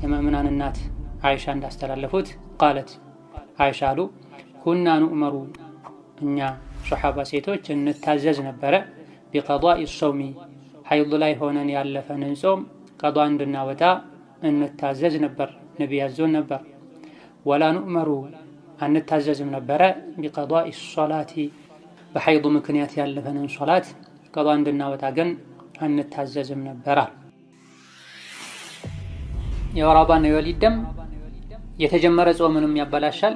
የመእምናን እናት አይሻ እንዳስተላለፉት ቃለት አይሻ አሉ ኩና ኑእመሩ እኛ ሶሐባ ሴቶች እንታዘዝ ነበረ ቢቀዷኢ ሶውሚ ሐይድ ላይ ሆነን ያለፈንን ጾም ቀዷ እንድናወጣ እንታዘዝ ነበር፣ ነቢይ ያዞን ነበር። ወላ ኑእመሩ አንታዘዝም ነበረ ቢቀዷኢ ሶላቲ በሐይድ ምክንያት ያለፈንን ሶላት ቀዷ እንድናወጣ ግን አንታዘዝም ነበር። የወር አበባና የወሊድ ደም የተጀመረ ጾምንም ያበላሻል፣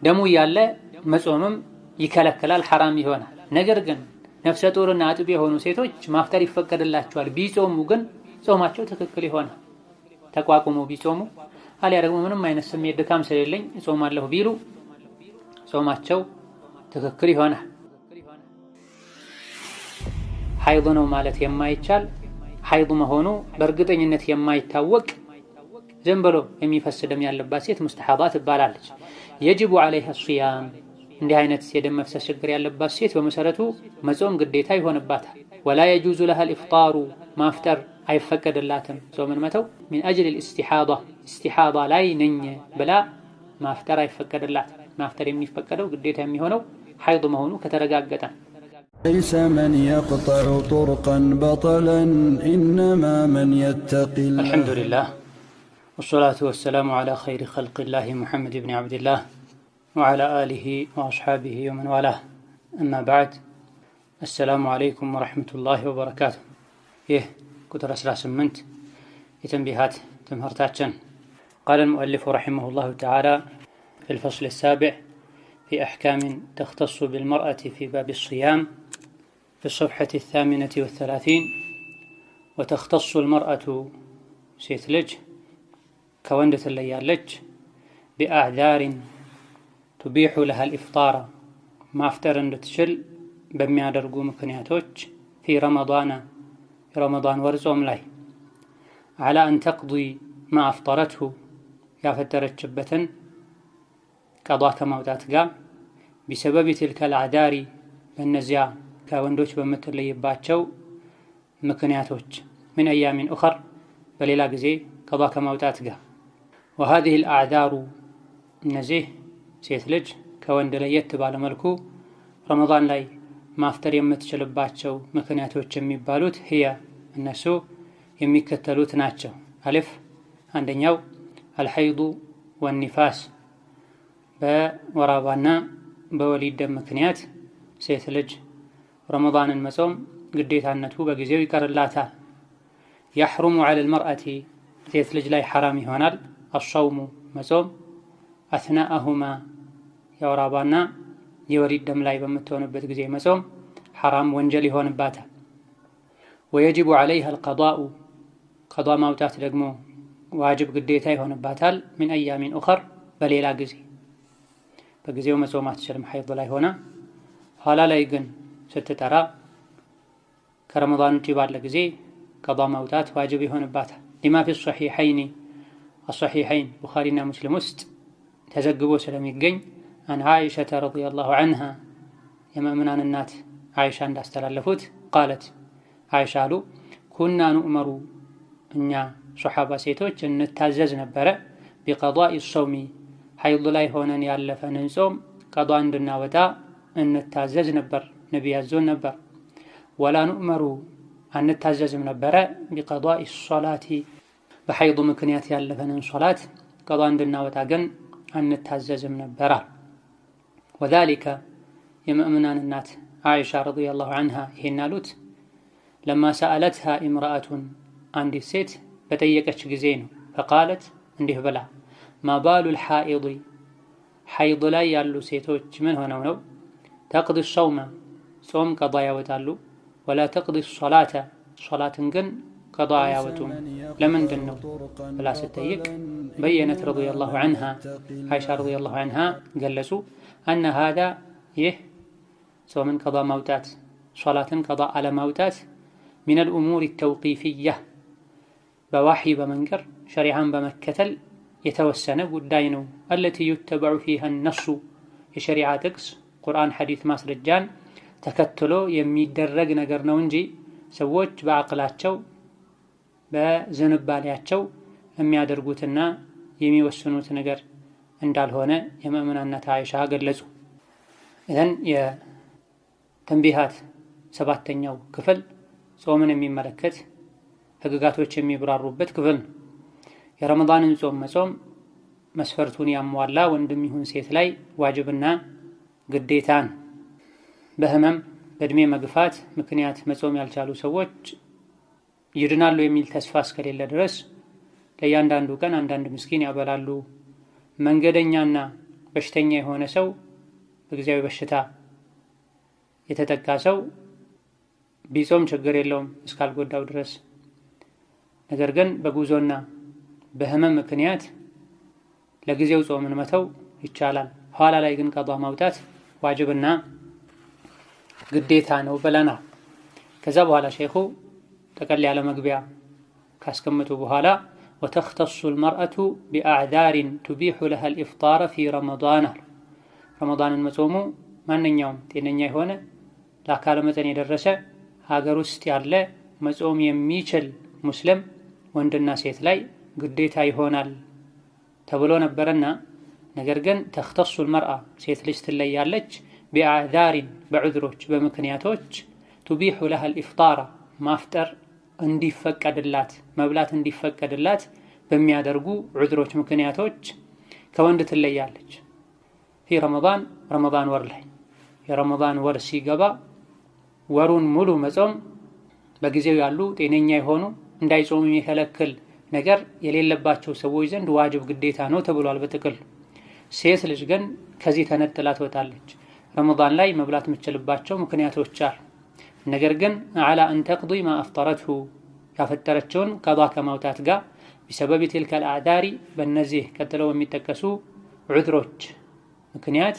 ደሙ ያለ መጾምም ይከለክላል፣ ሐራም ይሆናል። ነገር ግን ነፍሰ ጡርና አጥቢ የሆኑ ሴቶች ማፍጠር ይፈቀድላቸዋል። ቢጾሙ ግን ጾማቸው ትክክል ይሆናል። ተቋቁሞ ቢጾሙ አሊያ ደግሞ ምንም አይነት ስሜት ድካም ስለሌለኝ ጾማለሁ ቢሉ ጾማቸው ትክክል ይሆናል። ሐይድ ነው ማለት የማይቻል ሐይድ መሆኑ በእርግጠኝነት የማይታወቅ ዝም ብሎ የሚፈስ ደም ያለባት ሴት ሙስተሐባ ትባላለች። የጅቡ ዐለይሃ ሲያም እንዲህ አይነት የደም መፍሰስ ችግር ያለባት ሴት በመሰረቱ መጾም ግዴታ ይሆንባታል። ወላ የጁዙ ለሃ ልኢፍጣሩ ማፍጠር አይፈቀድላትም ጾምን መተው። ሚን አጅል ኢስቲሓዳ ላይ ነኝ ብላ ማፍጠር አይፈቀድላትም። ማፍጠር የሚፈቀደው ግዴታ የሚሆነው ሐይድ መሆኑ ከተረጋገጠ። ليس من يقطع طرقا بطلا إنما من يتقي الله. الحمد لله والصلاة والسلام على خير خلق الله محمد بن عبد الله وعلى آله وأصحابه ومن والاه. أما بعد السلام عليكم ورحمة الله وبركاته. كتر أسرع سمنت يتنبيهات تمهرتاتشن. قال المؤلف رحمه الله تعالى في الفصل السابع في أحكام تختص بالمرأة في باب الصيام في الصفحة 38. وتختص المرأة سيتلج كوندة الليالج بأعذار تبيح لها الإفطار ما افترن لتشل بميا درقو مكنياتوج في رمضان ورزوم لاي على أن تقضي ما أفطرته يا فترت شبة قضاء كموتات قام بسبب تلك الأعذار بالنزيع كوندوش بمثل ليباتشو مكنياتوج من أيام أخر بليلا قزي قضاء كموتات قام. وهذه الأعذار نزيه سيتلج كوند ليت بالملكو رمضان لاي ما افتر يمتشلباتشو مكنياتوج يميبالوت هي النسو يميكتلوت ناتشو. ألف عندنيو الحيض والنفاس በወር አበባና በወሊድ ደም ምክንያት ሴት ልጅ ረመዳንን መጾም ግዴታነቱ በጊዜው ይቀርላታል። يحرم على المرأة ሴት ልጅ ላይ ሐራም ይሆናል الصوم መጾም أثناءهما የወር አበባና የወሊድ ደም ላይ በምትሆንበት ጊዜ መጾም ሐራም ወንጀል ይሆንባታል። ويجب عليها القضاء قضاء ማውጣት ደግሞ ዋጅብ ግዴታ ይሆንባታል من أيام أخر በሌላ ጊዜ በጊዜው መጾም አትችልም ሐይድ ላይ ሆና ኋላ ላይ ግን ስትጠራ ከረመዳን ውጪ ባለ ጊዜ ቀዷ ማውጣት ዋጅብ ይሆንባታል። لما في الصحيحين ቡኻሪና ሙስሊም ውስጥ ተዘግቦ ስለሚገኝ عن عائشة رضي الله عنها የመእምናን እናት አይሻ እንዳስተላለፉት ቃለት አይሻ አሉ ኩና ኑእመሩ እኛ ሶሐባ ሴቶች እንታዘዝ ነበረ ቢቀዷኢ ሶውሚ ሐይድ ላይ ሆነን ያለፈንን ጾም ቀዷ እንድናወጣ እንታዘዝ ነበር፣ ነቢይ ያዞን ነበር። ወላ ኑእመሩ አንታዘዝም ነበረ ቢቀዷኢ ሶላቲ በሐይድ ምክንያት ያለፈንን ሶላት ቀዷ እንድናወጣ ግን አንታዘዝም ነበር። ወዛሊከ የመእምናን እናት አይሻ ረዲየላሁ ዐንሃ ይሄን አሉት ለማ ሰአለትሃ ኢምራአቱን አንዲት ሴት በጠየቀች ጊዜ ነው። ፈቃለት እንዲህ ብላ ማባሉል ሐኢድ ሐይድ ላይ ያሉ ሴቶች ምን ሆነው ነው ተቅዲ ሶውመ ጾም ቀዷ ያወጣሉ ወላ ተቅዲ ሶላተ ሶላትን ግን ቀዷ አያወጡም ለምንድን ነው ብላ ስትጠይቅ በየነት ረዲየላሁ ዐንሃ አይሻ ረዲየላሁ ዐንሃ ገለጹ አነ ሃዛ ይህ ጾምን ቀዷ ማውጣት ሶላትን ቀዷ አለማውጣት ሚነል ኡሙር ተውቂፊያ በዋሕይ በመንገር ሸሪዓን በመከተል የተወሰነ ጉዳይ ነው። አለቲ ዩተበዑ ፊሃ ነሱ የሸሪዓ ጥቅስ ቁርአን ሐዲት ማስረጃን ተከትሎ የሚደረግ ነገር ነው እንጂ ሰዎች በአቅላቸው በዝንባሌያቸው የሚያደርጉትና የሚወስኑት ነገር እንዳልሆነ የሙእሚናት አይሻ ገለጹ። ኢዘን የተንቢሃት 7ኛው ክፍል ጾምን የሚመለከት ህግጋቶች የሚብራሩበት ክፍል ነው። የረመዳንን ጾም መጾም መስፈርቱን ያሟላ ወንድም ይሁን ሴት ላይ ዋጅብና ግዴታን። በህመም በእድሜ መግፋት ምክንያት መጾም ያልቻሉ ሰዎች ይድናሉ የሚል ተስፋ እስከሌለ ድረስ ለእያንዳንዱ ቀን አንዳንድ ምስኪን ያበላሉ። መንገደኛና በሽተኛ የሆነ ሰው፣ በጊዜያዊ በሽታ የተጠቃ ሰው ቢጾም ችግር የለውም እስካልጎዳው ድረስ። ነገር ግን በጉዞና በህመም ምክንያት ለጊዜው ጾምን መተው ይቻላል። ኋላ ላይ ግን ቀዷ ማውጣት ዋጅብና ግዴታ ነው ብለናል። ከዛ በኋላ ሼኹ ጠቀል ያለ መግቢያ ካስቀመጡ በኋላ ወተኽተሱ ልመርአቱ ቢአዕዛሪን ቱቢሑ ለሃ ልኢፍጣረ ፊ ረመዳን፣ ረመዳንን መጾሙ ማንኛውም ጤነኛ የሆነ ለአካለ መጠን የደረሰ ሀገር ውስጥ ያለ መጾም የሚችል ሙስሊም ወንድና ሴት ላይ ግዴታ ይሆናል ተብሎ ነበረና፣ ነገር ግን ተኽተሱ ልመርአ ሴት ልጅ ትለያለች ቢአዕዛሪን በዑዝሮች በምክንያቶች ቱቢሑ ለሃ ልኢፍጣረ ማፍጠር እንዲፈቀድላት መብላት እንዲፈቀድላት በሚያደርጉ ዑዝሮች ምክንያቶች ከወንድ ትለያለች። ፊ ረመዳን ረመዳን ወር ላይ የረመዳን ወር ሲገባ ወሩን ሙሉ መጾም በጊዜው ያሉ ጤነኛ የሆኑ እንዳይጾሙ የሚከለክል ነገር የሌለባቸው ሰዎች ዘንድ ዋጅብ ግዴታ ነው ተብሏል በጥቅል። ሴት ልጅ ግን ከዚህ ተነጥላ ትወጣለች። ረመዳን ላይ መብላት የምትችልባቸው ምክንያቶች አሉ። ነገር ግን አላ አን ተቅዲ ማ አፍጠረትሁ ያፈጠረችውን ቀዷ ከማውጣት ጋር ቢሰበብ ትልከ አልአዕዛሪ በእነዚህ ቀጥለው የሚጠቀሱ ዑዝሮች ምክንያት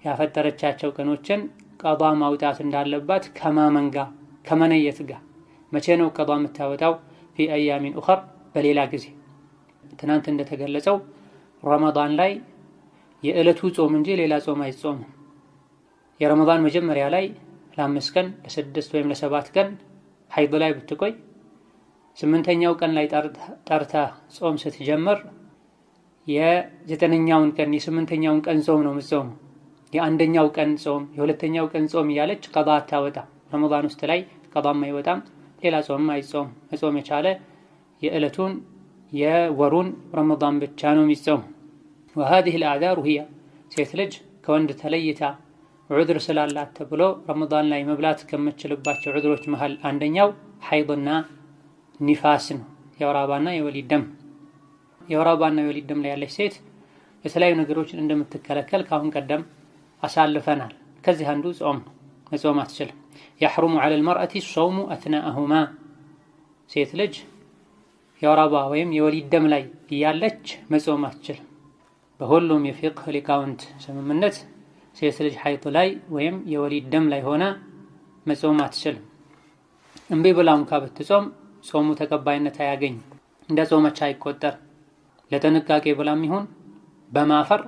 ያፈጠረቻቸው ቀኖችን ቀዷ ማውጣት እንዳለባት ከማመን ጋር ከመነየት ጋር። መቼ ነው ቀዷ የምታወጣው? ፊ አያሚን ኡኸር በሌላ ጊዜ። ትናንት እንደተገለጸው ረመዳን ላይ የዕለቱ ጾም እንጂ ሌላ ጾም አይጾምም። የረመዳን መጀመሪያ ላይ ለ5 ቀን ለ6 ወይም ለ7 ቀን ሐይድ ላይ ብትቆይ 8ኛው ቀን ላይ ጠርታ ጾም ስትጀምር የ9ኛውን ቀን የ8ኛውን ቀን ጾም ነው የምትጾመው። የ1ኛው ቀን ጾም የ2ኛው ቀን ጾም እያለች ቀዷ አታወጣ። ረመዳን ውስጥ ላይ ቀዷም አይወጣም፣ ሌላ ጾምም አይጾም። መጾም የቻለ የዕለቱን የወሩን ረመዳን ብቻ ነው የሚጾም። وهذه الأعذار هي ሴት ልጅ ከወንድ ተለይታ ዑዝር ስላላት ተብሎ ረመዳን ላይ መብላት ከምትችልባቸው ዑዝሮች መሃል አንደኛው ሐይድና ኒፋስ ነው። የወር አበባና የወሊድ ደም። የወር አበባና የወሊድ ደም ላይ ያለች ሴት የተለያዩ ነገሮችን እንደምትከለከል ካሁን ቀደም አሳልፈናል። ከዚህ አንዱ ጾም ነው። መጾም አትችልም። يحرم على المرأة الصوم أثناءهما ሴት ልጅ የወር አበባ ወይም የወሊድ ደም ላይ ያለች መጾም አትችልም። በሁሉም የፊቅህ ሊቃውንት ስምምነት ሴት ልጅ ሐይድ ላይ ወይም የወሊድ ደም ላይ ሆነ መጾም አትችልም። እምቢ ብላ እንኳ ብትጾም ጾሙ ተቀባይነት አያገኝም፣ እንደ ጾመች አይቆጠርም። ለጥንቃቄ ብላም ይሁን በማፈር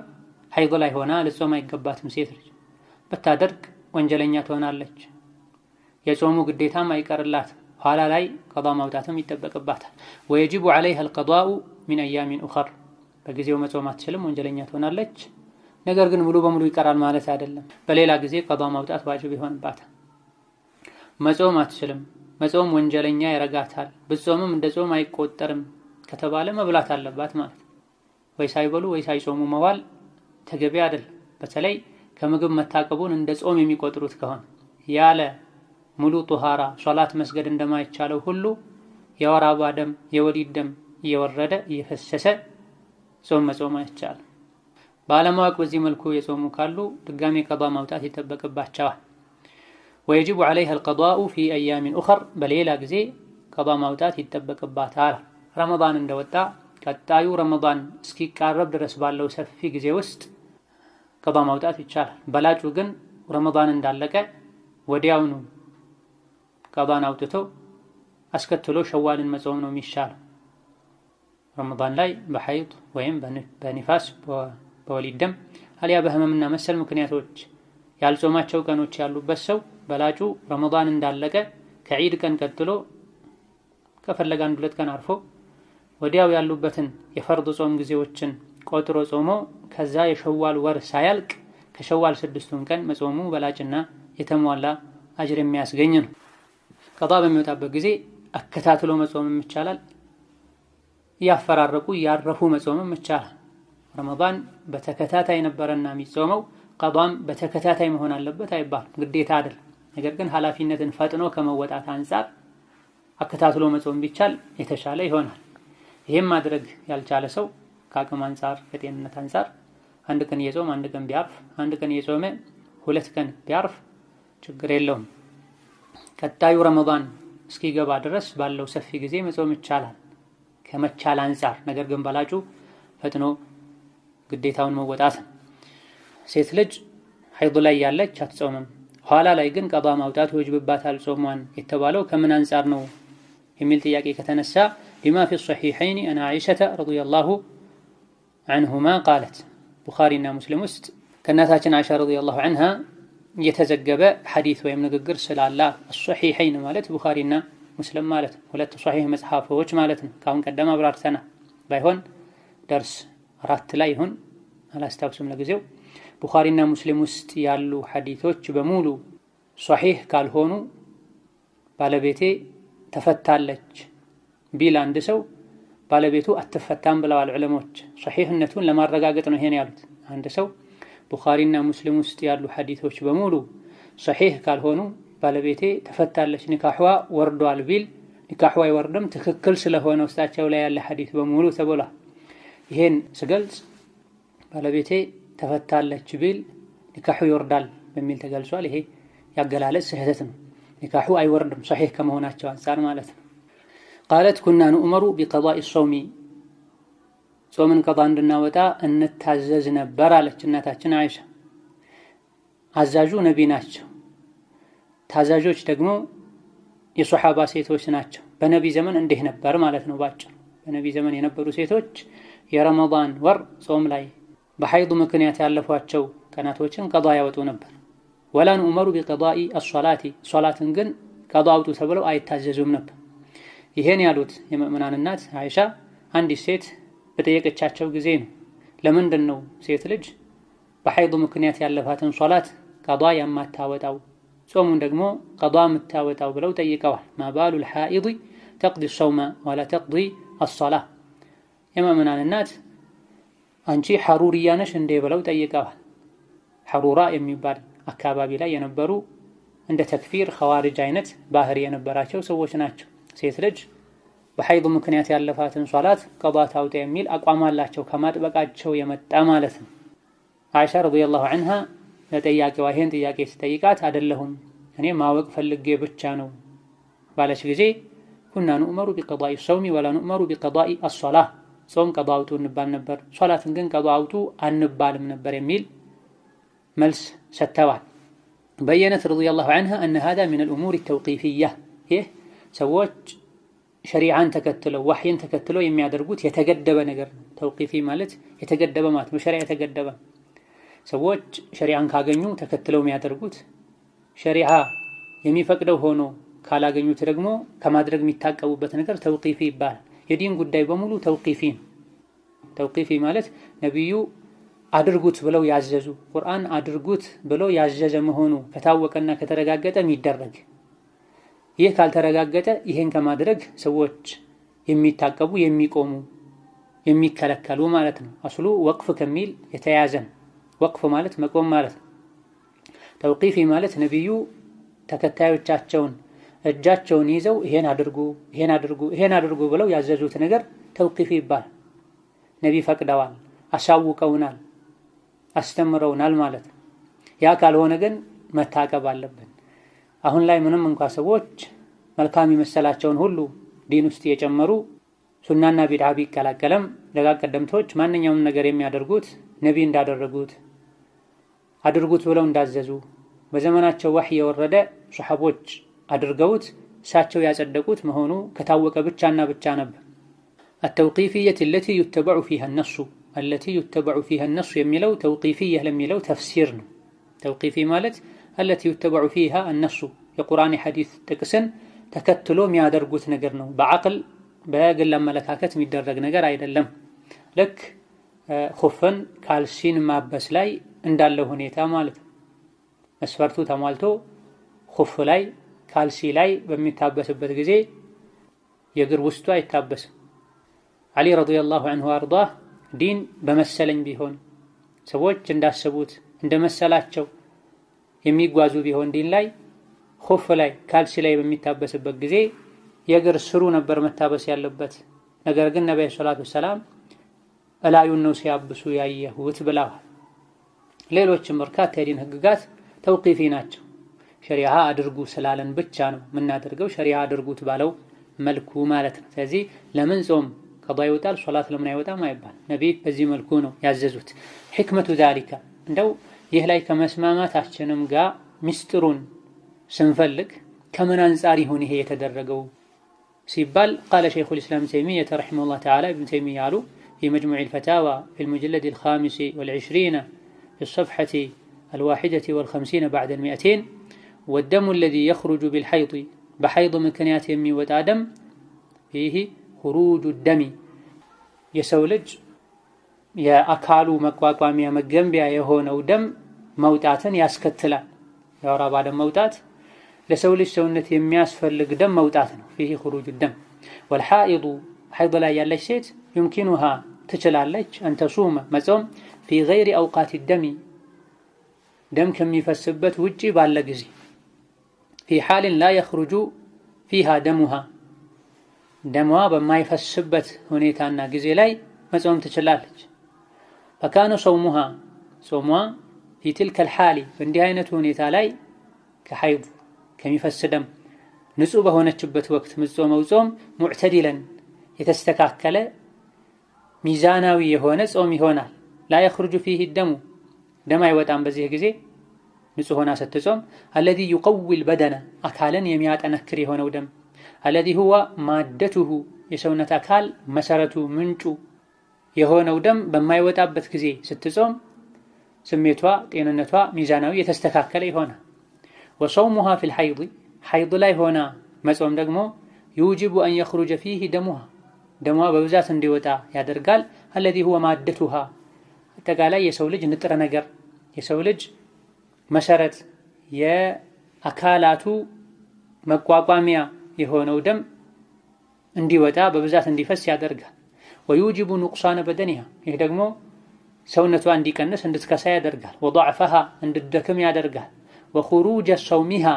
ሐይድ ላይ ሆና ልጾም አይገባትም። ሴት ልጅ ብታደርግ ወንጀለኛ ትሆናለች። የጾሙ ግዴታም አይቀርላት፣ ኋላ ላይ ቀዷ ማውጣትም ይጠበቅባታል። ወየጅቡ ዐለይሃ አልቀዷኡ ሚን አያሚን ኡኸር በጊዜው መጾም አትችልም፣ ወንጀለኛ ትሆናለች። ነገር ግን ሙሉ በሙሉ ይቀራል ማለት አይደለም። በሌላ ጊዜ ቀዷ ማውጣት ዋጅብ ይሆንባታል። መጾም አትችልም፣ መጾም ወንጀለኛ ያረጋታል፣ ብጾምም እንደ ጾም አይቆጠርም ከተባለ መብላት አለባት ማለት ነው። ወይ ሳይበሉ ወይ ሳይጾሙ መዋል ተገቢ አይደለም። በተለይ ከምግብ መታቀቡን እንደ ጾም የሚቆጥሩት ከሆነ ያለ ሙሉ ጧሃራ ሶላት መስገድ እንደማይቻለው ሁሉ የወር አበባ ደም የወሊድ ደም እየወረደ እየፈሰሰ ጾም መጾም አይቻልም። ባለማወቅ በዚህ መልኩ የጾሙ ካሉ ድጋሜ ቀዷ ማውጣት ይጠበቅባቸዋል። ወየጅቡ ዐለይሃ አልቀዷኡ ፊ አያሚን ኡኸር በሌላ ጊዜ ቀዷ ማውጣት ይጠበቅባታል። ረመዳን እንደወጣ ቀጣዩ ረመዳን እስኪቃረብ ድረስ ባለው ሰፊ ጊዜ ውስጥ ቀዷ ማውጣት ይቻላል። በላጩ ግን ረመዳን እንዳለቀ ወዲያውኑ ቀዷን አውጥቶ አስከትሎ ሸዋልን መጾም ነው የሚሻለው። ረመዳን ላይ በሐይድ ወይም በኒፋስ በወሊድ ደም አልያ በህመምና መሰል ምክንያቶች ያልጾማቸው ቀኖች ያሉበት ሰው በላጩ ረመዳን እንዳለቀ ከዒድ ቀን ቀጥሎ ከፈለገ 1-2 ቀን አርፎ ወዲያው ያሉበትን የፈርድ ጾም ጊዜዎችን ቆጥሮ ጾሞ ከዛ የሸዋል ወር ሳያልቅ ከሸዋል 6ቱን ቀን መጾሙ በላጭና የተሟላ አጅር የሚያስገኝ ነው። ቀዷ በሚወጣበት ጊዜ አከታትሎ መጾምም ይቻላል። ያፈራረቁ ያረፉ መጾምም ይቻላል። ረመዳን በተከታታይ ነበርና የሚጾመው ቀዷም በተከታታይ መሆን አለበት አይባልም፣ ግዴታ አይደል። ነገር ግን ኃላፊነትን ፈጥኖ ከመወጣት አንፃር አከታትሎ መጾም ቢቻል የተሻለ ይሆናል። ይሄም ማድረግ ያልቻለ ሰው ከአቅም አንፃር ከጤንነት አንፃር አንድ ቀን የጾም አንድ ቀን ቢያርፍ፣ አንድ ቀን የጾመ 2 ቀን ቢያርፍ ችግር የለውም። ቀጣዩ ረመዳን እስኪገባ ድረስ ባለው ሰፊ ጊዜ መጾም ይቻላል ከመቻል አንፃር። ነገር ግን በላጩ ፈጥኖ ግዴታውን መወጣት። ሴት ልጅ ሐይድ ላይ ያለች አትጾምም። ኋላ ላይ ግን ቀዷ ማውጣት ይወጅብባታል ጾሟን የተባለው ከምን አንፃር ነው የሚል ጥያቄ ከተነሳ ሊማ ፊ الصحيحين عن عائشة رضي الله عنهما قالت ቡኻሪና ሙስሊም ውስጥ ከእናታችን አይሻ رضي الله عنها የተዘገበ ሐዲስ ወይም ንግግር ስላለ الصحيحين ማለት ቡኻሪና ሙስሊም ማለት ሁለት ሷሂህ መጽሐፎች ማለት ነው። ካሁን ቀደም አብራርተናል። ባይሆን ደርስ 4 ላይ ይሁን አላስታውስም ለጊዜው። ቡኻሪና ሙስሊም ውስጥ ያሉ ሐዲሶች በሙሉ ሷሂህ ካልሆኑ ባለቤቴ ተፈታለች ቢል አንድ ሰው ባለቤቱ አትፈታም ብለዋል ዑለሞች። ሷሂህነቱን ለማረጋገጥ ነው ይሄን ያሉት። አንድ ሰው ቡኻሪና ሙስሊም ውስጥ ያሉ ሐዲሶች በሙሉ ሷሂህ ካልሆኑ ባለቤቴ ተፈታለች ኒካህዋ ወርዷል ቢል ኒካህዋ ይወርድም ትክክል ስለሆነ ውስጣቸው ላይ ያለ ሐዲስ በሙሉ ተብሏል። ይሄን ስገልጽ ባለቤቴ ተፈታለች ቢል ኒካሁ ይወርዳል በሚል ተገልጿል። ይሄ ያገላለጽ ስህተት ነው። ኒካሁ አይወርድም ሷሂህ ከመሆናቸው አንፃር ማለት ነው። قالت كنا نؤمر بقضاء الصوم ጾምን ቀዷ እንድናወጣ እንታዘዝ ነበር አለች እናታችን አይሻ። አዛዡ ነቢ ናቸው። ታዛዦች ደግሞ የሱሐባ ሴቶች ናቸው። በነቢ ዘመን እንዲህ ነበር ማለት ነው ባጭሩ። በነቢ ዘመን የነበሩ ሴቶች የረመዳን ወር ጾም ላይ በሐይድ ምክንያት ያለፏቸው ቀናቶችን ቀዷ ያወጡ ነበር። ወላ ንኡመሩ ቢቀዷኢ አሶላቲ ሶላትን ግን ቀዷ አውጡ ተብለው አይታዘዙም ነበር። ይሄን ያሉት የሙእሚናን እናት አይሻ አንዲት ሴት በጠየቀቻቸው ጊዜ ነው። ለምንድን ነው ሴት ልጅ በሐይድ ምክንያት ያለፋትን ሶላት ቀዷ የማታወጣው ጾሙን ደግሞ ቀዷ የምታወጣው ብለው ጠይቀዋል። ማባሉል ሐኢድ ተቅዲ ሶውመ ወላ ተቅዲ አሶላህ። የሙእሚናን እናት አንቺ ሐሩርያ ነሽ እንዴ ብለው ጠይቀዋል። ሐሩራ የሚባል አካባቢ ላይ የነበሩ እንደ ተክፊር ኸዋሪጅ አይነት ባህሪ የነበራቸው ሰዎች ናቸው። ሴት ልጅ በሐይድ ምክንያት ያለፋትን ሶላት ቀዷ ታውጣ የሚል አቋም አላቸው፣ ከማጥበቃቸው የመጣ ማለት ነው። አይሻ ረዲየላሁ ዐንሃ ለጠያቂዋ ይሄን ጥያቄ ስትጠይቃት አይደለሁም እኔ ማወቅ ፈልጌ ብቻ ነው ባለች ጊዜ ኩና ንኡመሩ ቢቀዷኢ ሶውሚ ወላ ንኡመሩ ቢቀዷኢ አሶላህ ጾም ቀዷ አውጡ እንባል ነበር፣ ሶላትን ግን ቀዷ አውጡ አንባልም ነበር የሚል መልስ ሰጥተዋል። በየነት ረዲየላሁ ዐንሃ أن هذا من الأمور التوقيفية ይህ ሰዎች ሸሪዓን ተከትለው ወህይን ተከትለው የሚያደርጉት የተገደበ ነገር ነው። ተውቂፊ ማለት የተገደበ ማለት በሸሪዓ የተገደበ ሰዎች ሸሪዓን ካገኙ ተከትለው የሚያደርጉት ሸሪዓ የሚፈቅደው ሆኖ ካላገኙት ደግሞ ከማድረግ የሚታቀቡበት ነገር ተውቂፊ ይባላል። የዲን ጉዳይ በሙሉ ተውቂፊ ነው። ተውቂፊ ማለት ነብዩ አድርጉት ብለው ያዘዙ ቁርአን አድርጉት ብለው ያዘዘ መሆኑ ከታወቀና ከተረጋገጠ የሚደረግ፣ ይህ ካልተረጋገጠ ይሄን ከማድረግ ሰዎች የሚታቀቡ የሚቆሙ የሚከለከሉ ማለት ነው። አስሉ ወቅፍ ከሚል የተያዘ ነው። ወቅፍ ማለት መቆም ማለት ነው። ተውቂፊ ማለት ነብዩ ተከታዮቻቸውን እጃቸውን ይዘው ይሄን አድርጉ ይሄን አድርጉ ይሄን አድርጉ ብለው ያዘዙት ነገር ተውቂፊ ይባላል። ነቢ ፈቅደዋል፣ አሳውቀውናል፣ አስተምረውናል ማለት ነው። ያ ካልሆነ ግን መታቀብ አለብን። አሁን ላይ ምንም እንኳን ሰዎች መልካም የመሰላቸውን ሁሉ ዲን ውስጥ የጨመሩ ሱናና ቢድዓ ቢቀላቀለም ደጋግ ቀደምቶች ማንኛውም ነገር የሚያደርጉት ነቢ እንዳደረጉት አድርጉት ብለው እንዳዘዙ በዘመናቸው ወህይ የወረደ ሱሐቦች አድርገውት እሳቸው ያጸደቁት መሆኑ ከታወቀ ብቻና ብቻ ነበር። التوقيفية التي يتبع فيها النص የሚለው ተውቂፊየህ ለሚለው ተፍሲር ነው። ተውቂፊ ማለት التي يتبع فيها النص የቁርአን ሐዲስ ጥቅስን ተከትሎ የሚያደርጉት ነገር ነው። በአቅል በግል አመለካከት የሚደረግ ነገር አይደለም። ልክ ኹፍን ካልሲን ማበስ ላይ እንዳለው ሁኔታ ማለት ነው። መስፈርቱ ተሟልቶ ኹፍ ላይ ካልሲ ላይ በሚታበስበት ጊዜ የእግር ውስጡ አይታበስም። ዓሊ ረዲየላሁ ዐንሁ አርዳህ ዲን በመሰለኝ ቢሆን ሰዎች እንዳሰቡት እንደመሰላቸው የሚጓዙ ቢሆን ዲን ላይ ኹፍ ላይ ካልሲ ላይ በሚታበስበት ጊዜ የእግር ስሩ ነበር መታበስ ያለበት። ነገር ግን ነብዩ ሰለላሁ ዐለይሂ ወሰለም እላዩን ነው ሲያብሱ ያየሁት ብለዋል። ሌሎችም በርካታ የዲን ህግጋት ተውቂፊ ናቸው። ሸሪዓ አድርጉ ስላለን ብቻ ነው የምናደርገው፣ ሸሪዓ አድርጉት ባለው መልኩ ማለት ነው። ስለዚህ ለምን ጾም ቀዷ ይወጣል ሶላት ለምን አይወጣም አይባል። ነብይ በዚህ መልኩ ነው ያዘዙት። ሕክመቱ ዛሊካ እንደው ይህ ላይ ከመስማማታችንም ጋር ሚስጥሩን ስንፈልግ ከምን አንጻር ይሁን ይሄ የተደረገው ሲባል ቃለ ሸይኹል ኢስላም ተይሚያ ረሒመሁላህ ተዓላ ኢብኑ ተይሚያ አሉ في مجموع الفتاوى في المجلد 25 في الصفحة 51 بعد 200 والدم الذي يخرج بالحيض بحيض مكنيات يمي وتادم فيه خروج الدم يسولج يا أكالو مقواقواميا مجنبيا يهونو دم موتاتن ياسكتلا يا رب بعد موتات لسولج سونت يمياسفلق دم موتاتن فيه خروج الدم والحائض حيض لا يالش سيت يمكنها تشلالج أن تصوم مصوم في غير أوقات الدم دم كم يفسبت وجي بالغزي في حال لا يخرج فيها دمها دمها بما يفسبت هنيتانا غزي لاي مصوم تشلالج فكان صومها في تلك الحال عندي عينت هنيتا لاي كحيض كم يفسدم نصوب بهونچበት ወቅት ምጾመው ጾም ሙዕተዲለን የተስተካከለ ሚዛናዊ የሆነ ጾም ይሆናል። لا يخرج فيه الدم ደም አይወጣም በዚህ ጊዜ ንጹህ ሆና ስትጾም الذي يقوي البدن አካልን የሚያጠነክር የሆነው ደም الذي هو ማደቱሁ የሰውነት አካል መሰረቱ ምንጩ የሆነው ደም በማይወጣበት ጊዜ ስትጾም ስሜቷ ጤንነቷ ሚዛናዊ የተስተካከለ ይሆናል። وصومها في الحيض حيض ላይ ሆና መጾም ደግሞ يوجب أن يخرج فيه دمها ደሟ በብዛት እንዲወጣ ያደርጋል። الذي هو ማደቱها አጠቃላይ የሰው ልጅ ንጥረ ነገር የሰው ልጅ መሰረት የአካላቱ መቋቋሚያ የሆነው ደም እንዲወጣ በብዛት እንዲፈስ ያደርጋል። ويوجب نقصان بدنها ይህ ደግሞ ሰውነቷ እንዲቀንስ እንድትከሳ ያደርጋል። وضعفها እንድትደክም ያደርጋል። وخروج صومها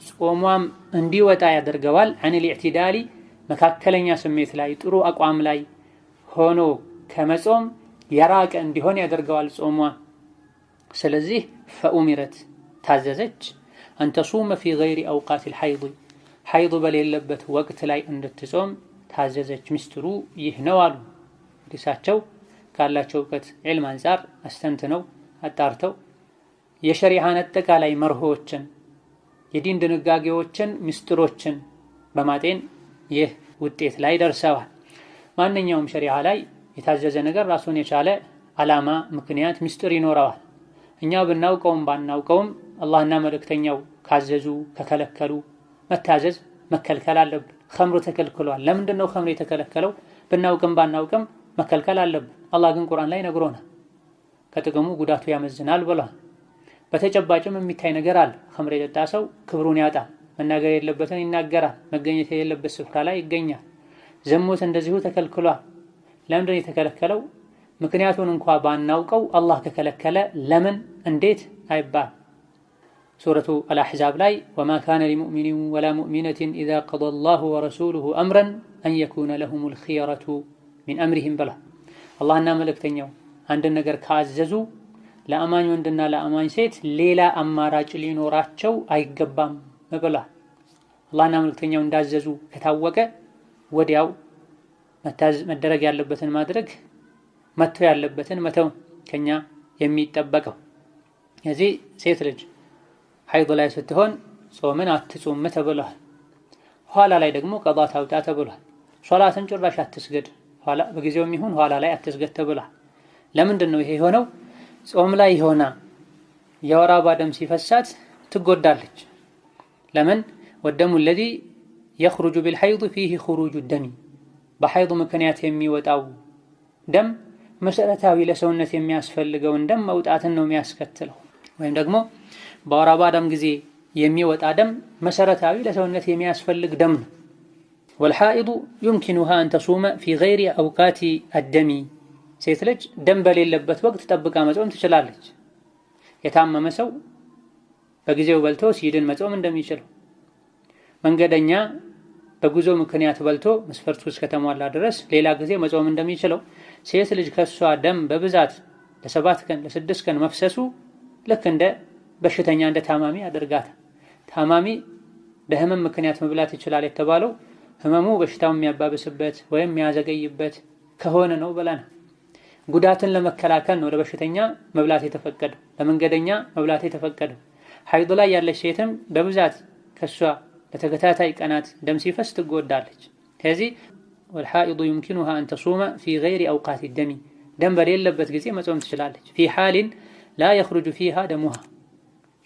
ጾሟም እንዲወጣ ያደርገዋል። عن الاعتدال መካከለኛ ስሜት ላይ ጥሩ አቋም ላይ ሆኖ ከመጾም የራቀ እንዲሆን ያደርገዋል ጾሟ። ስለዚህ فأمرت ታዘዘች أن تصوم في غير أوقات الحيض حيض በሌለበት ወቅት ላይ እንድትጾም ታዘዘች። ሚስጥሩ ይህ ነው አሉ ዲሳቸው ካላቸው እውቀት ዒልም አንፃር አስተንትነው አጣርተው የሸሪዓን አጠቃላይ መርሆችን የዲን ድንጋጌዎችን ሚስጥሮችን በማጤን ይህ ውጤት ላይ ደርሰዋል። ማንኛውም ሸሪዓ ላይ የታዘዘ ነገር ራሱን የቻለ ዓላማ፣ ምክንያት፣ ሚስጥር ይኖረዋል። እኛ ብናውቀውም ባናውቀውም አላህና መልእክተኛው ካዘዙ ከከለከሉ መታዘዝ መከልከል አለብን። ኸምር ተከልክሏል። ለምንድን ነው ኸምር የተከለከለው? ብናውቅም ባናውቅም መከልከል አለብን። አላህ ግን ቁርአን ላይ ነግሮናል። ከጥቅሙ ጉዳቱ ያመዝናል ብሏል። በተጨባጭም የሚታይ ነገር አለ። ኸምር የጠጣ ሰው ክብሩን ያጣል። መናገር የሌለበትን ይናገራል። መገኘት የሌለበት ስፍራ ላይ ይገኛል። ዝሙት እንደዚሁ ተከልክሏል። ለምንድን የተከለከለው? ምክንያቱን እንኳ ባናውቀው አላህ ከከለከለ ለምን እንዴት አይባል። ሱረቱ አልአሕዛብ ላይ ወማ ካነ ሊሙእሚኒን ወላ ሙእሚነትን ኢዛ ቀደ አላሁ ወረሱሉሁ አምረን አን የኩነ ለሁሙል ኺየረቱ ሚን አምሪሂም ብላ አላህና መልእክተኛው አንድን ነገር ካዘዙ ለአማኝ ወንድና ለአማኝ ሴት ሌላ አማራጭ ሊኖራቸው አይገባም ብላ አላህና መልእክተኛው እንዳዘዙ ከታወቀ ወዲያው መደረግ ያለበትን ማድረግ መተው ያለበትን መተው ከኛ የሚጠበቀው። የዚህ ሴት ልጅ ሐይድ ላይ ስትሆን ጾምን አትጾም ተብሏል። ኋላ ላይ ደግሞ ቀዷ ታውጣ ተብሏል። ሶላትን ጭራሽ አትስገድ፣ ኋላ በጊዜውም ይሁን ኋላ ላይ አትስገድ ተብሏል። ለምንድን ነው ይሄ የሆነው? ጾም ላይ ሆና የወር አበባ ደም ሲፈሳት ትጎዳለች። ለምን? ወደሙ الذي يخرج بالحيض فيه خروج الدم በሐይድ ምክንያት የሚወጣው ደም መሰረታዊ ለሰውነት የሚያስፈልገውን ደም መውጣትን ነው የሚያስከትለው። ወይም ደግሞ በወር አበባ ደም ጊዜ የሚወጣ ደም መሰረታዊ ለሰውነት የሚያስፈልግ ደም ነው። ወልሐኢዱ ዩምኪኑሃ አን ተሱመ ፊ ገይሪ አውቃቲ አደሚ ሴት ልጅ ደም በሌለበት ወቅት ጠብቃ መጾም ትችላለች። የታመመ ሰው በጊዜው በልቶ ሲድን መጾም እንደሚችለው፣ መንገደኛ በጉዞ ምክንያት በልቶ መስፈርቱ እስከተሟላ ድረስ ሌላ ጊዜ መጾም እንደሚችለው ሴት ልጅ ከሷ ደም በብዛት ለ7 ቀን ለ6 ቀን መፍሰሱ ልክ እንደ በሽተኛ እንደ ታማሚ ያደርጋታል። ታማሚ በህመም ምክንያት መብላት ይችላል የተባለው ህመሙ በሽታውን የሚያባብስበት ወይም የሚያዘገይበት ከሆነ ነው ብለናል። ጉዳትን ለመከላከል ነው ለበሽተኛ መብላት የተፈቀደው፣ ለመንገደኛ መብላት የተፈቀደው። ሐይድ ላይ ያለች ሴትም በብዛት ከሷ ለተከታታይ ቀናት ደም ሲፈስ ትጎዳለች። ስለዚህ ወልሐኢዱ ዩምኪኑሃ አን ተሱመ ፊ ገይሪ አውቃቲ ደሚ ደም በሌለበት ጊዜ መጾም ትችላለች። ፊ ሓሊን ላ የኽሩጁ ፊሃ ደሙሃ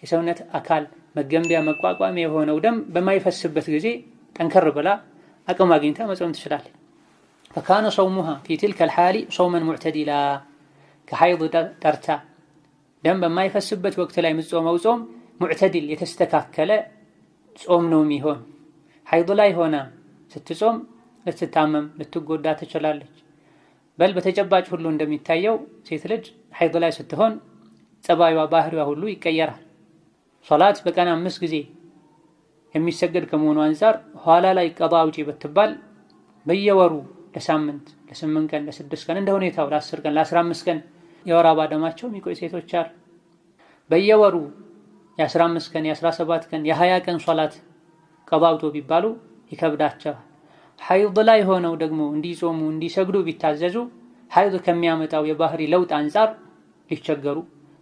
የሰውነት አካል መገንቢያ መቋቋሚያ የሆነው ደም በማይፈስበት ጊዜ ጠንከር ብላ አቅም አግኝታ መጾም ትችላለች። ፈካነ ሰውሙሃ ፊ ትልከ ልሓሊ ሰውመን ሙዕተዲላ ከሐይድ ጠርታ ደም በማይፈስበት ወቅት ላይ የምትጾመው ጾም ሙዕተዲል የተስተካከለ ጾም ነው የሚሆን። ሐይድ ላይ ሆና ስትጾም ልትታመም ልትጎዳ ትችላለች። በል በተጨባጭ ሁሉ እንደሚታየው ሴት ልጅ ሐይድ ላይ ስትሆን ጸባዩዋ ባህሪዋ ሁሉ ይቀየራል። ሶላት በቀን 5 ጊዜ የሚሰገድ ከመሆኑ አንፃር ኋላ ላይ ቀዷ አውጪ ብትባል በየወሩ ለሳምንት ለ8 ቀን ለ6 ቀን እንደ ሁኔታው ለ10 ቀን ለ15 ቀን የወር አበባ ደማቸው የሚቆይ ሴቶች አሉ። በየወሩ የ15 ቀን የ17 ቀን የ20 ቀን ሶላት ቀዷ አውጡ ቢባሉ ይከብዳቸዋል። ሐይድ ላይ ሆነው ደግሞ እንዲጾሙ እንዲሰግዱ ቢታዘዙ ሐይድ ከሚያመጣው የባህሪ ለውጥ አንፃር ሊቸገሩ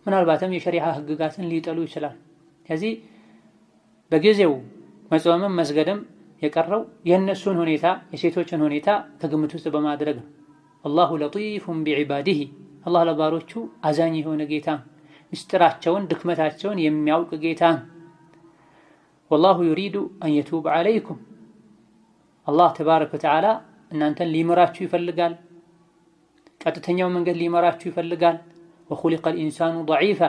ምናልባትም የሸሪዓ ህግጋትን ሊጠሉ ይችላል። ከዚህ በጊዜው መጾምም መስገድም የቀረው የእነሱን ሁኔታ የሴቶችን ሁኔታ ከግምት ውስጥ በማድረግ ነው። አላሁ ለጢፉን ቢዒባዲሂ አላህ ለባሮቹ አዛኝ የሆነ ጌታ፣ ምስጢራቸውን ድክመታቸውን የሚያውቅ ጌታ። ወላሁ ዩሪዱ አን የቱብ ዐለይኩም አላህ ተባረከ ወተዓላ እናንተን ሊመራችሁ ይፈልጋል፣ ቀጥተኛው መንገድ ሊመራችሁ ይፈልጋል። ወኹሊቀል ኢንሳኑ ደዒፋ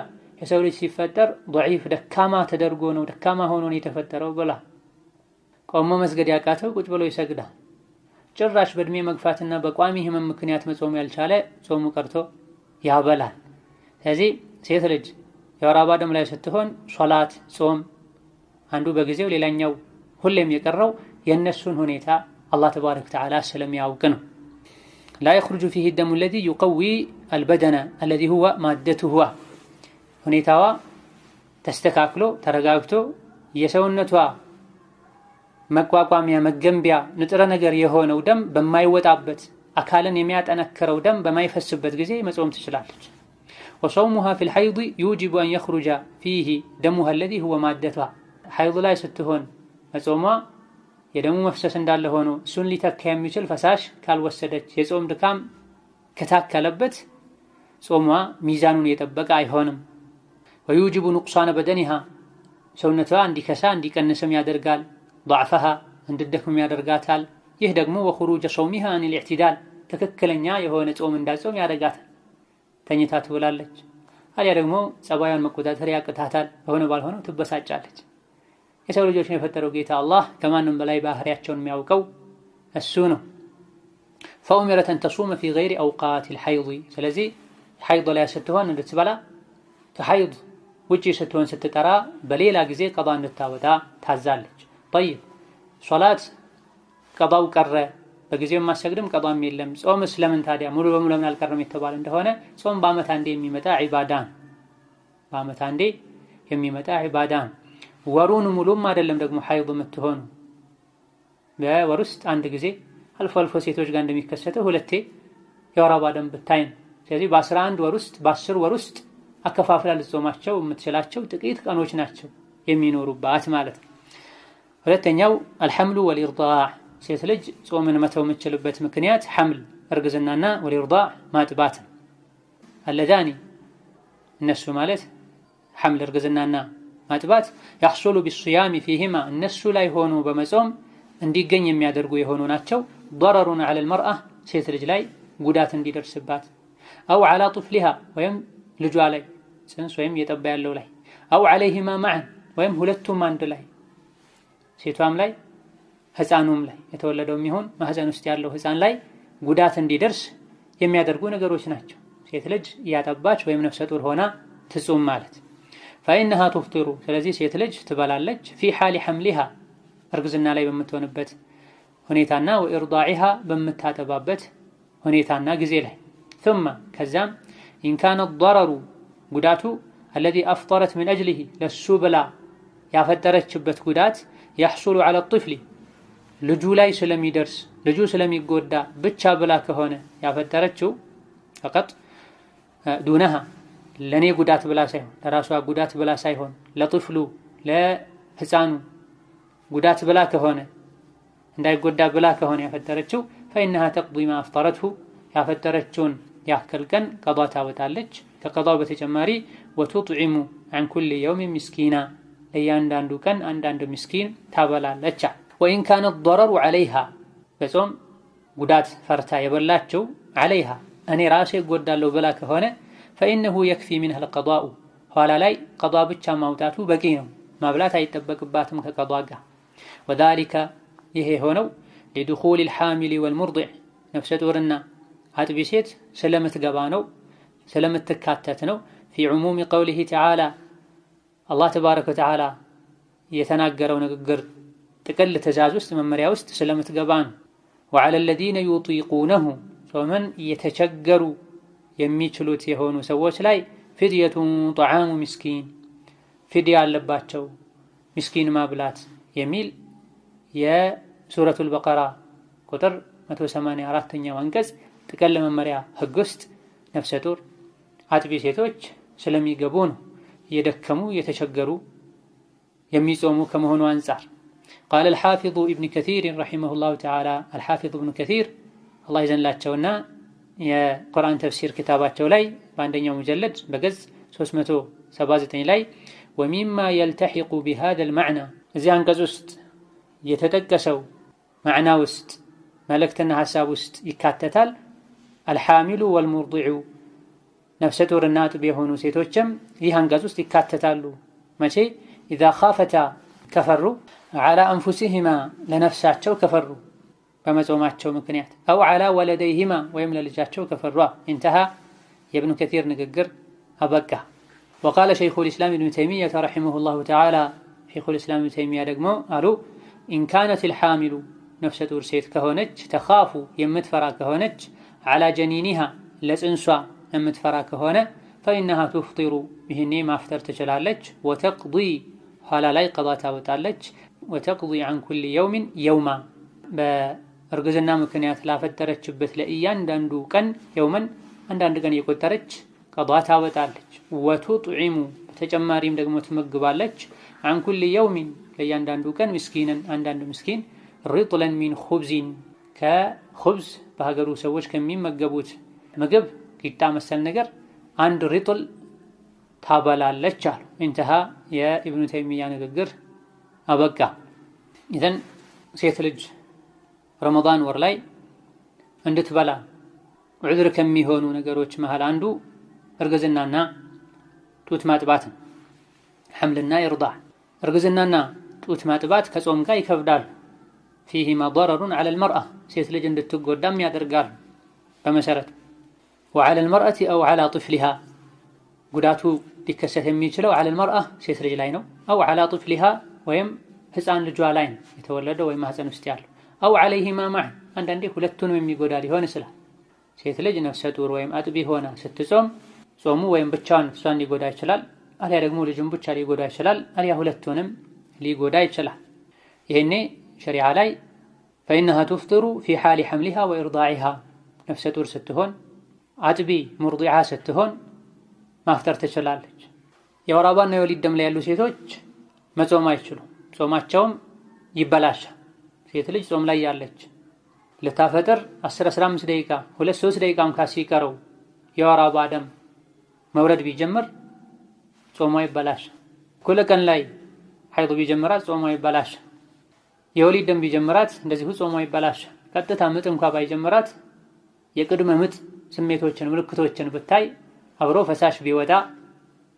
የሰው ልጅ ሲፈጠር ደዒፍ ደካማ ተደርጎ ነው ደካማ ሆኖ ነው የተፈጠረው ብላ ቆሞ መስገድ ያቃተው ቁጭ ብሎ ይሰግዳል። ጭራሽ በእድሜ መግፋትና በቋሚ ህመም ምክንያት መጾም ያልቻለ ጾሙ ቀርቶ ያበላል። ስለዚህ ሴት ልጅ የወር አበባ ደም ላይ ስትሆን ሶላት፣ ጾም አንዱ በጊዜው ሌላኛው ሁሌም የቀረው የእነሱን ሁኔታ አላህ ተባረከ ወተዓላ ስለሚያውቅ ነው። ላ የኽሩጁ ፊሂ ደሙ አለዚ ዩቀዊ አልበደነ አለዚ ሁወ ማደቱሁ ሁኔታዋ ተስተካክሎ ተረጋግቶ የሰውነቷ መቋቋሚያ መገንቢያ ንጥረ ነገር የሆነው ደም በማይወጣበት አካልን የሚያጠነክረው ደም በማይፈስበት ጊዜ መጾም ትችላለች። ወሰውሙሃ ፊል ሐይድ ዩጅቡ አን የኽሩጀ ፊሂ ደሙሃ አለዚ ሁወ ማደቱሃ ሐይድ ላይ ስትሆን መጾሟ የደሙ መፍሰስ እንዳለ ሆኖ እሱን ሊተካ የሚችል ፈሳሽ ካልወሰደች የጾም ድካም ከታከለበት ጾሟ ሚዛኑን የጠበቀ አይሆንም። ወዩጅቡ ኑቅሳነ በደኒሃ ሰውነቷ እንዲከሳ እንዲቀንስም ያደርጋል። ضعفሃ እንድደክም ያደርጋታል። ይህ ደግሞ ወኹሩጀ ሰውሚሃ አኒል ኢዕቲዳል ትክክለኛ የሆነ ጾም እንዳጾም ያደርጋታል። ተኝታ ትውላለች፣ አሊያ ደግሞ ጸባዩን መቆጣጠር ያቅታታል። በሆነ ባልሆነው ትበሳጫለች። የሰው ልጆችን የፈጠረው ጌታ አላህ ከማንም በላይ ባህሪያቸውን የሚያውቀው እሱ ነው። ፈኡሚረት አን ተሱመ ፊ ገይሪ አውቃቲል ሐይድ ስለዚህ ሐይድ ላይ ስትሆን እንድትበላ ከሐይድ ውጪ ስትሆን ስትቀራ በሌላ ጊዜ ቀዷ እንድታወጣ ታዛለች። ጠይብ ሶላት ቀዷው ቀረ በጊዜው ማሰግድም ቀዷም የለም ጾምስ ለምን ታዲያ ሙሉ በሙሉ ለምን አልቀረም የተባለ እንደሆነ ጾም በዓመት አንዴ የሚመጣ ዒባዳ በዓመት አንዴ የሚመጣ ዒባዳ ወሩን ሙሉም አይደለም ደግሞ ሐይድ የምትሆኑ በወር ውስጥ አንድ ጊዜ አልፎ አልፎ ሴቶች ጋር እንደሚከሰተው ሁለቴ የወር አበባ ደም ብታይ ነው። ስለዚህ በ11 ወር ውስጥ በ10 ወር ውስጥ አከፋፍላ ልትጾማቸው የምትችላቸው ጥቂት ቀኖች ናቸው የሚኖሩባት ማለት ነው። ሁለተኛው አልሐምሉ ወልኢርዳዕ ሴት ልጅ ጾምን መተው የምትችልበት ምክንያት ሐምል እርግዝናና ወልኢርዳዕ ማጥባት አለዛኒ እነሱ ማለት ሐምል እርግዝናና ማጥባት ያሕሱሉ ቢስያሚ ፊሂማ እነሱ ላይ ሆኖ በመጾም እንዲገኝ የሚያደርጉ የሆኑ ናቸው። ضرر على المرأة ሴት ልጅ ላይ ጉዳት እንዲደርስባት أو على طفلها ወይም ልጇ ላይ ጽንስ ወይም የጠባ ያለው ላይ أو عليهما معا ወይም ሁለቱም አንድ ላይ ሴቷም ላይ ህፃኑም ላይ የተወለደውም ይሁን ማህፀን ውስጥ ያለው ህፃን ላይ ጉዳት እንዲደርስ የሚያደርጉ ነገሮች ናቸው። ሴት ልጅ ያጠባች ወይም ነፍሰ ጡር ሆና ትጾም ማለት فإنها تفطر ስለዚህ ሴት ልጅ ትበላለች في حال حملها እርግዝና ላይ በምትሆንበት ሁኔታና وإرضاعها በምታጠባበት ሁኔታና ጊዜ ላይ ثم ከዛም إن كان الضرر ጉዳቱ الذي أفطرت من أجله ለሱ ብላ ያፈጠረችበት ጉዳት يحصل على الطفل ልጁ ላይ ስለሚደርስ ልጁ ስለሚጎዳ ብቻ ብላ ከሆነ ያፈጠረችው فقط دونها ለኔ ጉዳት ብላ ሳይሆን ለራሷ ጉዳት ብላ ሳይሆን ለጥፍሉ ለህፃኑ ጉዳት ብላ ከሆነ እንዳይጎዳ ብላ ከሆነ ያፈጠረችው فإنها تقضي ما أفطرته ያፈጠረችውን ያክል ቀን ቀዷ ታወጣለች። ከቀዷ በተጨማሪ وتطعم عن كل يوم مسكينا ለእያንዳንዱ ቀን አንዳንድ ምስኪን ታበላለች። وإن كان الضرر عليها በጾም ጉዳት ፈርታ የበላችው عليها እኔ ራሴ እጎዳለሁ ብላ ከሆነ فإنه يكفي منها القضاء ኋላ ላይ ቀዷ ብቻ ማውጣቱ በቂ ነው። ማብላት አይጠበቅባትም ከቀዷ ጋር وذلك ይሄ ሆነው لدخول الحامل والمرضع ነፍሰ ጡርና አጥቢ ሴት ስለምትገባ ነው ስለምትካተት ነው في عموم قوله تعالى الله تبارك وتعالى የተናገረው ንግግር ጥቅል ትእዛዝ ውስጥ መመሪያ ውስጥ ስለምትገባ ነው። وعلى الذين يطيقونه ጾምን የተቸገሩ የሚችሉት የሆኑ ሰዎች ላይ فدية طعام مسكين ፊድያ አለባቸው ምስኪን ማብላት የሚል የሱረቱል በቀራ ቁጥር 184ኛው አንቀጽ ጥቅል መመሪያ ህግ ውስጥ ነፍሰ ጡር አጥቢ ሴቶች ስለሚገቡ ነው። የደከሙ የተቸገሩ የሚጾሙ ከመሆኑ አንፃር قال الحافظ ابن كثير رحمه الله تعالى الحافظ ابن كثير الله يزنላቸውና የቁርአን ተፍሲር ክታባቸው ላይ በአንደኛው ሙጀለድ በገጽ 379 ላይ ومما يلتحق بهذا المعنى እዚህ አንቀጽ ውስጥ የተጠቀሰው ማዕና ውስጥ መልእክትና ሐሳብ ውስጥ ይካተታል። الحامل والمرضع ነፍሰ ጡርና አጥቢ የሆኑ ሴቶችም ይህ አንቀጽ ውስጥ ይካተታሉ። መቼ إذا خافتا ከፈሩ على أنفسهما ለነፍሳቸው ከፈሩ በመጾማቸው ምክንያት أو على ولديهما ወይም ለልጃቸው ከፈሩ انتهى የابن كثير ንግግር አበቃ። وقال شيخ الإسلام ابن تيمية رحمه الله تعالى شيخ الإسلام ابن تيمية ደግሞ አሉ إن كانت الحامل ነፍሰ ጡር ሴት ከሆነች ተኻፉ የምትፈራ ከሆነች على جنينها ለጽንሷ የምትፈራ ከሆነ فإنها تفطر ይህኔ ማፍጠር ትችላለች። وتقضي ኋላ ላይ ቀዷ ታወጣለች። وتقضي عن كل يوم يوما በእርግዝና ምክንያት ላፈጠረችበት ለእያንዳንዱ ቀን የውመን አንዳንድ ቀን እየቆጠረች ቀዷ ታወጣለች። وتطعم በተጨማሪም ደግሞ ትመግባለች عن كل يوم ለእያንዳንዱ ቀን ምስኪንን አንዳንድ ምስኪን رطلا من خبز ከخبز በሀገሩ ሰዎች ከሚመገቡት ምግብ ቂጣ መሰል ነገር አንድ ሪጥል ታበላለች አሉ። انتهى የኢብኑ ተይሚያ ንግግር አበቃ። ኢዘን ሴት ልጅ ረመዳን ወር ላይ እንድትበላ ዑድር ከሚሆኑ ነገሮች መሃል አንዱ እርግዝናና ጡት ማጥባት ነው። ሐምልና ይርዳዕ እርግዝናና ጡት ማጥባት ከጾም ጋር ይከብዳሉ። فيهما ضرر على المرأة ሴት ልጅ እንድትጎዳም ያደርጋሉ በመሰረቱ وعلى المرأة أو على طفلها ጉዳቱ ሊከሰት የሚችለው على المرأة ሴት ልጅ ላይ ነው። أو على طفلها ወይም ህፃን ልጇ ላይ ነው የተወለደው ወይም ማህፀን ውስጥ ያለው أو عليهما معا አንዳንዴ ሁለቱንም የሚጎዳ ሊሆን ይችላል። ሴት ልጅ ነፍሰ ጡር ወይም አጥቢ ሆና ስትጾም ጾሙ ወይም ብቻዋን እሷን ሊጎዳ ይችላል፣ አልያ ደግሞ ልጁን ብቻ ሊጎዳ ይችላል፣ አልያ ሁለቱንም ሊጎዳ ይችላል። ይሄኔ ሸሪዓ ላይ فإنها تفطر في حال حملها وإرضاعها ነፍሰ ጡር ስትሆን አጥቢ ሙርዲዓ ስትሆን ማፍጠር ትችላለች። የወር አበባና የወሊድ ደም ላይ ያሉ ሴቶች መጾም አይችሉም፣ ጾማቸውም ይበላሻል። ሴት ልጅ ጾም ላይ ያለች ልታፈጥር 10-15 ደቂቃ 2-3 ደቂቃ እንኳን ሲቀረው የወር አበባ ደም መውረድ ቢጀምር ጾሟ ይበላሻል። ኩል ቀን ላይ ሐይድ ቢጀምራት ጾሟ ይበላሻል። የወሊድ ደም ቢጀምራት እንደዚሁ ጾሟ ይበላሻል። ቀጥታ ምጥ እንኳ ባይጀምራት የቅድመ ምጥ ስሜቶችን ምልክቶችን ብታይ አብሮ ፈሳሽ ቢወጣ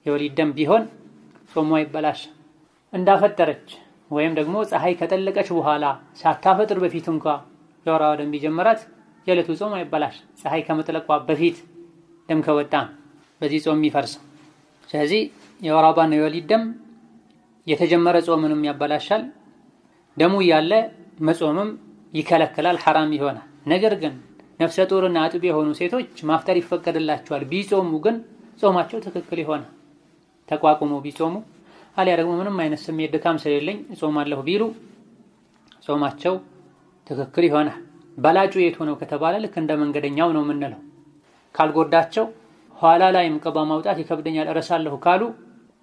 የወሊድ ደም ቢሆን ጾሟ ይበላሽ። እንዳፈጠረች ወይም ደግሞ ፀሐይ ከጠለቀች በኋላ ሳታፈጥር በፊት እንኳ የወር አበባ ደም ቢጀምራት የዕለቱ ጾም አይበላሽ። ፀሐይ ከመጥለቋ በፊት ደም ከወጣ በዚህ ጾም የሚፈርሰው። ስለዚህ የወር አበባና የወሊድ ደም የተጀመረ ጾምንም ያበላሻል፣ ደሙ እያለ መጾምም ይከለክላል፣ ሐራም ይሆናል። ነገር ግን ነፍሰ ጡርና አጥቢ የሆኑ ሴቶች ማፍጠር ይፈቀድላቸዋል። ቢጾሙ ግን ጾማቸው ትክክል ይሆናል። ተቋቁመው ቢጾሙ አሊያ ደግሞ ምንም አይነት ስሜት ድካም ስለሌለኝ እጾማለሁ ቢሉ ጾማቸው ትክክል ይሆናል። በላጩ የቱ ነው ከተባለ ልክ እንደ መንገደኛው ነው የምንለው። ካልጎዳቸው ኋላ ላይም ቀባ ማውጣት ይከብደኛል እረሳለሁ ካሉ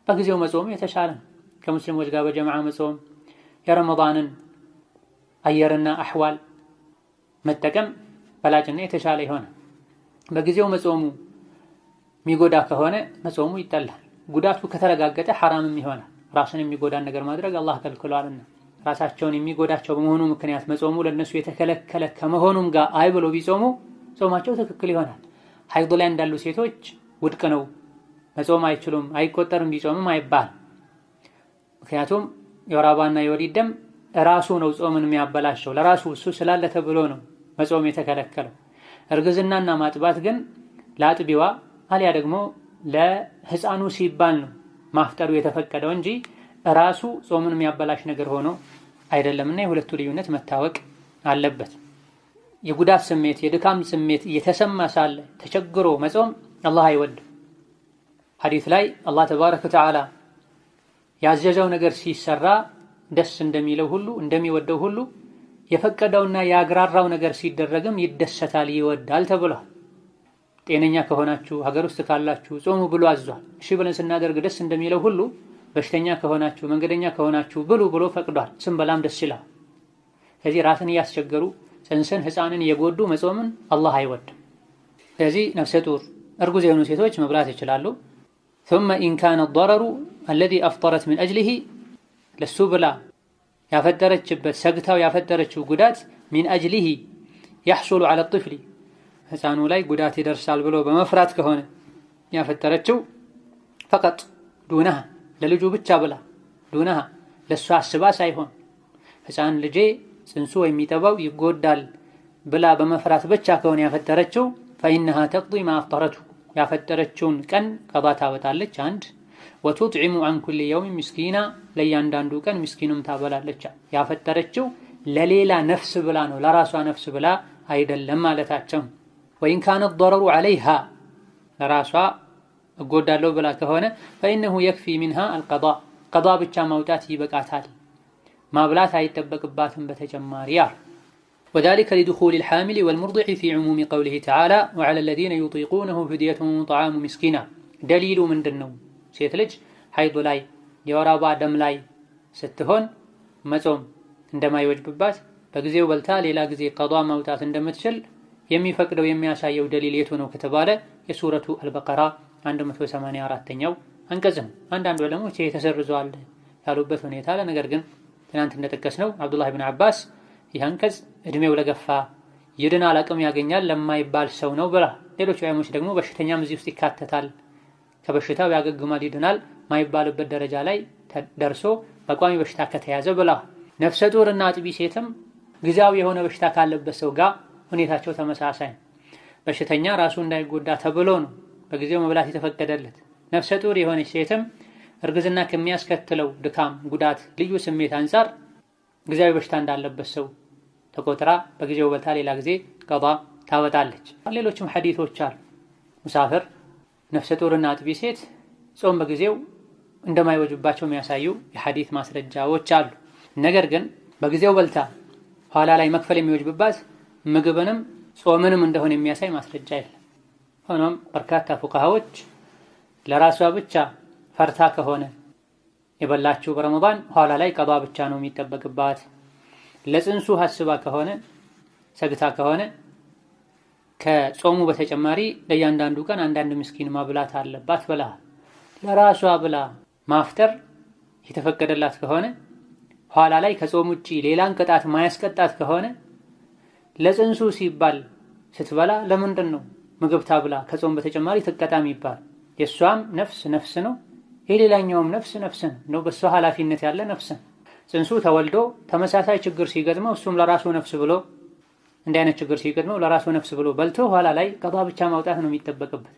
በጊዜው መጾም የተሻለ ነው። ከሙስሊሞች ጋር በጀማዓ መጾም፣ የረመዳንን አየርና አህዋል መጠቀም በላጭና የተሻለ ይሆናል። በጊዜው መጾሙ የሚጎዳ ከሆነ መጾሙ ይጠላል። ጉዳቱ ከተረጋገጠ ሐራምም ይሆናል። ራስን የሚጎዳን ነገር ማድረግ አላህ ከልክሏልና ራሳቸውን የሚጎዳቸው በመሆኑ ምክንያት መጾሙ ለነሱ የተከለከለ ከመሆኑም ጋር አይ ብሎ ቢጾሙ ጾማቸው ትክክል ይሆናል። ሐይድ ላይ እንዳሉ ሴቶች ውድቅ ነው መጾም አይችሉም አይቆጠርም ቢጾምም አይባል። ምክንያቱም የወር አበባና የወሊድ ደም ራሱ ነው ጾምን የሚያበላሸው፣ ለራሱ እሱ ስላለ ተብሎ ነው መጾም የተከለከለው። እርግዝናና ማጥባት ግን ለአጥቢዋ አሊያ ደግሞ ለህፃኑ ሲባል ነው ማፍጠሩ የተፈቀደው እንጂ ራሱ ጾምን የሚያበላሽ ነገር ሆኖ አይደለምና የሁለቱ ልዩነት መታወቅ አለበት። የጉዳት ስሜት የድካም ስሜት እየተሰማ ሳለ ተቸግሮ መጾም አላህ አይወድም። ሐዲስ ላይ አላህ ተባረከ ወተዓላ ያዘዘው ነገር ሲሰራ ደስ እንደሚለው ሁሉ እንደሚወደው ሁሉ የፈቀደውና ያግራራው ነገር ሲደረግም ይደሰታል ይወዳል ተብሏል። ጤነኛ ከሆናችሁ ሀገር ውስጥ ካላችሁ ጾሙ ብሎ አዟል። እሺ ብለን ስናደርግ ደስ እንደሚለው ሁሉ በሽተኛ ከሆናችሁ መንገደኛ ከሆናችሁ ብሉ ብሎ ፈቅዷል። ስንበላም ደስ ይላል። ስለዚህ ራስን እያስቸገሩ ጽንስን ህፃንን እየጎዱ መጾምን አላህ አይወድም። ስለዚህ ነፍሰ ጡር እርጉዝ የሆኑ ሴቶች መብላት ይችላሉ። ثم إن كان الضرر الذي أفطرت من أجله ለሱ ብላ ያፈጠረችበት ሰግታው ያፈጠረችው ጉዳት من أجله يحصل على الطفل ህፃኑ ላይ ጉዳት ይደርሳል ብሎ በመፍራት ከሆነ ያፈጠረችው فقط دونها ለልጁ ብቻ ብላ ዱነሃ ለሷ አስባ ሳይሆን ህፃን ልጄ ጽንሱ የሚጠባው ይጎዳል ብላ በመፍራት ብቻ ከሆነ ያፈጠረችው فإنها تقضي ما أفطرته ያፈጠረችውን ቀን ቀባ ታወጣለች። አንድ وتطعم عن كل يوم مسكينا ለያንዳንዱ ቀን ምስኪኑም ታበላለች። ያፈጠረችው ለሌላ ነፍስ ብላ ነው ለራሷ ነፍስ ብላ አይደለም ማለታቸው። وإن كان الضرر عليها ለራሷ እጎዳለሁ ብላ ከሆነ فإنه يكفي منها القضاء قضاء ብቻ ማውጣት ይበቃታል፣ ማብላት አይጠበቅባትም በተጨማሪ። وذلك لدخول الحامل والمرضع في عموم قوله تعالى وعلى الذين يطيقونه فدية طعام مسكين دليل ምንድነው? ሴት ልጅ ሐይድ ላይ የወር አበባ ደም ላይ ስትሆን መጾም እንደማይወጅብባት በጊዜው በልታ ሌላ ጊዜ ቀዷ ማውጣት እንደምትችል የሚፈቅደው የሚያሳየው ደሊል የቱ ነው ከተባለ የሱረቱ አልበቀራ 184ኛው አንቀጽ ነው። አንዳንድ ዑለሞች ይሄ ተሰርዟል ያሉበት ሁኔታ አለ። ነገር ግን ትናንት እንደጠቀስነው አብዱላህ ኢብኑ አባስ ይህ አንቀጽ እድሜው ለገፋ ይድናል አቅም ያገኛል ለማይባል ሰው ነው ብላ፣ ሌሎች ዑለሞች ደግሞ በሽተኛም እዚህ ውስጥ ይካተታል ከበሽታው ያገግማል ይድናል ማይባልበት ደረጃ ላይ ደርሶ በቋሚ በሽታ ከተያዘ ብላ። ነፍሰ ጡርና አጥቢ ሴትም ጊዜያዊ የሆነ በሽታ ካለበት ሰው ጋር ሁኔታቸው ተመሳሳይ። በሽተኛ ራሱ እንዳይጎዳ ተብሎ ነው በጊዜው መብላት የተፈቀደለት። ነፍሰ ጡር የሆነች ሴትም እርግዝና ከሚያስከትለው ድካም፣ ጉዳት፣ ልዩ ስሜት አንፃር ጊዜያዊ በሽታ እንዳለበት ሰው ተቆጥራ በጊዜው በልታ ሌላ ጊዜ ቀዷ ታወጣለች። ሌሎችም ሐዲሶች አሉ። ሙሳፍር፣ ነፍሰ ጡርና አጥቢ ሴት ጾም በጊዜው እንደማይወጅባቸው የሚያሳዩ የሐዲስ ማስረጃዎች አሉ። ነገር ግን በጊዜው በልታ ኋላ ላይ መክፈል የሚወጅብባት ምግብንም ጾምንም እንደሆነ የሚያሳይ ማስረጃ የለም። ሆኖም በርካታ ፉቃሃዎች ለራሷ ብቻ ፈርታ ከሆነ የበላችው በረመዳን ኋላ ላይ ቀዷ ብቻ ነው የሚጠበቅባት፣ ለጽንሱ ሐስባ ከሆነ ሰግታ ከሆነ ከጾሙ በተጨማሪ ለእያንዳንዱ ቀን አንዳንድ ምስኪን ማብላት አለባት ብላ ለራሷ ብላ ማፍጠር የተፈቀደላት ከሆነ ኋላ ላይ ከጾም ውጪ ሌላን ቅጣት ማያስቀጣት ከሆነ ለጽንሱ ሲባል ስትበላ ለምንድን ነው ምግብ ታብላ ከጾም በተጨማሪ ትቀጣም ይባል? የሷም ነፍስ ነው፣ የሌላኛውም ነፍስ ነው። በሷ ኃላፊነት ያለ ነፍስ። ጽንሱ ተወልዶ ተመሳሳይ ችግር ሲገጥመው እሱም ለራሱ ነፍስ ብሎ እንዲህ አይነት ችግር ሲገጥመው ለራሱ ነፍስ ብሎ በልቶ ኋላ ላይ ቀዷ ብቻ ማውጣት ነው የሚጠበቅበት።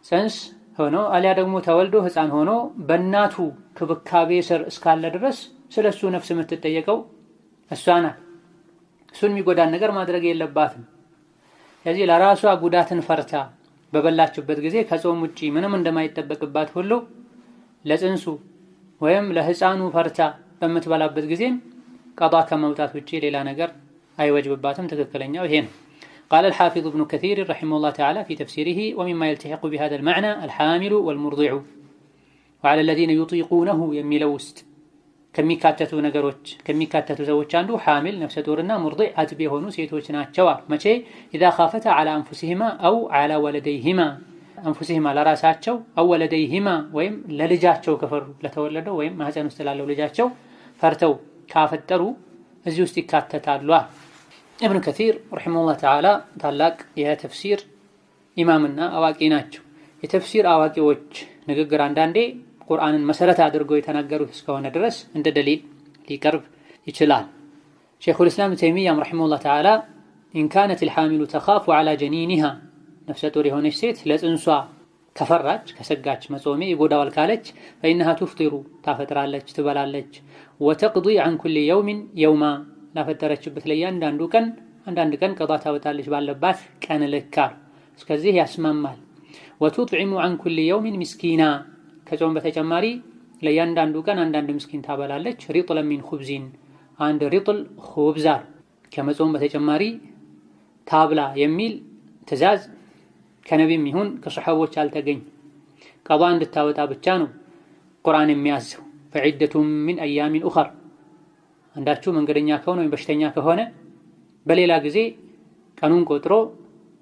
ጽንስ ሆኖ አሊያ ደግሞ ተወልዶ ሕፃን ሆኖ በእናቱ ክብካቤ ስር እስካለ ድረስ ስለሱ ነፍስ የምትጠየቀው እሷ ናት። እሱን የሚጎዳን ነገር ማድረግ የለባትም። ስለዚህ ለራሷ ጉዳትን ፈርታ በበላችበት ጊዜ ከጾም ውጪ ምንም እንደማይጠበቅባት ሁሉ ለጽንሱ ወይም ለሕፃኑ ፈርታ በምትበላበት ጊዜም ቀዷ ከመውጣት ውጪ ሌላ ነገር አይወጅብባትም። ትክክለኛው ይሄ ነው። قال الحافظ ابن كثير رحمه الله تعالى في تفسيره ومما يلتحق بهذا المعنى الحامل والمرضع وعلى الذين يطيقونه የሚለው ውስጥ ከሚካተቱ ነገሮች ከሚካተቱ ሰዎች አንዱ ሐሚል ነፍሰ ጡርና ሙርዲዕ አጥቢ የሆኑ ሴቶች ናቸው። መቼ إذا خافتا على أنفسهما أو على ولديهما أنفسهما ለራሳቸው أو ولديهما ወይም ለልጃቸው ከፈሩ ለተወለደው ወይም ማህፀን ውስጥ ላለው ልጃቸው ፈርተው ካፈጠሩ እዚህ ውስጥ ይካተታሉ። ኢብኑ ከሲር ረሂመሁላህ ተዓላ ታላቅ የተፍሲር ኢማምና አዋቂ ናቸው። የተፍሲር አዋቂዎች ንግግር አንዳንዴ ቁርአንን መሰረት አድርገው የተናገሩት እስከሆነ ድረስ እንደ ደሊል ሊቀርብ ይችላል። ሸይኹል ኢስላም ተይሚያም ረሂመሁላህ ተዓላ ኢን ካነት الحامل تخاف على جنينها ነፍሰ ጡር የሆነች ሴት ለጽንሷ ከፈራች ከሰጋች መጾሜ ይጎዳዋል ካለች فإنها تفطر ታፈጥራለች ትበላለች وتقضي عن كل يوم يوما ላፈጠረችበት ለእያንዳንዱ ቀን አንዳንድ ቀን ቀዷ ታወጣለች ባለባት ቀን ልክ እስከዚህ ያስማማል። وتطعم عن كل يوم مسكينا ከጾም በተጨማሪ ለእያንዳንዱ ቀን አንዳንድ ምስኪን ታበላለች። ሪጥለን ሚን ኹብዚን አንድ ሪጥል ኹብዝ ከመጾም በተጨማሪ ታብላ የሚል ትእዛዝ ከነቢም ይሁን ከሰሐቦች አልተገኘ። ቀዷ እንድታወጣ ብቻ ነው ቁርአን የሚያዘው። ፈዒደቱም ሚን አያሚን ኡኸር አንዳችሁ መንገደኛ ከሆነ ወይም በሽተኛ ከሆነ በሌላ ጊዜ ቀኑን ቆጥሮ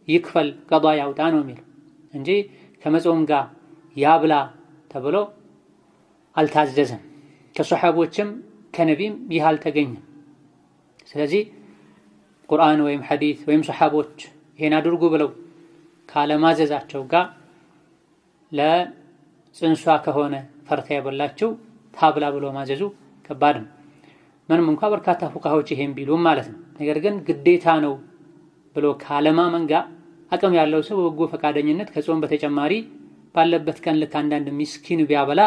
ይክፈል ቀዷ ያውጣ ነው የሚል እንጂ ከመጾም ጋር ያብላ ተብሎ አልታዘዘም። ከሰሐቦችም ከነቢም ይህ አልተገኘም። ስለዚህ ቁርአን ወይም ሐዲስ ወይም ሰሐቦች ይሄን አድርጉ ብለው ካለማዘዛቸው ጋር ለጽንሷ ከሆነ ፈርታ የበላችው ታብላ ብሎ ማዘዙ ከባድ ነው። ምንም እንኳ በርካታ ፉቃሃዎች ይሄን ቢሉም ማለት ነው። ነገር ግን ግዴታ ነው ብሎ ካለማመን ጋር አቅም ያለው ሰው በበጎ ፈቃደኝነት ከጾም በተጨማሪ ባለበት ቀን ልክ አንዳንድ ምስኪን ቢያበላ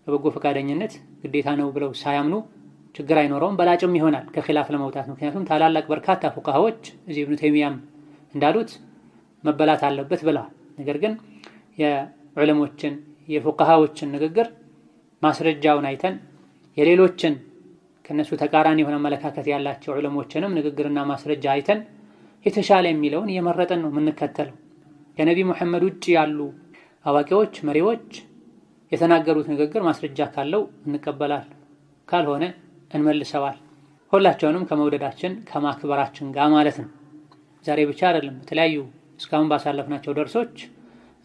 በበጎ ፈቃደኝነት ግዴታ ነው ብለው ሳያምኑ ችግር አይኖረውም፣ በላጭም ይሆናል ከኺላፍ ለመውጣት። ምክንያቱም ታላላቅ በርካታ ፉቃሃዎች እዚህ ኢብኑ ተይሚያም እንዳሉት መበላት አለበት ብለዋል። ነገር ግን የዑለሞችን የፉቃሃዎችን ንግግር ማስረጃውን አይተን የሌሎችን ከነሱ ተቃራኒ የሆነ አመለካከት ያላቸው ዑለሞችንም ንግግርና ማስረጃ አይተን የተሻለ የሚለውን እየመረጠን ነው የምንከተለው። ከነቢ መሐመድ ውጭ ያሉ አዋቂዎች መሪዎች የተናገሩት ንግግር ማስረጃ ካለው እንቀበላል፣ ካልሆነ እንመልሰዋል። ሁላቸውንም ከመውደዳችን ከማክበራችን ጋር ማለት ነው። ዛሬ ብቻ አይደለም፣ በተለያዩ እስካሁን ባሳለፍናቸው ደርሶች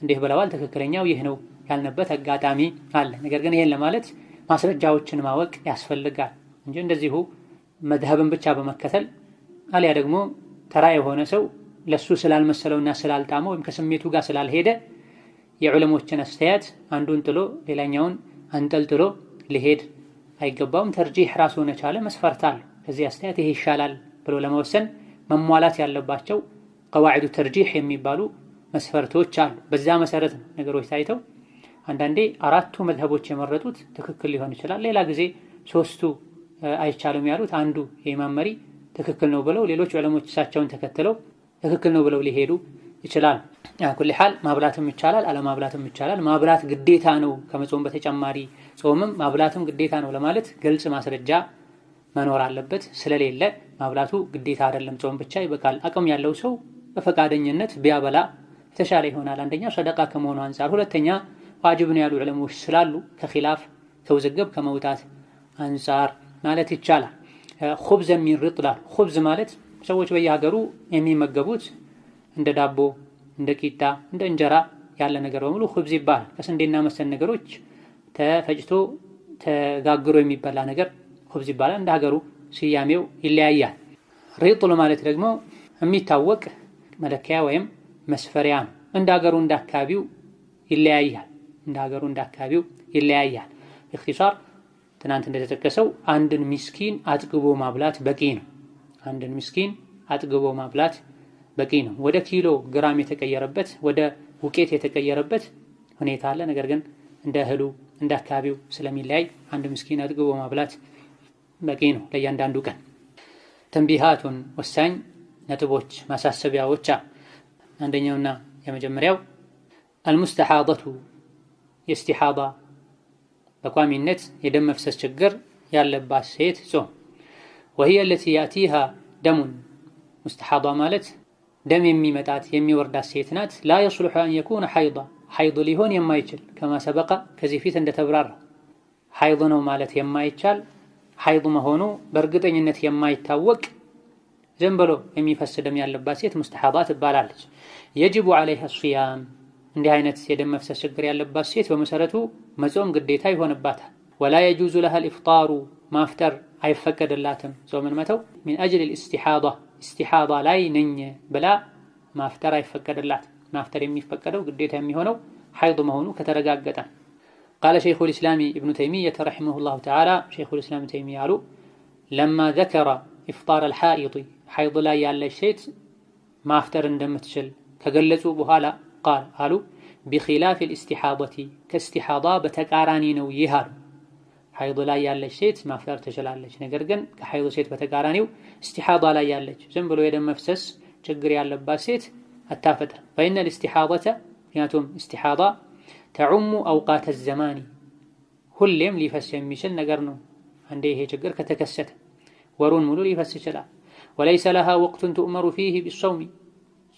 እንዲህ ብለዋል፣ ትክክለኛው ይህ ነው ያልንበት አጋጣሚ አለ። ነገር ግን ይሄን ለማለት ማስረጃዎችን ማወቅ ያስፈልጋል እንጂ እንደዚሁ መድሀብን ብቻ በመከተል አሊያ ደግሞ ተራ የሆነ ሰው ለሱ ስላልመሰለውና ስላልጣመው ወይም ከስሜቱ ጋር ስላልሄደ የዑለሞችን አስተያየት አንዱን ጥሎ ሌላኛውን አንጠልጥሎ ሊሄድ አይገባውም። ተርጂህ ራሱን የቻለ መስፈርት አለ። ከዚህ አስተያየት ይሄ ይሻላል ብሎ ለመወሰን መሟላት ያለባቸው ቀዋዒዱ ተርጂህ የሚባሉ መስፈርቶች አሉ። በዛ መሰረት ነገሮች ታይተው አንዳንዴ አራቱ መዝሀቦች የመረጡት ትክክል ሊሆን ይችላል። ሌላ ጊዜ ሶስቱ አይቻልም ያሉት አንዱ የኢማም መሪ ትክክል ነው ብለው ሌሎች ዑለሞች እሳቸውን ተከትለው ትክክል ነው ብለው ሊሄዱ ይችላል። ኩል ሐል ማብላትም ይቻላል፣ አለማብላትም ይቻላል። ማብላት ግዴታ ነው ከመጾም በተጨማሪ ጾምም ማብላትም ግዴታ ነው ለማለት ግልጽ ማስረጃ መኖር አለበት። ስለሌለ ማብላቱ ግዴታ አይደለም፣ ጾም ብቻ ይበቃል። አቅም ያለው ሰው በፈቃደኝነት ቢያበላ የተሻለ ይሆናል። አንደኛ ሰደቃ ከመሆኑ አንፃር፣ ሁለተኛ ዋጅብ ነው ያሉ ዑለሞች ስላሉ ከኺላፍ ከውዝግብ ከመውጣት አንፃር ማለት ይቻላል። ኹብዝ ሚን ሪጥላ፣ ኹብዝ ማለት ሰዎች በየሀገሩ የሚመገቡት እንደ ዳቦ፣ እንደ ቂጣ፣ እንደ እንጀራ ያለ ነገር በሙሉ ኹብዝ ይባላል። ከስንዴና መሰል ነገሮች ተፈጭቶ ተጋግሮ የሚበላ ነገር ኹብዝ ይባላል። እንደ ሀገሩ ስያሜው ይለያያል። ሪጥል ማለት ደግሞ የሚታወቅ መለኪያ ወይም መስፈሪያ ነው። እንደ ሀገሩ እንዳካባቢው ይለያያል። ኢኽቲሳር ትናንት እንደተጠቀሰው አንድን ምስኪን አጥግቦ ማብላት በቂ ነው። ወደ ኪሎ ግራም የተቀየረበት ወደ ውቄት የተቀየረበት ሁኔታ አለ። ነገር ግን እንደ እህሉ እንደ አካባቢው ስለሚለያይ አንድ ምስኪን አጥግቦ ማብላት በቂ ነው ለእያንዳንዱ ቀን። ተንቢሃቱን ወሳኝ ነጥቦች ማሳሰቢያዎች። አንደኛውና የመጀመሪያው አልሙስተሓደቱ የእስቲሓዳ በቋሚነት የደም መፍሰስ ችግር ያለባት ሴት ጾም ወህየ ለቲ ያእቲሃ ደሙን ሙስተሓዳ ማለት ደም የሚመጣት የሚወርዳት ሴት ናት። ላ የስሉሑ አን የኩነ ሐይድ ሊሆን የማይችል ከማ ሰበቀ ከዚህ ፊት እንደተብራራ ሐይድ ነው ማለት የማይቻል ሐይድ መሆኑ በእርግጠኝነት የማይታወቅ ዝም ብሎ የሚፈስ ደም ያለባት ሴት ሙስተሓዳ ትባላለች። የጅቡ ዐለይሃ ሲያም እንዲህ አይነት የደም መፍሰስ ችግር ያለባት ሴት በመሰረቱ መጾም ግዴታ ይሆንባታል። ወላ የጁዙ ለሃ ልኢፍጣሩ ማፍጠር አይፈቀድላትም ጾምን መተው። ሚን አጅል ኢስቲሓዳ ላይ ነኝ ብላ ማፍጠር አይፈቀድላትም። ማፍጠር የሚፈቀደው ግዴታ የሚሆነው ሐይድ መሆኑ ከተረጋገጠ። ቃለ ሸይኹል ኢስላም ኢብኑ ተይሚየተ ረሒመሁላሁ ተዓላ ሸይኹል ኢስላም ተይሚያ አሉ ለማ ዘከረ ኢፍጣር አልሓኢድ ሐይድ ላይ ያለች ሴት ማፍጠር እንደምትችል ከገለጹ በኋላ ቃል አሉ ቢኺላፍ ልእስቲሓደቲ ከእስቲሓዳ በተቃራኒ ነው ይህ አሉ። ሐይድ ላይ ያለች ሴት ማፍጠር ትችላለች። ነገር ግን ከሐይድ ሴት በተቃራኒው እስቲሓዳ ላይ ያለች ዝም ብሎ የደም መፍሰስ ችግር ያለባት ሴት አታፈጥር። ፈኢነ ልእስቲሓደተ ምክንያቱም እስቲሓዳ ተዑሙ አውቃተ ዘማኒ ሁሌም ሊፈስ የሚችል ነገር ነው። አንዴ ይሄ ችግር ከተከሰተ ወሩን ሙሉ ሊፈስ ይችላል። ወለይሰ ለሃ ወቅቱን ትእመሩ ፊህ ቢሰውሚ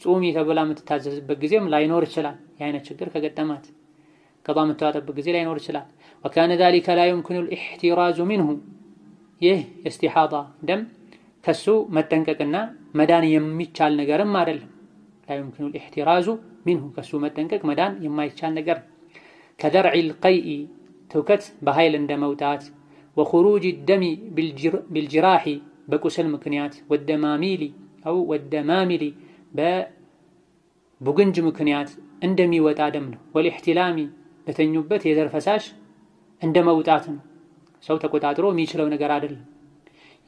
ጾሚ ተብላ የምትታዘዝበት ጊዜም ላይኖር ይችላል። የአይነት ችግር ከገጠማት ቀዷ የምትዋጠበት ጊዜ ላይኖር ይችላል። ወካነ ዛሊከ ላ ዩምኪኑ ልኢሕቲራዙ ሚንሁ ይህ የእስቲሓዳ ደም ከሱ መጠንቀቅና መዳን የሚቻል ነገርም አይደለም። ላ ዩምኪኑ ልኢሕቲራዙ ሚንሁ ከሱ መጠንቀቅ መዳን የማይቻል ነገር ከደርዒ ልቀይኢ ትውከት በኃይል እንደ መውጣት ወኹሩጅ ደሚ ቢልጅራሒ በቁስል ምክንያት ወደማሚሊ በቡግንጅ ምክንያት እንደሚወጣ ደም ነው። ወልኢሕቲላሚ በተኙበት የዘር ፈሳሽ እንደ መውጣት ነው። ሰው ተቆጣጥሮ የሚችለው ነገር አይደለም።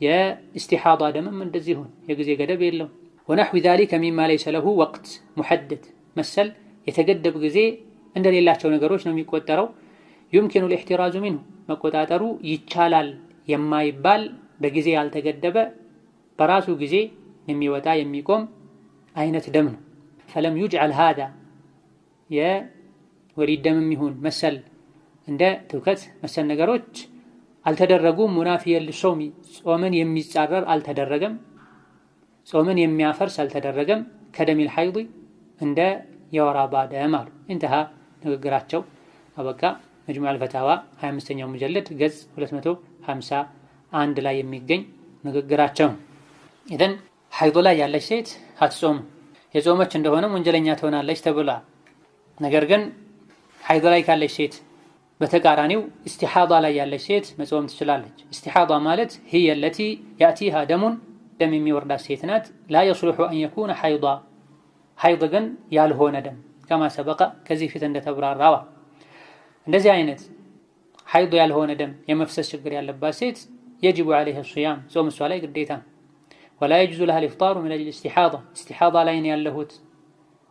የእስቲሓዳ ደምም እንደዚህ ሆነ የጊዜ ገደብ የለው። ወነሕዊ ዛሊከ ሚማ ለይሰ ለሁ ወቅት ሙሐደድ መሰል የተገደብ ጊዜ እንደሌላቸው ነገሮች ነው የሚቆጠረው። ዩምኪኑ ልኢሕቲራዙ ሚንሁ መቆጣጠሩ ይቻላል የማይባል በጊዜ ያልተገደበ በራሱ ጊዜ የሚወጣ የሚቆም አይነት ደም ነው። ፈለም ዩጅዐል ሃዛ የወሊድ ደምም ይሁን መሰል እንደ ትውከት መሰል ነገሮች አልተደረጉም። ሙናፊየን ሊሶሚ ጾምን የሚጻረር አልተደረገም። ጾምን የሚያፈርስ አልተደረገም። ከደሚል ሐይድ እንደ የወር አበባ ደም አሉ። እንተሃ ንግግራቸው አበቃ። መጅሙዕ ፈታዋ 25ኛው ሙጀለድ ገጽ 251 ላይ የሚገኝ ንግግራቸው። ኢዘን ሐይድ ላይ ያለች ሴት አትጾም። የጾመች እንደሆነም ወንጀለኛ ትሆናለች ተብሏል። ነገር ግን ሐይድ ላይ ካለች ሴት በተቃራኒው እስቲሓዳ ላይ ያለች ሴት መጾም ትችላለች። እስቲሓዳ ማለት هي التي يأتيها ደም የሚወርዳት ሴት ናት። ላ የስሉሑ አን የኩነ ሐይድ ግን ያልሆነ ደም ከማ ሰበቀ ከዚህ ፊት እንደተብራራዋ እንደዚህ አይነት ሐይድ ያልሆነ ደም የመፍሰስ ችግር ያለባት ሴት የጅቡ ዐለይሃ ሲያም ጾም እሷ ላይ ግዴታ። ወላ የጁዙ ለሃ ልኢፍጣሩ ሚን አጅሊ እስቲሓዳ ላይ ነው ያለሁት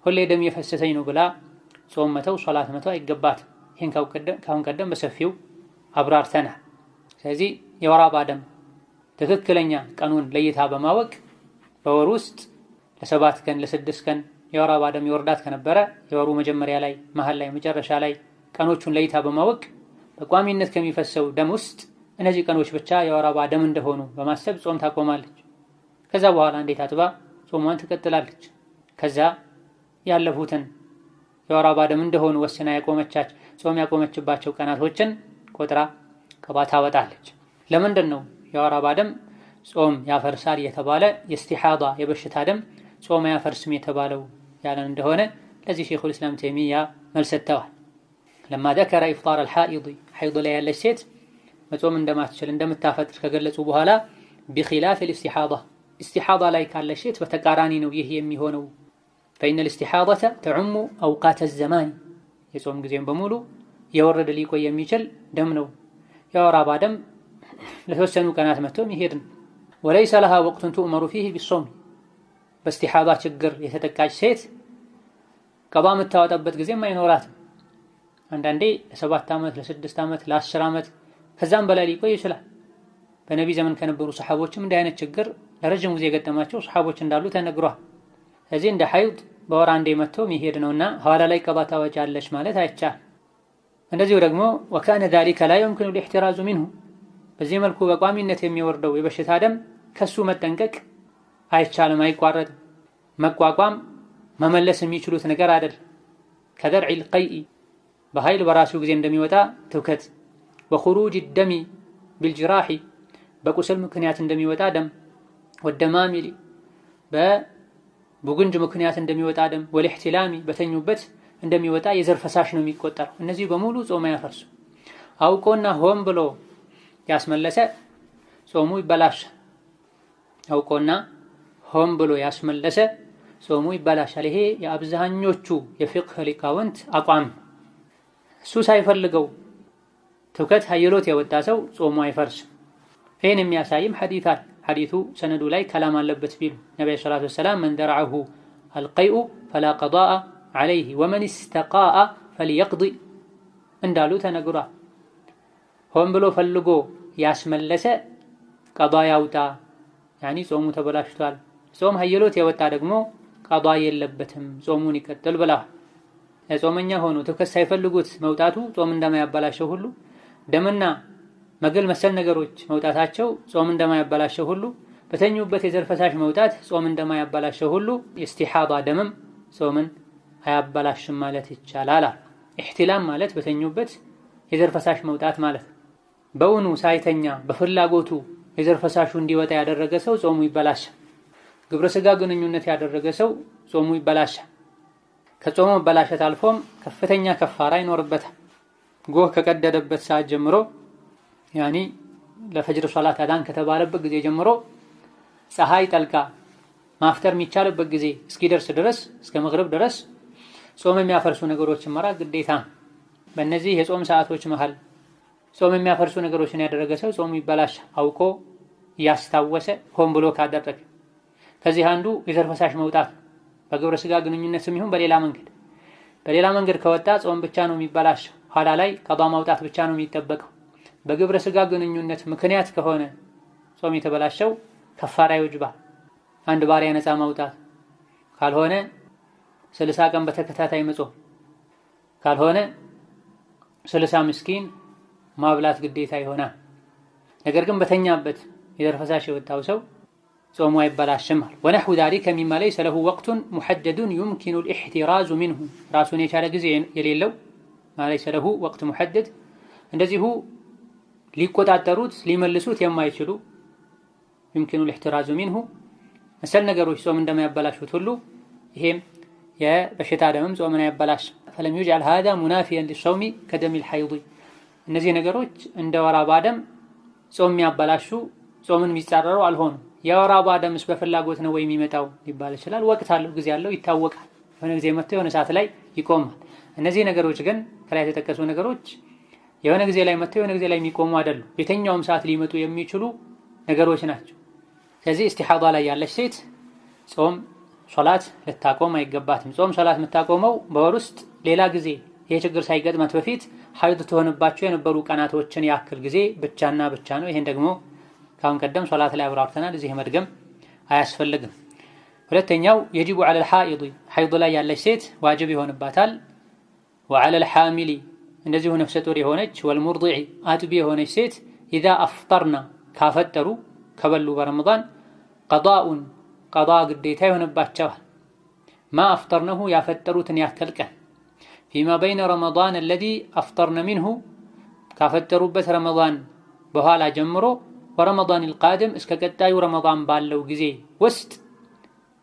ሁሌ ደም የፈሰሰኝ ነው ብላ ጾም መተው ሶላት መተው አይገባትም። ይህን ካሁን ቀደም በሰፊው አብራርተናል። ስለዚህ የወር አበባ ደም ትክክለኛ ቀኑን ለይታ በማወቅ በወር ውስጥ ለ7 ቀን ለ6 ቀን የወር አበባ ደም ይወርዳት ከነበረ የወሩ መጀመሪያ ላይ መሃል ላይ መጨረሻ ላይ ቀኖቹን ለይታ በማወቅ በቋሚነት ከሚፈሰው ደም ውስጥ እነዚህ ቀኖች ብቻ የወር አበባ ደም እንደሆኑ በማሰብ ጾም ታቆማለች። ከዛ በኋላ እንዴት አጥባ ጾሟን ትቀጥላለች። ከዛ ያለፉትን የወር አበባ ደም እንደሆኑ ወስና ጾም ያቆመችባቸው ቀናቶችን ቆጥራ ቀባ ታወጣለች። ለምንድን ነው የወር አበባ ደም ጾም ያፈርሳል የተባለ የእስቲሓዳ የበሽታ ደም ጾም ያፈርስም የተባለው ያለን እንደሆነ ለዚህ ሸይኹል ኢስላም ተይሚያ መልስ ሰጥተዋል። ለማ ዘከረ ኢፍጣር አልሓኢድ ሐይድ ላይ ያለች ሴት መጾም እንደማትችል እንደምታፈጥር ከገለጹ በኋላ ቢኺላፍ ልእስቲሓዳ እስቲሓዳ ላይ ካለች ሴት በተቃራኒ ነው ይህ የሚሆነው። فإن الاستحاضة تعم أوقات الزمان የጾም ጊዜም በሙሉ የወረደ ሊቆይ የሚችል ደም ነው። የወር አበባ ደም ለተወሰኑ ቀናት መጥቶ የሚሄድ ነው። وليس لها وقت تؤمر فيه بالصوم በእስቲሓዳ ችግር የተጠቃች ሴት ቀባ የምታወጣበት ጊዜም አይኖራትም። አንዳንዴ ለ7 ዓመት ለ6 ዓመት ለ10 ዓመት ከዛም በላይ ሊቆይ ይችላል። በነቢ ዘመን ከነበሩ ሰሓቦችም እንዲህ አይነት ችግር ለረጅም ጊዜ የገጠማቸው ሰሓቦች እንዳሉ ተነግሯል። ስለዚህ እንደ ሐይድ በወር አንዴ መጥቶ የሚሄድ ነውና ኋላ ላይ ቀባ ታወጫለች ማለት አይቻልም። እንደዚሁ ደግሞ وكان ذلك لا يمكن الاحتراز منه በዚህ መልኩ በቋሚነት የሚወርደው የበሽታ ደም ከሱ መጠንቀቅ አይቻልም፣ አይቋረጥም። መቋቋም መመለስ የሚችሉት ነገር አይደል። ከደርዕ القيء በኃይል በራሱ ጊዜ እንደሚወጣ ትውከት وخروج الدم بالجراح በቁስል ምክንያት እንደሚወጣ ደም والدمامل በቡግንጅ ምክንያት እንደሚወጣ ደም والاحتلام በተኙበት እንደሚወጣ የዘር ፈሳሽ ነው የሚቆጠረው። እነዚህ በሙሉ ጾም ያፈርሱ። አውቆና ሆን ብሎ ያስመለሰ ጾሙ ይበላሻል። አውቆና ሆን ብሎ ያስመለሰ ጾሙ ይበላሻል። ይሄ የአብዛኞቹ የፊቅህ ሊቃውንት አቋም። እሱ ሳይፈልገው ትውከት ሀይሎት የወጣ ሰው ጾሙ አይፈርስም። ይህን የሚያሳይም ሐዲት አለ። ሐዲቱ ሰነዱ ላይ ከላም አለበት ቢሉ ነብዩ ሰለላሁ ዐለይሂ ወሰለም መን ደረዐሁ አልቀይኡ ፈላ ቀዳአ ዐለይሂ ወመን ኢስተቃአ ፈልየቅዲ እንዳሉ ተነግሯል። ሆን ብሎ ፈልጎ ያስመለሰ ቀዳ ያውጣ፣ ያኒ ጾሙ ተበላሽቷል። ጾም ሀይሎት የወጣ ደግሞ ቀዳ የለበትም፣ ጾሙን ይቀጥል ብለዋል። ለጾመኛ ሆኖ ትውከት ሳይፈልጉት መውጣቱ ጾም እንደማያበላሸው ሁሉ ደምና መግል መሰል ነገሮች መውጣታቸው ጾም እንደማያበላሸው ሁሉ በተኙበት የዘር ፈሳሽ መውጣት ጾም እንደማያበላሸው ሁሉ የእስቲሓዳ ደምም ጾምን አያበላሽም ማለት ይቻላል። ኢህቲላም ማለት በተኙበት የዘር ፈሳሽ መውጣት ማለት። በውኑ ሳይተኛ በፍላጎቱ የዘር ፈሳሹ እንዲወጣ ያደረገ ሰው ጾሙ ይበላሻል። ግብረ ስጋ ግንኙነት ያደረገ ሰው ጾሙ ይበላሻል። ከጾሙ መበላሸት አልፎም ከፍተኛ ከፋራ ይኖርበታል። ጎህ ከቀደደበት ሰዓት ጀምሮ ያኒ ለፈጅር ሶላት አዳን ከተባለበት ጊዜ ጀምሮ ፀሐይ ጠልቃ ማፍጠር የሚቻልበት ጊዜ እስኪደርስ ድረስ እስከ መግሪብ ድረስ ጾም የሚያፈርሱ ነገሮችን መራቅ ግዴታ። በእነዚህ የጾም ሰዓቶች መሃል ጾም የሚያፈርሱ ነገሮችን ያደረገ ሰው ጾሙ ይበላሻል። አውቆ እያስታወሰ ሆን ብሎ ካደረገ ከዚህ አንዱ የዘር ፈሳሽ መውጣት በግብረ ስጋ ግንኙነትም ይሁን በሌላ መንገድ ከወጣ ጾም ብቻ ነው የሚበላሸው። ኋላ ላይ ቀዷ ማውጣት ብቻ ነው የሚጠበቀው። በግብረ ስጋ ግንኙነት ምክንያት ከሆነ ጾም የተበላሸው ከፋራ ይወጅባል። አንድ ባሪያ ነፃ ማውጣት፣ ካልሆነ 60 ቀን በተከታታይ መጾም፣ ካልሆነ 60 ምስኪን ማብላት ግዴታ ይሆናል። ነገር ግን በተኛበት የዘር ፈሳሽ የወጣው ሰው ጾሙ አይበላሽም። ወነሑ ዛሊከ ሚማ ለይሰ ለሁ ወቅቱን ሙሐደዱን ዩምኪኑ ልኢሕቲራዙ ሚንሁ ራሱን የቻለ ጊዜ የሌለው ማ ለይሰ ለሁ ወቅት ሙሐደድ እንደዚሁ ሊቆጣጠሩት ሊመልሱት የማይችሉ ዩምኪኑ ልኢሕቲራዙ ሚንሁ መሰል ነገሮች ጾም እንደማያበላሹት ሁሉ ይሄም የበሽታ ደምም ጾምን አያበላሽም። ፈለም ዩጅዐል ሃዛ ሙናፊያን ሊሰውሚ ከደሚል ሐይድ እነዚህ ነገሮች እንደ ወር አበባ ደም ጾም የሚያበላሹ ጾምን የሚጻረሩ አልሆኑም። የወር አበባ ደምስ በፍላጎት ነው ወይ የሚመጣው ሊባል ይችላል። ወቅት አለው፣ ጊዜ አለው፣ ይታወቃል። የሆነ ጊዜ መጥቶ የሆነ ሰዓት ላይ ይቆማል። እነዚህ ነገሮች ግን ከላይ የተጠቀሱ ነገሮች የሆነ ጊዜ ላይ መጥቶ የሆነ ጊዜ ላይ የሚቆሙ አይደሉም። የትኛውም ሰዓት ሊመጡ የሚችሉ ነገሮች ናቸው። ስለዚህ እስቲሓዳ ላይ ያለች ሴት ጾም ሶላት ልታቆም አይገባትም። ጾም ሶላት የምታቆመው በወር ውስጥ ሌላ ጊዜ ይሄ ችግር ሳይገጥማት በፊት ሐይድ ትሆንባቸው የነበሩ ቀናቶችን ያክል ጊዜ ብቻና ብቻ ነው። ይሄን ደግሞ ካሁን ቀደም ሶላት ላይ አብራርተናል። እዚህ መድገም አያስፈልግም። ሁለተኛው የጂቡ ዐለል ሐኢድ ሐይድ ላይ ያለች ሴት ዋጅብ ይሆንባታል። ወዐለል ሐሚሊ እንደዚሁ ነፍሰ ጡር የሆነች ወልሙርዲዕ አጥቢ የሆነች ሴት ኢዛ አፍጠርና ካፈጠሩ ከበሉ በረመዳን ቀዳኡን ቀዳ ግዴታ ይሆንባቸዋል። ማ አፍጠርነሁ ያፈጠሩትን ያክል ቀን ፊማ በይነ ረመዳን አለዚ አፍጠርነ ሚንሁ ካፈጠሩበት ረመዳን በኋላ ጀምሮ ወረመዳን አልቃድም እስከ ቀጣዩ ረመዳን ባለው ጊዜ ውስጥ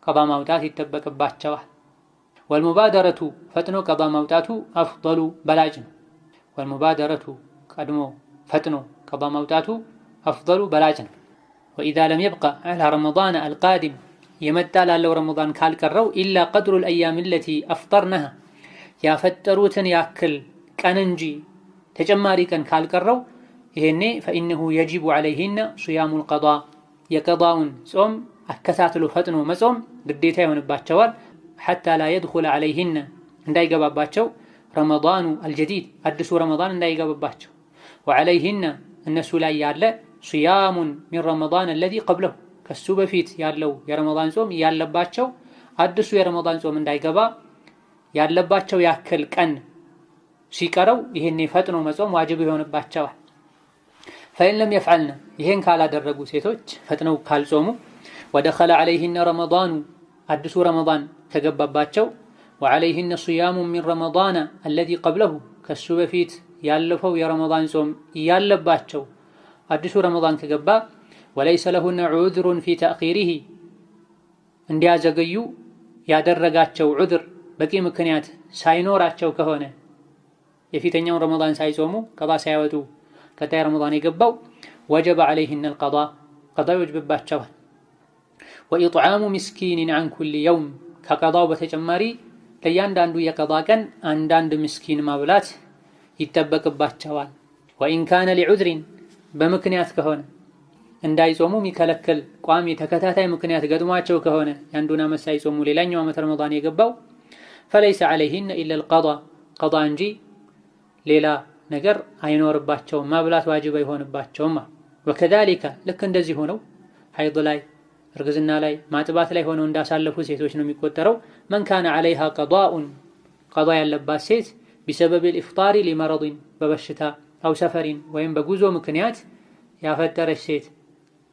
ቀዳ ማውጣት ይጠበቅባቸዋል። ወልሙባደረቱ ፈጥኖ ቀዳ ማውጣቱ አፍደሉ በላጭ ነው። ወልሙባደረቱ ቀድሞ ፈጥኖ ቀዳ ማውጣቱ አፍደሉ በላጭ ነው። وإذا لم يبقى على رمضان القادم يمتى ላለው ረመዳን ካልቀረው إلا قدر الأيام التي أفطرنها ያፈጠሩትን ያክል ቀን እንጂ ተጨማሪ ቀን ካልቀረው ይሄኔ فإنه يجب عليهن صيام القضاء የቀዳውን ጾም አከታትሎ ፈጥኖ መጾም ግዴታ ይሆንባቸዋል حتى لا يدخل عليهن እንዳይገባባቸው رمضان الجديد አዲሱ ረመዳን እንዳይገባባቸው وعليهن እነሱ ላይ ያለ صيام من رمضان الذي قبله ከሱ በፊት ያለው የረመዳን ጾም ያለባቸው አዲሱ የረመዳን ጾም እንዳይገባ ያለባቸው ያክል ቀን ሲቀረው ይሄኔ ፈጥኖ መጾም ዋጅብ ይሆንባቸዋል فإن لم يفعلن ይሄን ካላደረጉ ሴቶች ፈጥነው ካልጾሙ ودخل عليهن رمضان አዲሱ ረመዳን ከገባባቸው وعليهن صيام من رمضان الذي قبله ከሱ በፊት ያለፈው የረመዳን ጾም ያለባቸው አዲሱ ረመዳን ከገባ وليس لهن عذر في تأخيره እንዲያዘገዩ ያደረጋቸው ዑذር በቂ ምክንያት ሳይኖራቸው ከሆነ የፊተኛው ረመዳን ሳይጾሙ ቀዳ ሳይወጡ ቀጣይ ረመዳን የገባው وجب عليهن القضاء قضاء ይወጅብባቸዋል وإطعام مسكين عن كل يوم ከቀዳው በተጨማሪ ለእያንዳንዱ የቀዳ ቀን አንዳንድ ምስኪን ማብላት ይጠበቅባቸዋል وإن كان لعذر በምክንያት ከሆነ እንዳይጾሙ የሚከለክል ቋሚ ተከታታይ ምክንያት ገጥሟቸው ከሆነ ያንዱን ዓመት ሳይጾሙ ሌላኛው ዓመት ረመዳን የገባው فليس عليهن إلا القضاء قضاء እንጂ ሌላ ነገር አይኖርባቸውም ማብላት ዋጅብ አይሆንባቸውም وكذلك ልክ እንደዚህ ሆነው ሐይድ ላይ እርግዝና ላይ ማጥባት ላይ ሆነው እንዳሳለፉ ሴቶች ነው የሚቆጠረው من كان عليها قضاء ያለባት ሴት بسبب الإفطار لمرض በበሽታ أو سفر ወይም በጉዞ ምክንያት ያፈጠረች ሴት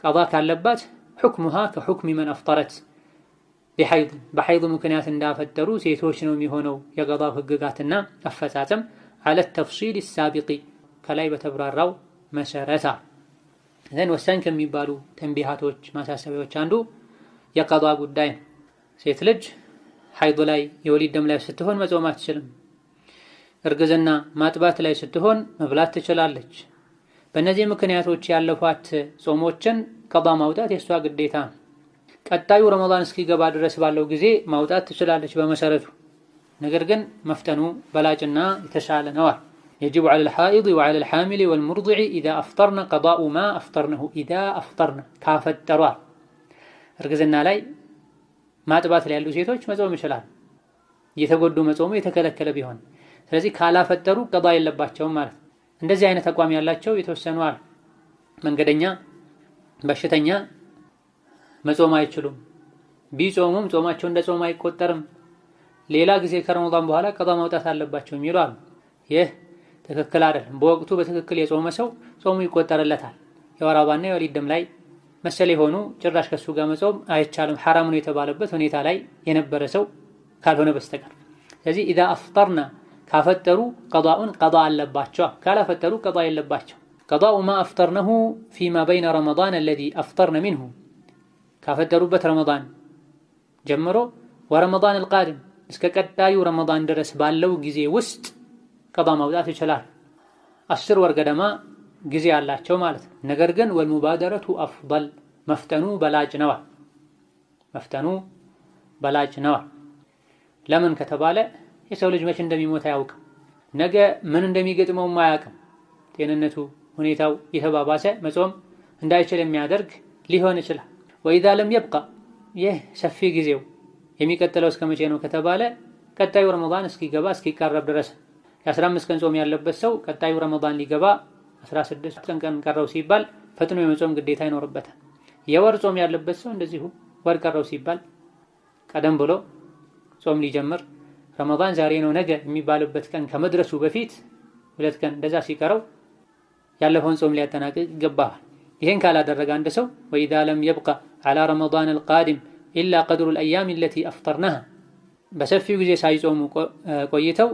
ቀዳ ካለባት حكمها كحكم من أفطرت በሐይድ ምክንያት እንዳፈጠሩ ሴቶች ነው የሚሆነው የቀዳው ህግጋትና አፈጻጸም على التفصيل السابق ከላይ በተብራራው መሰረታ ዘን ወሰን ከሚባሉ ተንቢሃቶች ማሳሰቢያዎች አንዱ የቀዳ ጉዳይ ሴት ልጅ ሐይድ ላይ የወሊድ ደም ላይ ስትሆን መጾም አትችልም እርግዝና ማጥባት ላይ ስትሆን መብላት ትችላለች በእነዚህ ምክንያቶች ያለፏት ጾሞችን ቀዳ ማውጣት የሷ ግዴታ ቀጣዩ ረመዳን እስኪገባ ድረስ ባለው ጊዜ ማውጣት ትችላለች በመሰረቱ ነገር ግን መፍጠኑ በላጭና የተሻለ ነው يجب على الحائض وعلى الحامل والمرضع إذا أفطرن قضاء ما أفطرنه إذا أفطرن ካፈጠሯል እርግዝና ላይ ማጥባት ላይ ያሉ ሴቶች መጾም ይችላል የተጎዱ መጾሙ የተከለከለ ቢሆን ስለዚህ ካላፈጠሩ ቀዳ የለባቸውም ማለት እንደዚህ አይነት አቋም ያላቸው የተወሰኑ አሉ መንገደኛ በሽተኛ መጾም አይችሉም ቢጾሙም ጾማቸው እንደ ጾም አይቆጠርም ሌላ ጊዜ ከረመዳን በኋላ ቀዳ ማውጣት አለባቸው ይላሉ ይህ ትክክል አይደለም በወቅቱ በትክክል የጾመ ሰው ጾሙ ይቆጠርለታል የወር አበባና የወሊድ ደም ላይ መሰለ ሆኖ ጭራሽ ከሱ ጋር መጾም አይቻልም ሐራም ነው የተባለበት ሁኔታ ላይ የነበረ ሰው ካልሆነ በስተቀር ስለዚህ إذا أفطرنا ካፈጠሩ ቀዳኡን ቀዳ አለባቸው ካላፈጠሩ ቀዳ የለባቸው قضاء ما أفطرنه فيما بين رمضان الذي أفطرن منه ካፈጠሩበት ረመዳን ጀምሮ ወረመዳን القادم እስከ ቀጣዩ ረመዳን ድረስ ባለው ጊዜ ውስጥ ቀዳ ማውጣት ይችላል 10 ወር ገደማ ጊዜ አላቸው ማለት ነው ነገር ግን والمبادرة أفضل መፍጠኑ በላጭ ነው ለምን ከተባለ የሰው ልጅ መቼ እንደሚሞት አያውቅም ነገ ምን እንደሚገጥመው ማያውቅም ጤንነቱ ሁኔታው የተባባሰ መጾም እንዳይችል የሚያደርግ ሊሆን ይችላል وإذا لم يبقى ይህ ሰፊ ጊዜው የሚቀጥለው እስከ መቼ ነው ከተባለ ቀጣዩ ረመዳን እስኪገባ እስኪቀርብ ድረስ የ15 ቀን ጾም ያለበት ሰው ቀጣዩ ረመዳን ሊገባ 16 ቀን ቀረው ሲባል ፈጥኖ የመጾም ግዴታ ይኖርበታል የወር ጾም ያለበት ሰው እንደዚሁ ወር ቀረው ሲባል ቀደም ብሎ ጾም ሊጀምር ረመዳን ዛሬ ነው ነገ የሚባልበት ቀን ከመድረሱ በፊት 2 ቀን እንደዛ ሲቀረው ያለፈውን ጾም ሊያጠናቅቅ ይገባል ይሄን ካላደረገ አንድ ሰው وإذا لم يبقى على رمضان القادم إلا قدر الأيام التي أفطرناها በሰፊው ጊዜ ሳይጾሙ ቆይተው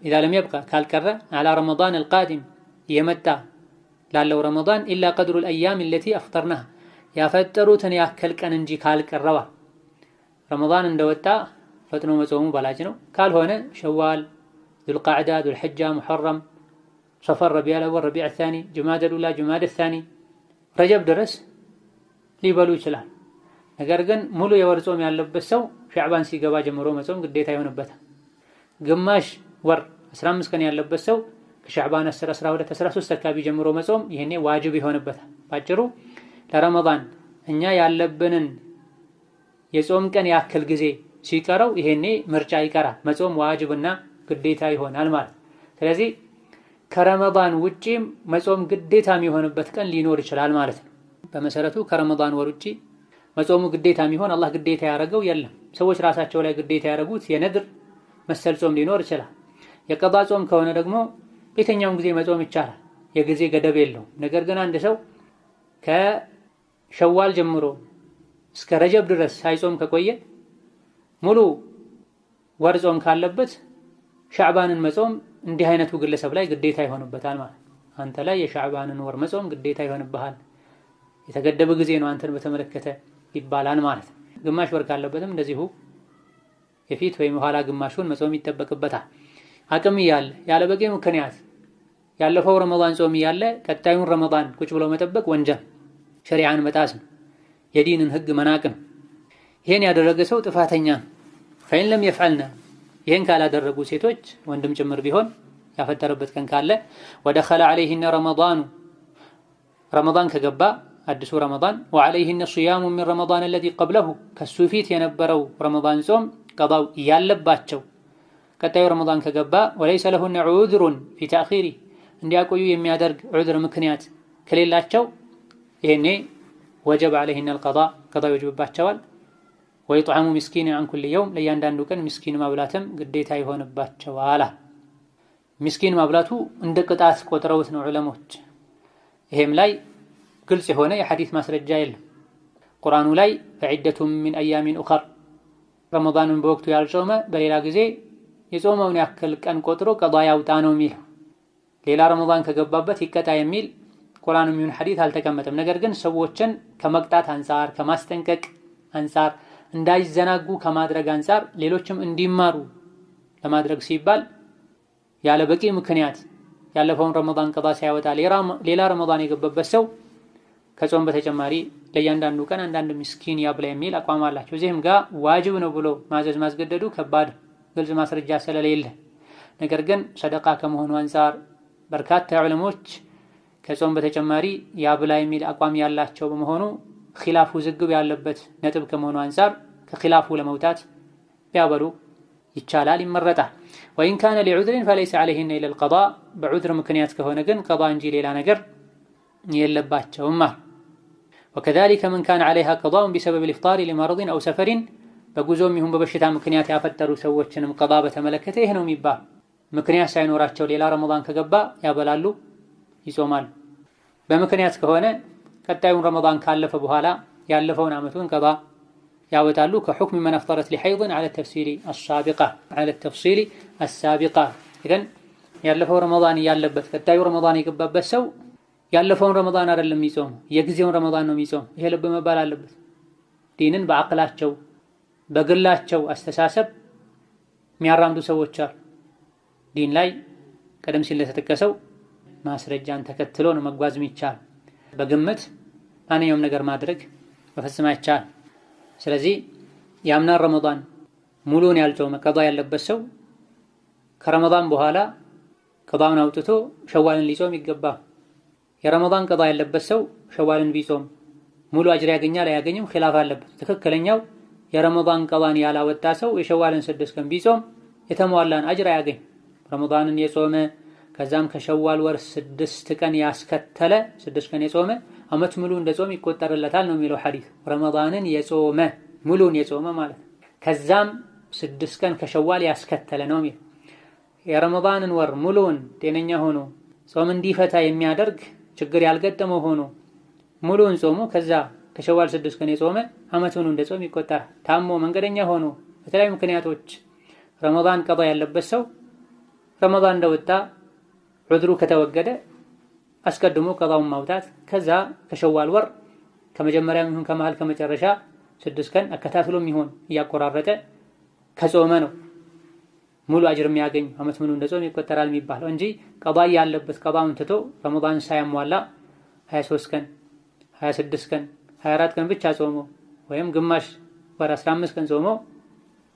إذا لم يبقى ካልቀረ على رمضان القادم የመጣ ላለው ረመዳን إلا قدر الأيام التي أفطرناها ያፈጠሩትን ያክል ቀን እንጂ ካልቀረዋ ረመዳን እንደወጣ ፈጥኖ መጾሙ በላጭ ነው ካልሆነ ሸዋል ذو القعدة ذو الحجة محرم صفر ربيع الأول ربيع الثاني جماد الأولى جماد الثاني رجب ድረስ ሊበሉ ይችላል። ነገር ግን ሙሉ የወር ጾም ያለበት ሰው ሻዕባን ሲገባ ጀምሮ መጾም ግዴታ ይሆንበታል። ግማሽ ወር 15 ቀን ያለበት ሰው ከሻዕባን 10፣ 12፣ 13 አካባቢ ጀምሮ መጾም ይሄኔ ዋጅብ ይሆንበታል። ባጭሩ ለረመዳን እኛ ያለብንን የጾም ቀን ያክል ጊዜ ሲቀረው ይሄኔ ምርጫ ይቀራል፣ መጾም ዋጅብና ግዴታ ይሆናል ማለት። ስለዚህ ከረመዳን ውጪም መጾም ግዴታ የሚሆንበት ቀን ሊኖር ይችላል ማለት ነው። በመሰረቱ ከረመዳን ወር ውጪ መጾሙ ግዴታ የሚሆን አላህ ግዴታ ያደረገው የለም። ሰዎች ራሳቸው ላይ ግዴታ ያደረጉት የነድር መሰል ጾም ሊኖር ይችላል። የቀዳ ጾም ከሆነ ደግሞ በየትኛውም ጊዜ መጾም ይቻላል፣ የጊዜ ገደብ የለውም። ነገር ግን አንድ ሰው ከሸዋል ጀምሮ እስከ ረጀብ ድረስ ሳይጾም ከቆየ ሙሉ ወር ጾም ካለበት ሻዕባንን መጾም እንዲህ አይነቱ ግለሰብ ላይ ግዴታ ይሆንበታል ማለት። አንተ ላይ የሻዕባንን ወር መጾም ግዴታ ይሆንብሃል፣ የተገደበ ጊዜ ነው አንተን በተመለከተ ይባላል ማለት። ግማሽ ወር ካለበትም እንደዚሁ የፊት ወይም የኋላ ግማሹን መጾም ይጠበቅበታል። አቅም እያለ ያለ በቂ ምክንያት ያለፈው ረመዳን ጾም እያለ ቀጣዩን ረመዳን ቁጭ ብሎ መጠበቅ ወንጀል፣ ሸሪዓን መጣስ ነው፣ የዲንን ህግ መናቅ ነው። ይሄን ያደረገ ሰው ጥፋተኛ ነው። ፈኢን ለም የፍዐልና ይሄን ካላደረጉ ሴቶች ወንድም ጭምር ቢሆን ያፈጠረበት ቀን ካለ ወደኸለ ዐለይሂነ ረመዳኑ ረመዳን ከገባ አዲሱ ረመዳን ወዐለይሂነ ሱያሙ ሚን ረመዳን አለዚ ቀብለሁ ከሱ ፊት የነበረው ረመዳን ጾም ቀዳው ያለባቸው ቀጣዩ ረመዳን ከገባ ወለይሰ ለሁነ ዑዝሩን ፊ ተእኺሪ እንዲያቆዩ የሚያደርግ ዑዝር ምክንያት ከሌላቸው ይሄኔ ወጀብ ዐለይሂነ አልቀዳ ቀዳ ይወጅብባቸዋል። ወይጥዐሙ ምስኪን ዐን ኩሊ የውም ለእያንዳንዱ ቀን ምስኪን ማብላትም ግዴታ ይሆንባቸዋል። ምስኪን ማብላቱ እንደ ቅጣት ቆጥረውት ነው ዑለሞች። ይሄም ላይ ግልጽ የሆነ የሐዲስ ማስረጃ የለም። ቁርአኑ ላይ ፈዒደቱም ሚን አያሚን ኡኸር ረመዳንን በወቅቱ ያልጾመ በሌላ ጊዜ የጾመውን ያክል ቀን ቆጥሮ ቀዳ ያውጣ ነው የሚለው። ሌላ ረመዳን ከገባበት ይቀጣ የሚል ቁርአንም ይሁን ሐዲስ አልተቀመጠም። ነገር ግን ሰዎችን ከመቅጣት አንፃር፣ ከማስጠንቀቅ አንፃር፣ እንዳይዘናጉ ከማድረግ አንፃር፣ ሌሎችም እንዲማሩ ለማድረግ ሲባል ያለ በቂ ምክንያት ያለፈውን ረመዳን ቀዳ ሳያወጣ ሌላ ረመዳን የገባበት ሰው ከጾም በተጨማሪ ለእያንዳንዱ ቀን አንዳንድ ምስኪን ያብላ የሚል አቋም አላቸው። እዚህም ጋር ዋጅብ ነው ብሎ ማዘዝ ማስገደዱ ከባድ ግልጽ ማስረጃ ስለሌለ፣ ነገር ግን ሰደቃ ከመሆኑ አንፃር በርካታ ዑለሞች ከጾም በተጨማሪ ያብላ የሚል አቋም ያላቸው በመሆኑ ኺላፉ ዝግብ ያለበት ነጥብ ከመሆኑ አንፃር ከኺላፉ ለመውጣት ቢያበሉ ይቻላል፣ ይመረጣል። ወኢን ካነ ሊዑዝሪን ፈለይሰ ዐለይሂነ ኢለል ቀዳ በዑዝር ምክንያት ከሆነ ግን ቀዳ እንጂ ሌላ ነገር የለባቸውም። ወከዛሊከ መን ካነ ዐለይሃ ቀዳኡን ቢሰበብ ልኢፍጣሪ ሊመረድን አው ሰፈሪን በጉዞም ይሁን በበሽታ ምክንያት ያፈጠሩ ሰዎችንም ቀዳ በተመለከተ ይህ ነው የሚባል። ምክንያት ሳይኖራቸው ሌላ ረመዳን ከገባ ያበላሉ፣ ይጾማሉ። በምክንያት ከሆነ ቀጣዩን ረመዳን ካለፈ በኋላ ያለፈውን ዓመቱን ቀዳ ያወጣሉ። ከሑክም መን አፍጠረት ሊሐይድን ዐለ ተፍሲሊ አሳቢቃ ግን ያለፈው ረመዳን ያለበት ቀጣዩ ረመዳን የገባበት ሰው ያለፈውን ረመዳን አይደለም የሚጾም የጊዜውን ረመዳን ነው የሚጾም። ይሄ ልብ መባል አለበት። ዲንን በአቅላቸው በግላቸው አስተሳሰብ የሚያራምዱ ሰዎች አሉ። ዲን ላይ ቀደም ሲል ለተጠቀሰው ማስረጃን ተከትሎ ነው መጓዝ የሚቻል። በግምት ማንኛውም ነገር ማድረግ በፍጹም አይቻልም። ስለዚህ የአምናን ረመዳን ሙሉን ያልጾመ ቀዳ ያለበት ሰው ከረመዳን በኋላ ቀዳውን አውጥቶ ሸዋልን ሊጾም ይገባል። የረመዳን ቀዳ ያለበት ሰው ሸዋልን ቢጾም ሙሉ አጅር ያገኛል አያገኝም? ኺላፍ አለበት። ትክክለኛው የረመዳን ቀዳን ያላወጣ ሰው የሸዋልን 6 ቀን ቢጾም የተሟላን አጅር አያገኝ። ረመዳንን የጾመ ከዛም ከሸዋል ወር 6 ቀን ያስከተለ 6 ቀን የጾመ አመት ሙሉ እንደ ጾም ይቆጠርለታል ነው የሚለው ሐዲስ። ረመዳንን የጾመ ሙሉን የጾመ ማለት ከዛም 6 ቀን ከሸዋል ያስከተለ ነው የሚለው። የረመዳንን ወር ሙሉን ጤነኛ ሆኖ ጾም እንዲፈታ የሚያደርግ ችግር ያልገጠመው ሆኖ ሙሉን ጾሙ ከዛ ከሸዋል 6 ቀን የጾመ አመት ሙሉ እንደ ጾም ይቆጠራል። ታሞ መንገደኛ ሆኖ በተለያዩ ምክንያቶች ረመዳን ቀዳ ያለበት ሰው ረመዳን እንደወጣ ዑድሩ ከተወገደ አስቀድሞ ቀዳውን ማውጣት ከዛ ከሸዋል ወር ከመጀመሪያም ይሁን ከመሃል ከመጨረሻ 6 ቀን አከታትሎም ይሁን እያቆራረጠ ከጾመ ነው ሙሉ አጅር የሚያገኝ አመት ሙሉ እንደ ጾም ይቆጠራል የሚባለው እንጂ ቀዳ ያለበት ቀዳውን ትቶ ረመዳን ሳያሟላ 23 ቀን 26 ቀን 24 ቀን ብቻ ጾሞ ወይም ግማሽ ወር 15 ቀን ጾሞ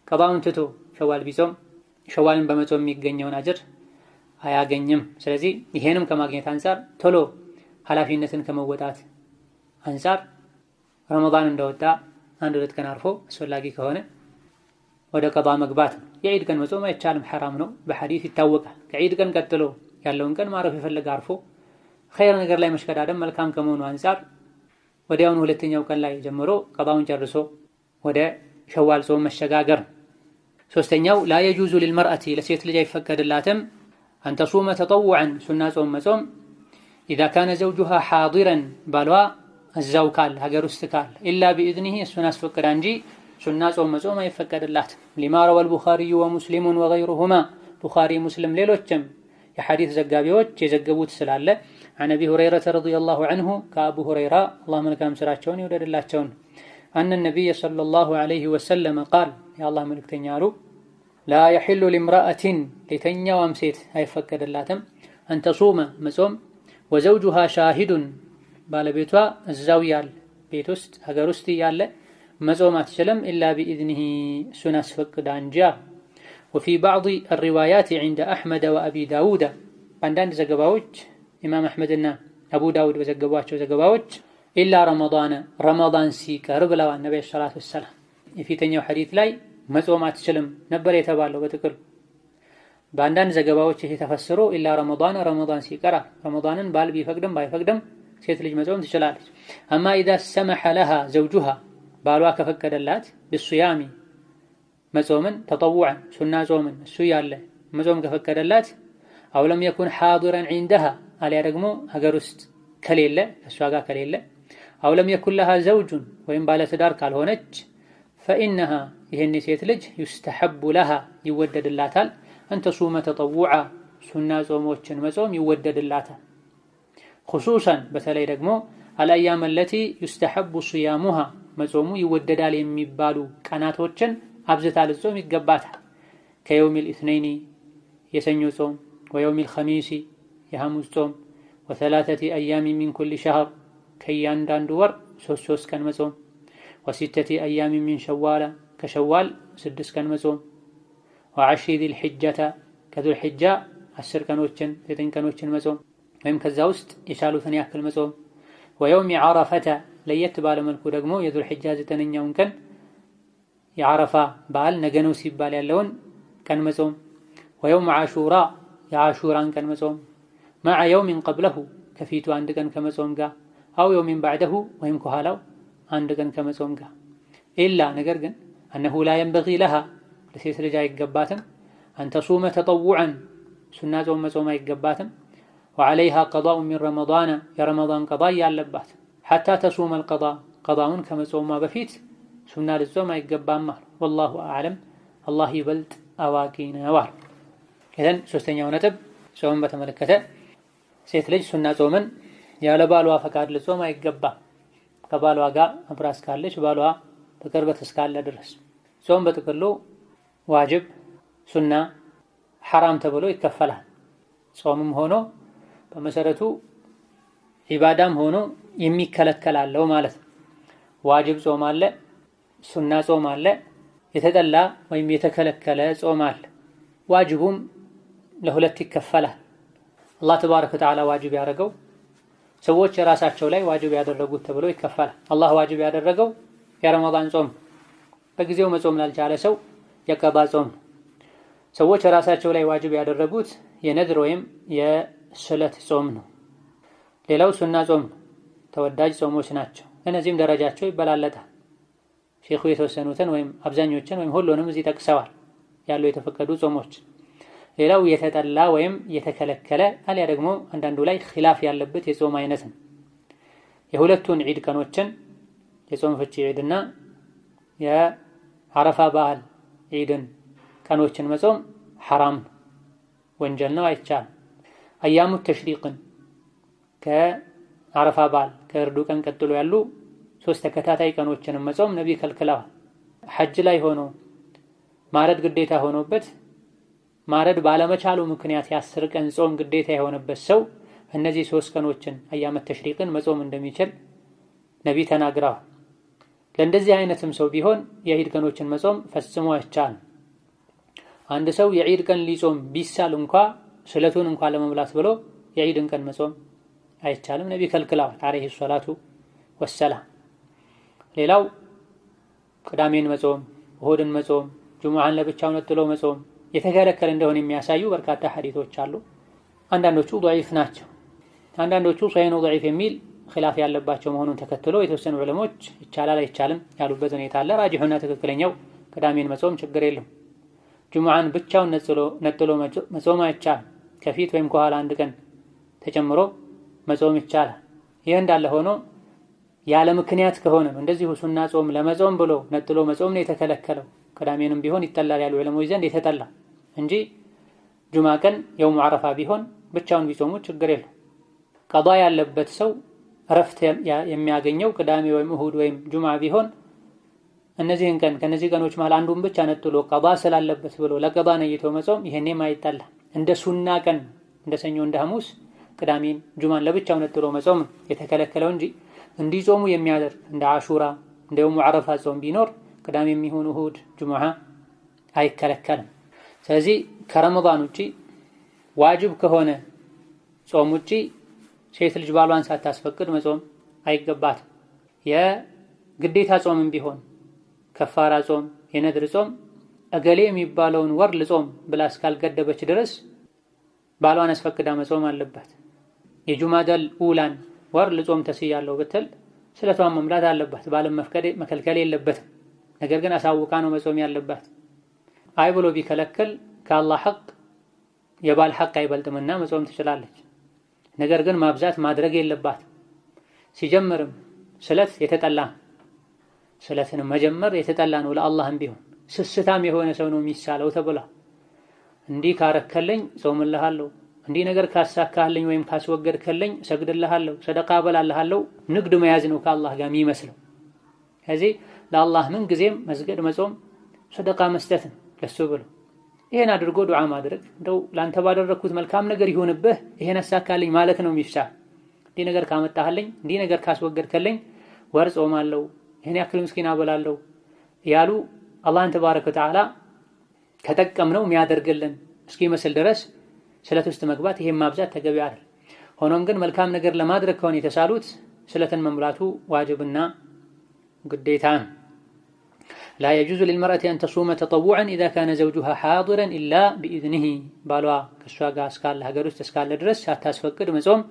ቀዳውን ትቶ ሸዋል ቢጾም ሸዋልን በመጾም የሚገኘውን አጅር አያገኝም። ስለዚህ ይሄንም ከማግኘት አንፃር ቶሎ ኃላፊነትን ከመወጣት አንፃር ረመዳን እንደወጣ 1-2 ቀን አርፎ አስፈላጊ ከሆነ ወደ ቀዳ መግባት ነው። የዒድ ቀን መጾም አይቻልም፣ ሐራም ነው፣ በሐዲስ ይታወቃል። ከዒድ ቀን ቀጥሎ ያለውን ቀን ማረፍ የፈለገ አርፎ ኸይር ነገር ላይ መሽከዳደም መልካም ከመሆኑ አንፃር ወዲያውኑ ሁለተኛው ቀን ላይ ጀምሮ ቀዳውን ጨርሶ ወደ ሸዋል ጾም መሸጋገር። ሶስተኛው ላ የጁዙ ሊልመርአቲ ለሴት ልጅ አይፈቀድላትም አን ተሱመ ተጠውዐን ሱና ጾም መጾም ኢዛ ካነ ዘውጁሃ ሓዲረን ባሏ እዛው ካለ ሀገር ውስጥ ካለ ኢላ ቢኢዝኒሂ እሱን አስፈቅዳ እንጂ ሱና ጾም መጾም አይፈቀድላትም። ሊማ ረወል ቡኻሪዩ ወሙስሊሙን ወገይሩሁማ ቡኻሪ ሙስሊም ሌሎችም የሐዲስ ዘጋቢዎች የዘገቡት ስላለ አን አቢ ሁረይረተ ረዲየላሁ ዐንሁ ከአቡ ሁረይራ አላህ መልካም ስራቸውን ይውደድላቸውን አነ ነቢይ ሰለላሁ ዐለይሂ ወሰለም ቃል የአላህ መልእክተኛ አሉ ላ የሒሉ ሊምራአቲን ለተኛዋም ሴት አይፈቀድላትም አን ተሱመ መጾም ወዘውጁሃ ሻሂዱን ባለቤቷ እዛው ያለ ቤት ውስጥ ሀገር ውስጥ ያለ መጾም አትችልም ኢላ ቢኢዝኒሂ እሱን አስፈቅዳ እንጂ። ወፊ ባዕድ አሪዋያት ዐንደ አሕመድ ወአቢ ዳውድ በአንዳንድ ዘገባዎች ኢማም አሕመድና አቡ ዳውድ በዘገቧቸው ዘገባዎች ኢላ ረመዳን ሲቀር ብለዋል ነቢዩ ሰለላሁ ዐለይሂ ወሰለም። የፊተኛው ሐዲት ላይ መጾም አትችልም ነበር የተባለው በጥቅሉ። በአንዳንድ ዘገባዎች ይሄ ተፈስሮ ኢላ ረመዳን ሲቀር ረመዳንን ባል ቢፈቅድም ባይፈቅድም ሴት ልጅ መጾም ትችላለች። አማ ኢዛ ሰመሐ ለሃ ዘውጁሃ ባሏ ከፈቀደላት ብሱያሚ መጾምን ተጠውዐን ሱና ጾምን እሱ ያለ መጾም ከፈቀደላት አው ለም የኩን ሓዲረን ዒንደሃ አሊያ ደግሞ ሀገር ውስጥ ከሌለ ከእሷ ጋር ከሌለ አው ለም የኩን ለሃ ዘውጁን ወይም ባለትዳር ካልሆነች ፈኢነሃ ይህን ሴት ልጅ ዩስተሐቡ ለሃ ይወደድላታል አን ተሱመ ተጠውዐ ሱና ጾሞችን መጾም ይወደድላታል። ኹሱሰን በተለይ ደግሞ አልአያም አለቲ ዩስተሐቡ ሲያሙሃ መጾሙ ይወደዳል የሚባሉ ቀናቶችን አብዝታ ልጾም ይገባታል። ከየውሚል ኢስነይኒ የሰኞ ጾም ወየውሚል ኸሚሲ የሐሙስ ጾም ወሰላሰቲ አያሚ ሚን ኩሊ ሸህር ከእያንዳንዱ ወር 3 ቀን መጾም ወሲተቲ አያሚ ሚን ሸዋላ ከሸዋል 6 ቀን መጾም ወዐሽሪ ዚል ሒጀተ ከዙል ሒጃ 10 ቀኖችን 9 ቀኖችን መጾም ወይም ከዛ ውስጥ የቻሉትን ያክል መጾም ወየውሚ ዓረፈተ ለየት ባለ መልኩ ደግሞ የዙል ሒጃ 9ኛውን ቀን የዓረፋ በዓል ነገ ነው ሲባል ያለውን ቀን መጾም ወየውም ዓሹራ የዓሹራን ቀን መጾም መዐ የውሚን ቀብለሁ ከፊቱ 1 ቀን ከመጾም ጋር አው የውሚን ባዕደሁ ወይም ከኋላው 1 ቀን ከመጾም ጋር ኢላ ነገር ግን አነሁ ላ የንበጊ ለሃ ለሴት ልጅ አይገባትም አን ተሱመ ተጠውዐን ሱና ጾም መጾም አይገባትም ወዐለይሃ ቀዳኡ ሚን ረመዳን የረመዳን ቀዳ ያለባት ሐታ ተሱመ አልቀዳ ቀዳውን ከመጾሟ በፊት ሱና ልጾም አይገባም አሉ። ወላሁ አዕለም አላህ ይበልጥ አዋቂ ነው አሉ። ከዛን ሶስተኛው ነጥብ ጾምን በተመለከተ ሴት ልጅ ሱና ጾምን ያለ ባሏ ፈቃድ ልጾም አይገባም። ከባሏ ጋር አብራ እስካለች ባሏ በቅርበት እስካለ ድረስ ጾም በጥቅሉ ዋጅብ፣ ሱና፣ ሐራም ተብሎ ይከፈላል። ጾምም ሆኖ በመሰረቱ ዒባዳም ሆኖ የሚከለከላለው ማለት ነው። ዋጅብ ጾም አለ፣ ሱና ጾም አለ፣ የተጠላ ወይም የተከለከለ ጾም አለ። ዋጅቡም ለሁለት ይከፈላል። አላህ ተባረከ ወተዓላ ዋጅብ ያደረገው ሰዎች የራሳቸው ላይ ዋጅብ ያደረጉት ተብሎ ይከፈላል። አላህ ዋጅብ ያደረገው የረመዳን ጾም በጊዜው መጾም ላልቻለ ሰው የቀባ ጾም። ሰዎች የራሳቸው ላይ ዋጅብ ያደረጉት የነድር ወይም የስለት ጾም ነው። ሌላው ሱና ጾም ተወዳጅ ጾሞች ናቸው። እነዚህም ደረጃቸው ይበላለጣል። ሼኹ የተወሰኑትን ወይም አብዛኞችን ወይም ሁሉንም እዚህ ጠቅሰዋል ያሉ የተፈቀዱ ጾሞች። ሌላው የተጠላ ወይም የተከለከለ አሊያ ደግሞ አንዳንዱ ላይ ኺላፍ ያለበት የጾም አይነት ነው። የሁለቱን ዒድ ቀኖችን የጾም ፍቺ ዒድና የዓረፋ በዓል ዒድን ቀኖችን መጾም ሐራም ነው፣ ወንጀል ነው፣ አይቻልም። አያሙ ተሽሪቅን ከዓረፋ በዓል ከእርዱ ቀን ቀጥሎ ያሉ 3 ተከታታይ ቀኖችንም መጾም ነቢ ከልክለዋል። ሐጅ ላይ ሆኖ ማረድ ግዴታ ሆኖበት ማረድ ባለመቻሉ ምክንያት የ10 ቀን ጾም ግዴታ የሆነበት ሰው እነዚህ 3 ቀኖችን አያመት ተሽሪቅን መጾም እንደሚችል ነቢ ተናግረዋል። ለእንደዚህ አይነትም ሰው ቢሆን የዒድ ቀኖችን መጾም ፈጽሞ አይቻልም። አንድ ሰው የዒድ ቀን ሊጾም ቢሳል እንኳ ስለቱን እንኳ ለመብላት ብሎ የዒድን ቀን መጾም አይቻልም። ነቢ ከልክለዋል ዓለይሂ ሰላቱ ወሰላም። ሌላው ቅዳሜን መጾም፣ እሁድን መጾም፣ ጁሙዓን ለብቻው ነጥሎ መጾም የተከለከለ እንደሆነ የሚያሳዩ በርካታ ሐዲሶች አሉ። አንዳንዶቹ ضعيف ናቸው። አንዳንዶቹ ሶሒህ ነው ضعيف የሚል ኺላፍ ያለባቸው መሆኑን ተከትሎ የተወሰኑ ዑለሞች ይቻላል አይቻልም ያሉበት ሁኔታ አለ። ራጂሑና ትክክለኛው ቅዳሜን መጾም ችግር የለም። ጁሙዓን ብቻውን ነጥሎ መጾም አይቻልም። ከፊት ወይም ከኋላ አንድ ቀን ተጨምሮ መጾም ይቻላል። ይህ እንዳለ ሆኖ ያለ ምክንያት ከሆነ እንደዚሁ ሱና ጾም ለመጾም ብሎ ነጥሎ መጾም ነው የተከለከለው። ቅዳሜንም ቢሆን ይጠላል ያሉ ዑለሞች ዘንድ የተጠላ እንጂ ጁሙዓ ቀን የውሙ ዓረፋ ቢሆን ብቻውን ቢጾሙ ችግር የለም። ቀዷ ያለበት ሰው እረፍት የሚያገኘው ቅዳሜ ወይም እሁድ ወይም ጁሙዓ ቢሆን እነዚህን ቀን ከነዚህ ቀኖች መሃል አንዱን ብቻ ነጥሎ ቀዷ ስላለበት ብሎ ለቀዷ ነይቶ መጾም ይሄኔም አይጠላ። እንደ ሱና ቀን እንደ ሰኞ እንደ ሐሙስ ቅዳሜን ጁሙዓን ለብቻው ነጥሎ መጾም የተከለከለው እንጂ እንዲጾሙ የሚያደርግ እንደ አሹራ እንደ የውሙ ዓረፋ ጾም ቢኖር ቅዳሜ የሚሆን እሁድ ጁሙዓ አይከለከልም። ስለዚህ ከረመዳን ውጪ ዋጅብ ከሆነ ጾም ውጪ ሴት ልጅ ባሏን ሳታስፈቅድ መጾም አይገባትም። የግዴታ ጾምም ቢሆን ከፋራ ጾም፣ የነድር ጾም እገሌ የሚባለውን ወር ልጾም ብላ እስካልገደበች ድረስ ባሏን አስፈቅዳ መጾም አለባት። የጁማደል ኡላን ወር ልጾም ተስያለሁ ብትል ስለቷን መምላት አለባት። ባልን መከልከል የለበትም። ነገር ግን አሳውቃ ነው መጾም ያለባት። አይ ብሎ ቢከለክል ከአላህ ሐቅ የባል ሐቅ አይበልጥምና መጾም ትችላለች። ነገር ግን ማብዛት ማድረግ የለባት። ሲጀምርም ስለት የተጠላ ስለትን መጀመር የተጠላ ነው። ለአላህም ቢሆን ስስታም የሆነ ሰው ነው የሚሳለው ተብላ እንዲህ ካረከልኝ ጾምልሃለሁ፣ እንዲህ ነገር ካሳካልኝ ወይም ካስወገድከልኝ ሰግድልሃለሁ፣ ሰደቃ በላልሃለሁ ንግድ መያዝ ነው ከአላህ ጋር የሚመስለው። ከዚህ ለአላህ ምን ጊዜም መስገድ መጾም ሰደቃ መስጠት ለሱ ብሎ ይሄን አድርጎ ዱዓ ማድረግ እንደው ላንተ ባደረኩት መልካም ነገር ይሁንብህ ይሄን አሳካልኝ ማለት ነው የሚሻል። እንዲህ ነገር ካመጣህልኝ፣ እንዲህ ነገር ካስወገድከልኝ ወር ጾማለሁ፣ ይሄን ያክል ምስኪን አበላለሁ ያሉ አላህን ተባረከ ወተዓላ ከጠቀምነው የሚያደርግልን እስኪመስል ድረስ ስለት ውስጥ መግባት ይሄን ማብዛት ተገቢ አይደል። ሆኖም ግን መልካም ነገር ለማድረግ ከሆነ የተሳሉት ስለትን መሙላቱ ዋጅብና ግዴታ ነው። لا يجوز للمرأة أن تصوم تطوعا إذا كان زوجها حاضرا إلا بإذنه ባሏ ከሷ ጋር እስካለ ሀገር ውስጥ እስካለ ድረስ ሳታስፈቅድ መጾም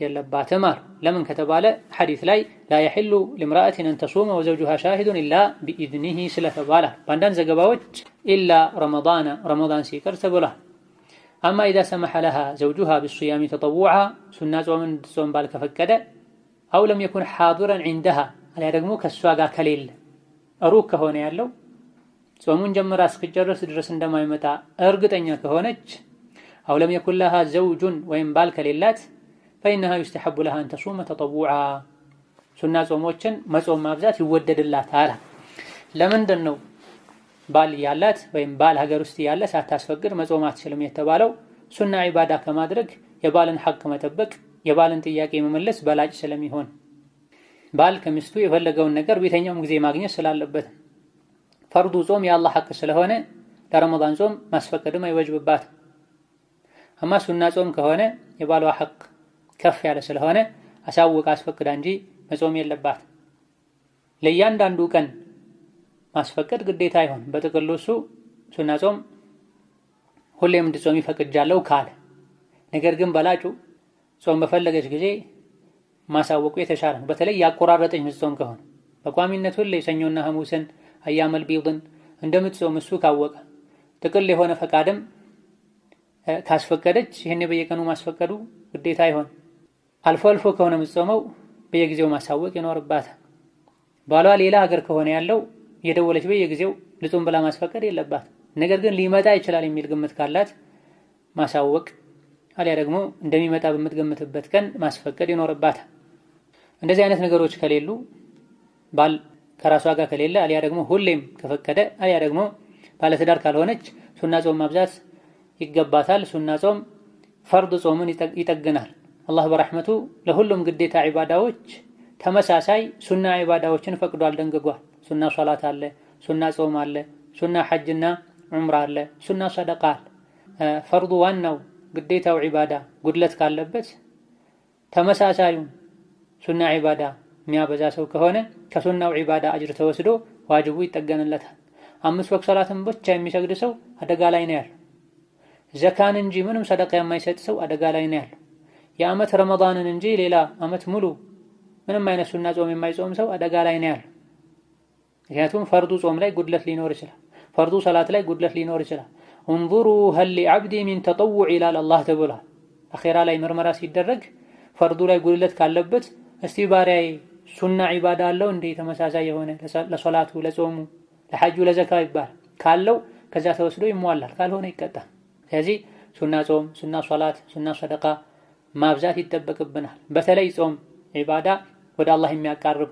የለባትም። ለምን ከተባለ ሐዲስ ላይ لا يحل لامرأة أن تصوم وزوجها شاهد إلا بإذنه ስለተባለ በአንዳንድ ዘገባዎች إلا رمضان ሲቀር ተብሏል። أما إذا سمح لها زوجها بالصيام تطوعا ሱና ጾምን ጾም ባል ከፈቀደ أو لم يكن حاضرا عندها አልያ ደግሞ ከሷ ጋር ከሌለ ሩቅ ከሆነ ያለው ጾሙን ጀምራ እስክጨርስ ድረስ እንደማይመጣ እርግጠኛ ከሆነች أو لم يكن لها زوج ወይም ባል ከሌላት فإنها يستحب لها أن تصوم تطوعا ሱና ጾሞችን መጾም ማብዛት ይወደድላታል። ለምንድን ነው ባል ያላት ወይም ባል ሀገር ውስጥ ያለ ሳታስፈቅድ መጾም አትችልም የተባለው? ሱና ዒባዳ ከማድረግ የባልን ሐቅ መጠበቅ የባልን ጥያቄ መመለስ በላጭ ስለሚሆን ባል ከሚስቱ የፈለገውን ነገር ቤተኛውም ጊዜ ማግኘት ስላለበት ፈርዱ ጾም የአላህ ሐቅ ስለሆነ ለረመዳን ጾም ማስፈቀድም አይወጅብባት። አማ ሱና ጾም ከሆነ የባሏ ሐቅ ከፍ ያለ ስለሆነ አሳውቃ አስፈቅዳ እንጂ መጾም የለባት። ለእያንዳንዱ ቀን ማስፈቀድ ግዴታ አይሆን። በጥቅሉ እሱ ሱና ጾም ሁሌም እንድጾም ይፈቅጃለሁ ካለ፣ ነገር ግን በላጩ ጾም በፈለገች ጊዜ ማሳወቁ የተሻለ ነው። በተለይ ያቆራረጠች ምትጾም ከሆነ በቋሚነት ሁሌ ሰኞና ሐሙስን አያመል ቢድን እንደምትጾም እሱ ካወቀ ጥቅል የሆነ ፈቃድም ካስፈቀደች ይሄን በየቀኑ ማስፈቀዱ ግዴታ አይሆን። አልፎ አልፎ ከሆነ ምትጾመው በየጊዜው ማሳወቅ ይኖርባታል። ባሏ ሌላ ሀገር ከሆነ ያለው የደወለች በየጊዜው ልጾም ብላ ማስፈቀድ የለባት። ነገር ግን ሊመጣ ይችላል የሚል ግምት ካላት ማሳወቅ አልያ ደግሞ እንደሚመጣ በምትገምትበት ቀን ማስፈቀድ ይኖርባታል። እንደዚህ አይነት ነገሮች ከሌሉ ባል ከራሷ ጋር ከሌለ አልያ ደግሞ ሁሌም ከፈቀደ አልያ ደግሞ ባለትዳር ካልሆነች ሱና ጾም ማብዛት ይገባታል። ሱና ጾም ፈርድ ጾምን ይጠግናል። አላህ በረሕመቱ ለሁሉም ግዴታ ዒባዳዎች ተመሳሳይ ሱና ዒባዳዎችን ፈቅዷል፣ ደንግጓል። ሱና ሶላት አለ፣ ሱና ጾም አለ፣ ሱና ሐጅና ዑምራ አለ፣ ሱና ሰደቃ አለ። ፈርዱ ዋናው ግዴታው ዒባዳ ጉድለት ካለበት ተመሳሳዩን ሱና ዒባዳ የሚያበዛ ሰው ከሆነ ከሱናው ዒባዳ አጅር ተወስዶ ዋጅቡ ይጠገንለታል። 5 ወቅት ሰላትን ብቻ የሚሰግድ ሰው አደጋ ላይ ነው ያለው። ዘካን እንጂ ምንም ሰደቃ የማይሰጥ ሰው አደጋ ላይ ነው ያለው። የዓመት ረመዳንን እንጂ ሌላ ዓመት ሙሉ ምንም አይነት ሱና ጾም የማይጾም ሰው አደጋ ላይ ነው ያለው። ምክንያቱም ፈርዱ ጾም ላይ ጉድለት ሊኖር ይችላል፣ ፈርዱ ሰላት ላይ ጉድለት ሊኖር ይችላል። እንዙሩ ሀል ሊዐብዲ ሚን ተጠውዕ ይላል አላህ ተብሏል። አኼራ ላይ ምርመራ ሲደረግ ፈርዱ ላይ ጉድለት ካለበት እስቲ ባሪያዬ ሱና ዒባዳ አለው እንዴ ተመሳሳይ የሆነ ለሶላቱ፣ ለጾሙ፣ ለሐጁ፣ ለዘካው ይባል ካለው ከዛ ተወስዶ ይሟላል፣ ካልሆነ ይቀጣል። ስለዚህ ሱና ጾም፣ ሱና ሶላት፣ ሱና ሰደቃ ማብዛት ይጠበቅብናል። በተለይ ጾም ዒባዳ ወደ አላህ የሚያቃርብ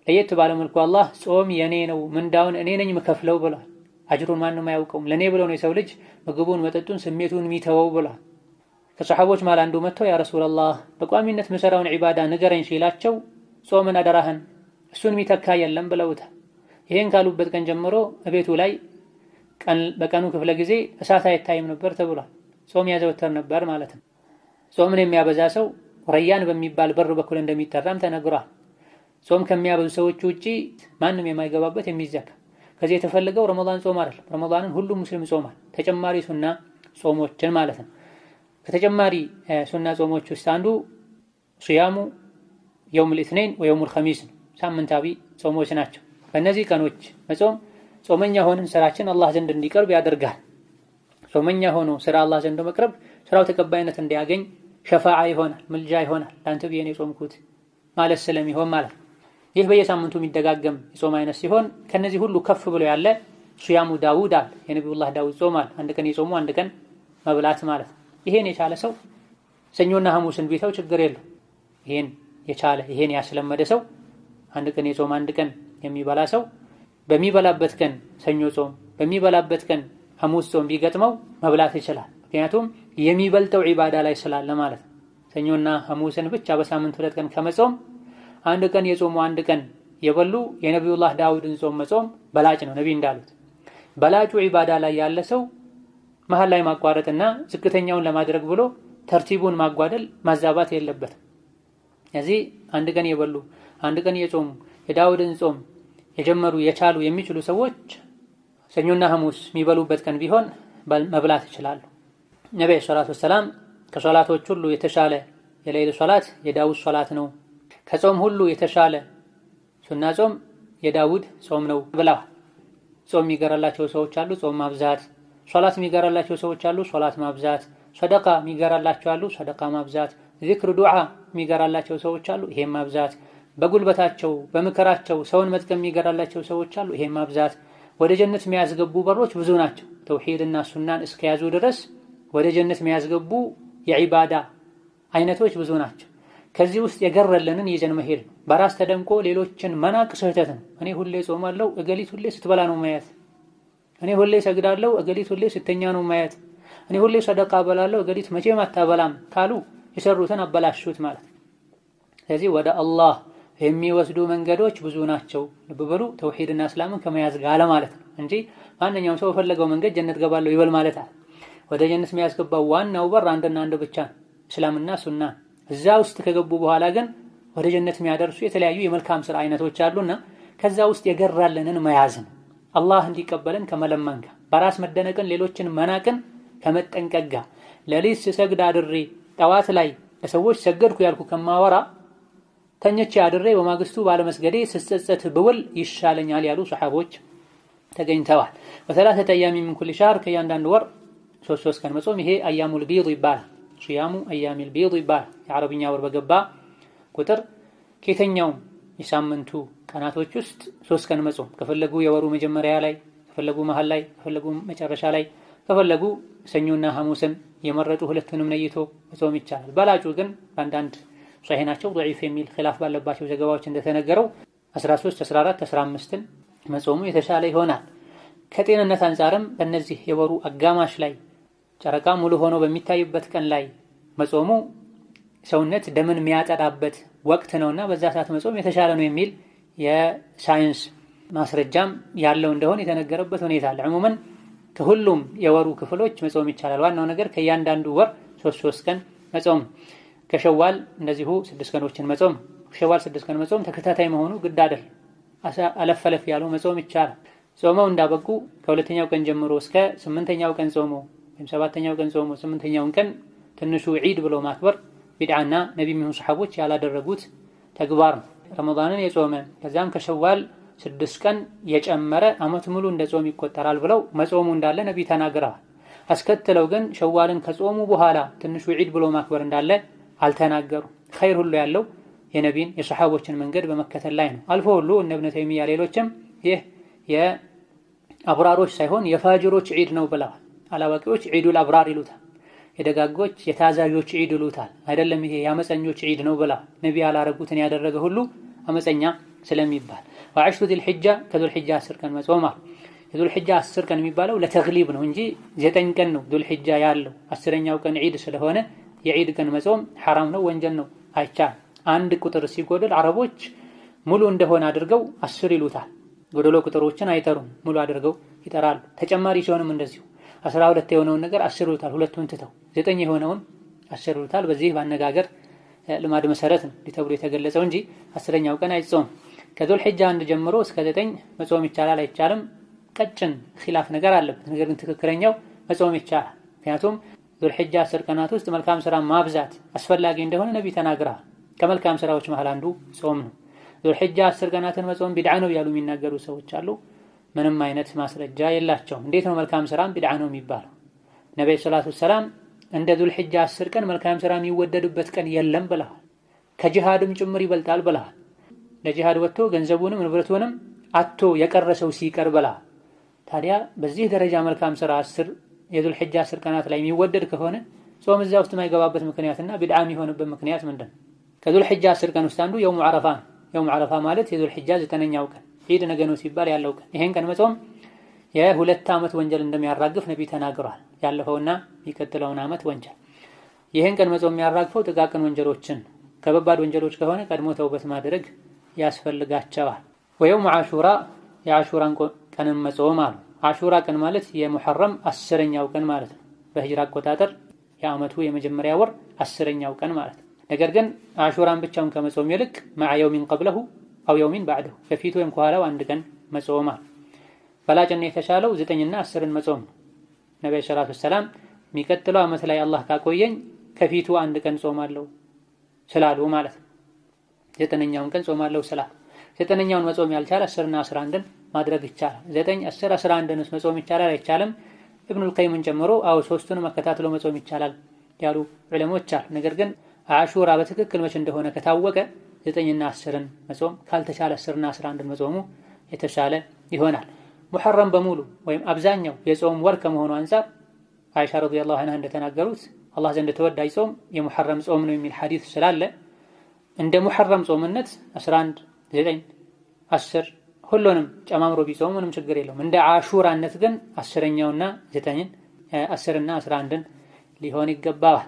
ለየት ባለ መልኩ አላህ ጾም የኔ ነው ምንዳውን እኔ ነኝ የምከፍለው ብሏል። አጅሩን ማንም አያውቀውም። ለኔ ብሎ ነው የሰው ልጅ ምግቡን፣ መጠጡን፣ ስሜቱን የሚተወው ብሏል። ከሰሐቦች መሃል አንዱ መጥቶ ያ ረሱላህ በቋሚነት ምሰራውን ዒባዳ ንገረኝ ሲላቸው ጾምን አደራህን እሱን የሚተካ የለም ብለውታል። ይሄን ካሉበት ቀን ጀምሮ እቤቱ ላይ በቀኑ ክፍለ ጊዜ እሳት አይታይም ነበር ተብሏል። ጾም ያዘወተር ነበር ማለት ነው። ጾምን የሚያበዛ ሰው ረያን በሚባል በር በኩል እንደሚጠራም ተነግሯል። ጾም ከሚያበዙ ሰዎች ውጪ ማንም የማይገባበት የሚዘካ። ከዚህ የተፈለገው ረመዳን ጾም አይደለም። ረመዳንን ሁሉም ሙስሊም ጾማል። ተጨማሪ ሱና ጾሞችን ማለት ነው። ከተጨማሪ ሱና ጾሞች ውስጥ አንዱ ሱያሙ የውም ልእትነይን ወየውም ልኸሚስ ነው። ሳምንታዊ ጾሞች ናቸው። በእነዚህ ቀኖች መጾም ጾመኛ ሆነን ስራችን አላህ ዘንድ እንዲቀርብ ያደርጋል። ጾመኛ ሆኖ ስራ አላህ ዘንድ መቅረብ ስራው ተቀባይነት እንዲያገኝ ሸፋዓ ይሆናል፣ ምልጃ ይሆናል። ለአንተ ብዬ ነው የጾምኩት ማለት ስለሚሆን ማለት ነው። ይህ በየሳምንቱ የሚደጋገም የጾም አይነት ሲሆን ከነዚህ ሁሉ ከፍ ብሎ ያለ ሱያሙ ዳውድ አለ። የነቢዩላህ ዳውድ ጾም አለ። አንድ ቀን የጾሙ አንድ ቀን መብላት ማለት ነው። ይሄን የቻለ ሰው ሰኞና ሐሙስን ቢተው ችግር የለው። ይሄን የቻለ ይሄን ያስለመደ ሰው አንድ ቀን የጾም አንድ ቀን የሚበላ ሰው በሚበላበት ቀን ሰኞ ጾም፣ በሚበላበት ቀን ሐሙስ ጾም ቢገጥመው መብላት ይችላል። ምክንያቱም የሚበልጠው ዒባዳ ላይ ስላለ ማለት ነው። ሰኞና ሐሙስን ብቻ በሳምንት 2 ቀን ከመጾም አንድ ቀን የጾሙ አንድ ቀን የበሉ የነቢዩላህ ዳውድን ጾም መጾም በላጭ ነው። ነቢይ እንዳሉት በላጩ ዒባዳ ላይ ያለ ሰው መሀል ላይ ማቋረጥና ዝቅተኛውን ለማድረግ ብሎ ተርቲቡን ማጓደል ማዛባት የለበትም። እዚህ አንድ ቀን የበሉ አንድ ቀን የጾሙ የዳውድን ጾም የጀመሩ የቻሉ የሚችሉ ሰዎች ሰኞና ሐሙስ የሚበሉበት ቀን ቢሆን መብላት ይችላሉ። ነብዩ ሰለላሁ ዐለይሂ ወሰለም ከሶላቶች ሁሉ የተሻለ የሌሊት ሶላት የዳውድ ሶላት ነው፣ ከጾም ሁሉ የተሻለ ሱና ጾም የዳውድ ጾም ነው ብለዋል። ጾም የሚገራላቸው ሰዎች አሉ፣ ጾም ማብዛት። ሶላት የሚገራላቸው ሰዎች አሉ፣ ሶላት ማብዛት። ሰደቃ የሚገራላቸው አሉ፣ ሰደቃ ማብዛት። ዚክር ዱዓ የሚገራላቸው ሰዎች አሉ፣ ይሄን ማብዛት። በጉልበታቸው በምክራቸው ሰውን መጥቀም የሚገራላቸው ሰዎች አሉ፣ ይሄን ማብዛት። ወደ ጀነት የሚያስገቡ በሮች ብዙ ናቸው። ተውሂድና ሱናን እስከያዙ ድረስ ወደ ጀነት የሚያስገቡ የዒባዳ አይነቶች ብዙ ናቸው። ከዚህ ውስጥ የገረለንን ይዘን መሄድ ነው። በራስ ተደንቆ ሌሎችን መናቅ ስህተት ነው። እኔ ሁሌ ጾማለሁ፣ እገሊት ሁሌ ስትበላ ነው ማየት። እኔ ሁሌ ሰግዳለሁ፣ እገሊት ሁሌ ስተኛ ነው ማየት። እኔ ሁሌ ሰደቃ በላለሁ፣ እገሊት መቼም አታበላም ካሉ የሰሩትን አበላሹት ማለት። ስለዚህ ወደ አላህ የሚወስዱ መንገዶች ብዙ ናቸው። ልብ በሉ፣ ተውሂድና እስላምን ከመያዝ ጋር ማለት ነው እንጂ ማንኛውም ሰው በፈለገው መንገድ ጀነት ገባለሁ ይበል ማለት አይደል። ወደ ጀነት የሚያስገባው ዋናው በር አንድና አንድ ብቻ ነው፣ እስላምና ሱና። እዛ ውስጥ ከገቡ በኋላ ግን ወደ ጀነት የሚያደርሱ የተለያዩ የመልካም ስራ አይነቶች አሉና ከዛ ውስጥ የገራለንን መያዝ ነው። አላህ እንዲቀበለን ከመለመን ጋር፣ በራስ መደነቅን ሌሎችን መናቅን ከመጠንቀቅ ጋር። ሌሊት ስሰግድ አድሬ ጠዋት ላይ ለሰዎች ሰገድኩ ያልኩ ከማወራ ተኝቼ አድሬ በማግስቱ ባለመስገዴ ስጸጸት ብውል ይሻለኛል ያሉ ሰሐቦች ተገኝተዋል። በሰላሰተ አያሚ ምን ኩል ሻር ከእያንዳንዱ ወር 3 ቀን መጾም ይሄ አያሙል ቢድ ይባላል። ሱያሙ አያሚል ቢድ ይባላል። የዓረብኛ ወር በገባ ቁጥር ከየትኛውም የሳምንቱ ቀናቶች ውስጥ 3 ቀን መጾም ከፈለጉ የወሩ መጀመሪያ ላይ፣ ከፈለጉ መሃል ላይ፣ ከፈለጉ መጨረሻ ላይ፣ ከፈለጉ ሰኞና ሐሙስን የመረጡ ሁለቱንም ነይቶ መጾም ይቻላል። በላጩ ግን አንዳንድ ሷሂህ ናቸው ضعيف የሚል ኺላፍ ባለባቸው ዘገባዎች እንደተነገረው 13፣ 14፣ 15ን መጾሙ የተሻለ ይሆናል። ከጤንነት አንፃርም በእነዚህ የወሩ አጋማሽ ላይ ጨረቃ ሙሉ ሆኖ በሚታይበት ቀን ላይ መጾሙ ሰውነት ደምን የሚያጠዳበት ወቅት ነውና በዛ ሰዓት መጾም የተሻለ ነው የሚል የሳይንስ ማስረጃም ያለው እንደሆነ የተነገረበት ሁኔታ አለ። ዑሙመን ከሁሉም የወሩ ክፍሎች መጾም ይቻላል። ዋናው ነገር ከእያንዳንዱ ወር 3 ቀን መጾም። ከሸዋል እንደዚሁ 6 ቀኖችን መጾም። ሸዋል 6 ቀን መጾም ተከታታይ መሆኑ ግድ አይደል። አለፈለፍ ያለው መጾም ይቻላል። ጾመው እንዳበቁ ከሁለተኛው ቀን ጀምሮ እስከ 8ኛው ቀን ጾሞ ወይም 7ኛው ቀን ጾሞ 8ኛውን ቀን ትንሹ ዒድ ብሎ ማክበር ቢድዓና ነቢ የሚሆኑ ሰሐቦች ያላደረጉት ተግባር ነው። ረመዳንን የጾመ ከዛም ከሸዋል 6 ቀን የጨመረ ዓመት ሙሉ እንደ ጾም ይቆጠራል ብለው መጾሙ እንዳለ ነቢ ተናግረዋል። አስከትለው ግን ሸዋልን ከጾሙ በኋላ ትንሹ ዒድ ብሎ ማክበር እንዳለ አልተናገሩም። ኸይር ሁሉ ያለው የነቢን የሰሐቦችን መንገድ በመከተል ላይ ነው። አልፎ ሁሉ እነ ኢብኑ ተይሚያ ሌሎችም ይህ የአብራሮች ሳይሆን የፋጅሮች ዒድ ነው ብለዋል። አላዋቂዎች ዒዱል አብራር ይሉታል፣ የደጋጎች የታዛዦች ዒድ ይሉታል። አይደለም ይሄ የአመፀኞች ዒድ ነው ብለዋል። ነቢ ያላረጉትን ያደረገ ሁሉ አመፀኛ ስለሚባል ወዐሽሩ ዙልሒጃ ከዙልሒጃ 10 ቀን መጾም አለ። የዙልሒጃ 10 ቀን የሚባለው ለተግሊብ ነው እንጂ 9 ቀን ነው ዙልሒጃ ያለው። 10ኛው ቀን ዒድ ስለሆነ የዒድ ቀን መጾም ሐራም ነው፣ ወንጀል ነው፣ አይቻልም። አንድ ቁጥር ሲጎድል አረቦች ሙሉ እንደሆነ አድርገው 10 ይሉታል። ጎደሎ ቁጥሮችን አይጠሩም፣ ሙሉ አድርገው ይጠራሉ። ተጨማሪ ሲሆንም እንደዚሁ 12 የሆነውን ነገር 10 ይሉታል፣ ሁለቱን ትተው 9 የሆነውን 10 ይሉታል። በዚህ ባነጋገር ልማድ መሰረት ነው ተብሎ የተገለጸው እንጂ 10ኛው ቀን አይጾም። ከዙልሒጃ 1 ጀምሮ እስከ 9 መጾም ይቻላል አይቻልም፣ ቀጭን ኺላፍ ነገር አለበት። ነገር ግን ትክክለኛው መጾም ይቻላል። ምክንያቱም ዙልሒጃ 10 ቀናት ውስጥ መልካም ስራ ማብዛት አስፈላጊ እንደሆነ ነቢ ተናግረዋል። ከመልካም ስራዎች መሃል አንዱ ጾም ነው። ዙልሒጃ 10 ቀናትን መጾም ቢድዓ ነው ያሉ የሚናገሩ ሰዎች አሉ። ምንም አይነት ማስረጃ የላቸውም። እንዴት ነው መልካም ስራም ቢድዓ ነው የሚባለው? ነብዩ ሰለላሁ ዐለይሂ ወሰለም እንደ ዙልሒጃ 10 ቀን መልካም ስራ የሚወደድበት ቀን የለም ብለዋል። ከጂሃድም ጭምር ይበልጣል ብለዋል። ለጂሃድ ወጥቶ ገንዘቡንም ንብረቱንም አጥቶ የቀረ ሰው ሲቀር ብለዋል። ታዲያ በዚህ ደረጃ መልካም ስራ የዙልሒጃ 10 ቀናት ላይ የሚወደድ ከሆነ ጾም እዛ ውስጥ የማይገባበት ምክንያትና ቢድዓ የሚሆንበት ምክንያት ምንድን ነው? ከዙልሒጃ 10 ቀን ውስጥ አንዱ የውሙ ዓረፋ ነው። የውሙ ዓረፋ ማለት የዙልሒጃ 9ኛው ቀን ዒድ ነገ ነው ሲባል ያለው ቀን። ይሄን ቀን መጾም የ2 ዓመት ወንጀል እንደሚያራግፍ ነቢ ተናግረዋል። ያለፈውና የሚቀጥለውን ዓመት ወንጀል። ይሄን ቀን መጾም የሚያራግፈው ጥቃቅን ወንጀሎችን፣ ከበባድ ወንጀሎች ከሆነ ቀድሞ ተውበት ማድረግ ያስፈልጋቸዋል። ወየውሙ ዓሹራ የዓሹራን ቀንን መጾም አሉ። ዓሹራ ቀን ማለት የሙሐረም 10ኛው ቀን ማለት ነው። በሂጅራ አቆጣጠር የዓመቱ የመጀመሪያ ወር 10ኛው ቀን ማለት ነው። ነገር ግን ዓሹራን ብቻውን ከመጾም ይልቅ መዓ የውሚን ቀብለሁ አው የውሚን ባዕደሁ ከፊቱ ወይም ከኋላው 1 ቀን መጾም አሉ። በላጭና የተሻለው 9ና 10ን መጾም ነው። ነብዩ ሰለላሁ ዐለይሂ ወሰለም የሚቀጥለው ዓመት ላይ አላህ ካቆየኝ ከፊቱ 1 ቀን ጾማለሁ ስላሉ ማለት ነው። 9ኛውን ቀን ጾማለሁ ስላሉ 9ኛውን መጾም ያልቻለ 10ና 11ን ማድረግ ይቻላል። 9፣ 10፣ 11ን መጾም ይቻላል አይቻልም? ኢብኑል ቀይምን ጨምሮ ሶስቱን መከታተሎ መጾም ይቻላል ያሉ ዑለሞች አሉ። ነገር ግን ዓሹራ በትክክል መቼ እንደሆነ ከታወቀ 9ና 10ን መጾም ካልተቻለ 10ና 11ን መጾሙ የተሻለ ይሆናል። ሙሐረም በሙሉ ወይም አብዛኛው የጾም ወር ከመሆኑ አንፃር አይሻ ረዲየላሁ ዐንሃ እንደተናገሩት አላህ ዘንድ ተወዳጅ ጾም የሙሐረም ጾም ነው የሚል ሐዲስ ስላለ እንደ ሙሐረም ጾምነት 11፣ 9፣ 10 ሁሉንም ጨማምሮ ቢጾም ምንም ችግር የለውም። እንደ ዓሹራነት ግን 10ኛውና 9ን 10ና 11ን ሊሆን ይገባዋል።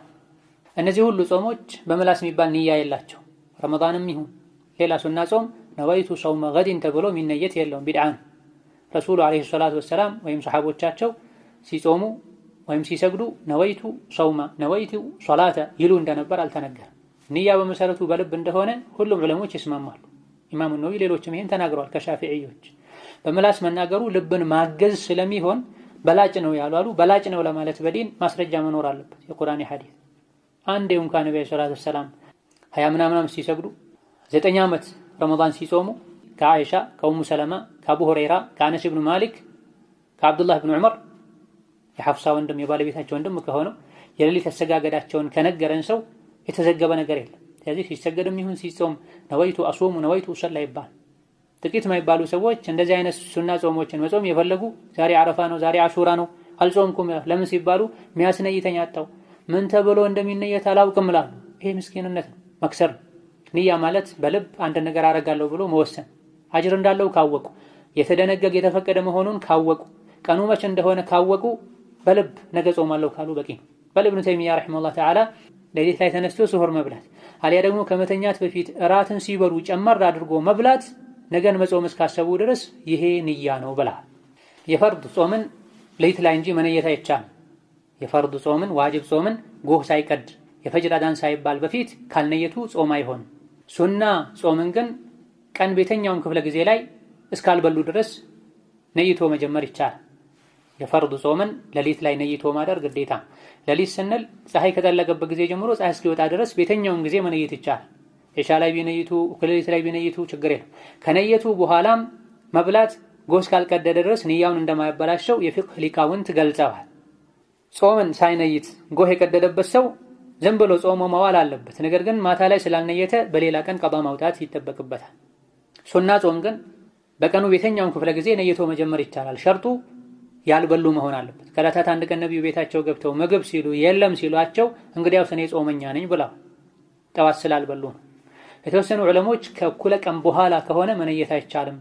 እነዚህ ሁሉ ጾሞች በምላስ የሚባል ንያ የላቸው። ረመዳንም ይሁን ሌላ ሱና ጾም ነወይቱ ሰውመ ገዲን ተብሎ የሚነየት የለውም፣ ቢድዓ ነው። ረሱሉ ዓለይሂ ሰላቱ ወሰላም ወይም ሰሐቦቻቸው ሲጾሙ ወይም ሲሰግዱ ነወይቱ ሰውማ ነወይቱ ሶላተ ይሉ እንደነበር አልተነገረም። ንያ በመሰረቱ በልብ እንደሆነ ሁሉም ዑለሞች ይስማማሉ። ኢማሙ ነወዊ ሌሎችም ይሄን ተናግረዋል ከሻፊዒዮች። በምላስ መናገሩ ልብን ማገዝ ስለሚሆን በላጭ ነው ያሉ አሉ። በላጭ ነው ለማለት በዲን ማስረጃ መኖር አለበት፣ የቁርአን ሐዲስ። አንዴ እንኳን ነብዩ ሰለላሁ ዐለይሂ ወሰለም 20 ምናምን ሲሰግዱ 9 ዓመት ረመዳን ሲጾሙ ከአይሻ፣ ከኡሙ ሰለማ፣ ከአቡ ሁረይራ፣ ከአነስ ብኑ ማሊክ፣ ከአብዱላህ ብኑ ዑመር የሐፍሳ ወንድም የባለቤታቸው ወንድም ከሆነው የሌሊት አሰጋገዳቸውን ከነገረን ሰው የተዘገበ ነገር የለም። ስለዚህ ሲሰገድም ይሁን ሲጾም ነወይቱ አሶሙ ነወይቱ ሰላ ይባል። ጥቂት የማይባሉ ሰዎች እንደዚህ አይነት ሱና ጾሞችን መጾም የፈለጉ ዛሬ አረፋ ነው ዛሬ አሹራ ነው አልጾምኩም ለምን ሲባሉ የሚያስነይተኝ አጣው ምን ተብሎ እንደሚነየት አላውቅም ይላሉ። ይሄ ምስኪንነት ነው፣ መክሰር ነው። ንያ ማለት በልብ አንድ ነገር አረጋለሁ ብሎ መወሰን፣ አጅር እንዳለው ካወቁ፣ የተደነገገ የተፈቀደ መሆኑን ካወቁ፣ ቀኑ መቼ እንደሆነ ካወቁ በልብ ነገ ጾማለሁ ካሉ በቂ ነው። በል ኢብኑ ተይሚያ ረሂመሁላህ ተዓላ ሌሊት ላይ ተነስቶ ስሁር መብላት አልያ ደግሞ ከመተኛት በፊት እራትን ሲበሉ ጨመር አድርጎ መብላት ነገን መጾም እስካሰቡ ድረስ ይሄ ንያ ነው ብላ። የፈርድ ጾምን ሌሊት ላይ እንጂ መነየት አይቻልም። የፈርድ ጾምን ዋጅብ ጾምን ጎህ ሳይቀድ የፈጅር አዳን ሳይባል በፊት ካልነየቱ ጾም አይሆንም። ሱና ጾምን ግን ቀን ቤተኛውም ክፍለ ጊዜ ላይ እስካልበሉ ድረስ ነይቶ መጀመር ይቻላል። የፈርድ ጾምን ሌሊት ላይ ነይቶ ማደር ግዴታ። ሌሊት ስንል ፀሐይ ከጠለቀበት ጊዜ ጀምሮ ፀሐይ እስኪወጣ ድረስ ቤተኛውን ጊዜ መነየት ይቻላል። ኢሻ ላይ ቢነይቱ ሌሊት ላይ ቢነይቱ ችግር የለም። ከነየቱ በኋላም መብላት ጎህ እስካልቀደደ ድረስ ንያውን እንደማያበላሸው የፊቅህ ሊቃውንት ገልጸዋል። ጾምን ሳይነይት ጎህ የቀደደበት ሰው ዝም ብሎ ጾሞ መዋል አለበት። ነገር ግን ማታ ላይ ስላልነየተ በሌላ ቀን ቀዷ ማውጣት ይጠበቅበታል። ሱና ጾም ግን በቀኑ ቤተኛውን ክፍለ ጊዜ ነይቶ መጀመር ይቻላል። ሸርጡ ያልበሉ መሆን አለበት። ከዕለታት አንድ ቀን ነብዩ ቤታቸው ገብተው ምግብ ሲሉ የለም ሲሏቸው እንግዲያውስ እኔ ጾመኛ ነኝ ብለዋል። ጠዋት ስላልበሉ ነው። የተወሰኑ ዑለሞች ከእኩለ ቀን በኋላ ከሆነ መነየት አይቻልም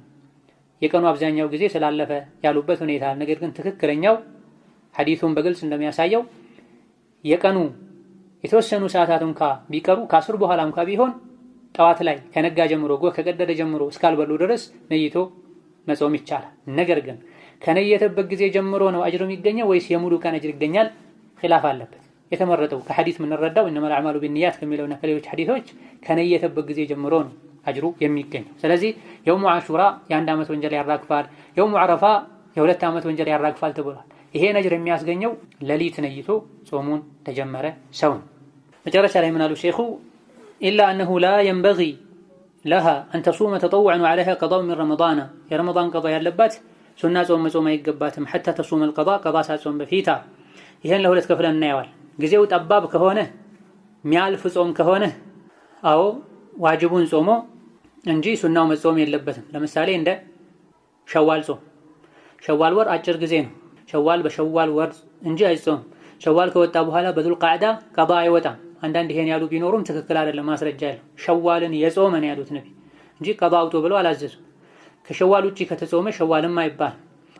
የቀኑ አብዛኛው ጊዜ ስላለፈ ያሉበት ሁኔታ። ነገር ግን ትክክለኛው ሐዲሱን በግልጽ እንደሚያሳየው የቀኑ የተወሰኑ ሰዓታት እንኳ ቢቀሩ ከአስር በኋላ እንኳ ቢሆን ጠዋት ላይ ከነጋ ጀምሮ ጎህ ከቀደደ ጀምሮ እስካልበሉ ድረስ ነይቶ መጾም ይቻላል። ነገር ግን ከነየተበት ጊዜ ጀምሮ ነው አጅሩ የሚገኘው ወይስ የሙሉ ቀን አጅር ይገኛል? ኺላፍ አለበት። የተመረጠው ከሐዲስ የምንረዳው ኢነመል አዕማሉ ቢንኒያት ከሚለውና ከሌሎች ሐዲሶች ከነየተበት ጊዜ ጀምሮ ነው አጅሩ የሚገኘው። ስለዚህ የውሙ አሹራ የአንድ ዓመት ወንጀል ያራግፋል፣ የውሙ ዓረፋ የሁለት ዓመት ወንጀል ያራግፋል ተብሏል። ይሄን አጅር የሚያስገኘው ሌሊት ነይቶ ጾሙን ተጀመረ ሰው ነው። መጨረሻ ላይ ምን አሉ ሼኹ? ኢላ አነሁ ላ የንበጊ ለሃ አን ተሱመ ተጠውዐን ወዐለይሃ ቀዷእ ሚን ረመዳን የረመዳን ቀዷ ያለባት ሱና ጾም መጾም አይገባትም ሐታ ተሱመ አልቀዷእ ቀዷ ሳትጾም በፊታ። ይሄን ለሁለት ከፍለን እናየዋል። ጊዜው ጠባብ ከሆነ ሚያልፍ ጾም ከሆነ አዎ ዋጅቡን ጾሞ እንጂ ሱናው መጾም የለበትም። ለምሳሌ እንደ ሸዋል ጾም። ሸዋል ወር አጭር ጊዜ ነው። ሸዋል በሸዋል ወር እንጂ አይጾም። ሸዋል ከወጣ በኋላ በዙል ቃዕዳ ቀዷ አይወጣም። አንዳንድ ይሄን ያሉ ቢኖሩም ትክክል አይደለም፣ ማስረጃ ያለው ሸዋልን የጾመ ነው ያሉት ነቢ እንጂ ቀዷ አውጡ ብለው አላዘዙም። ከሸዋል ውጪ ከተጾመ ሸዋልም አይባል።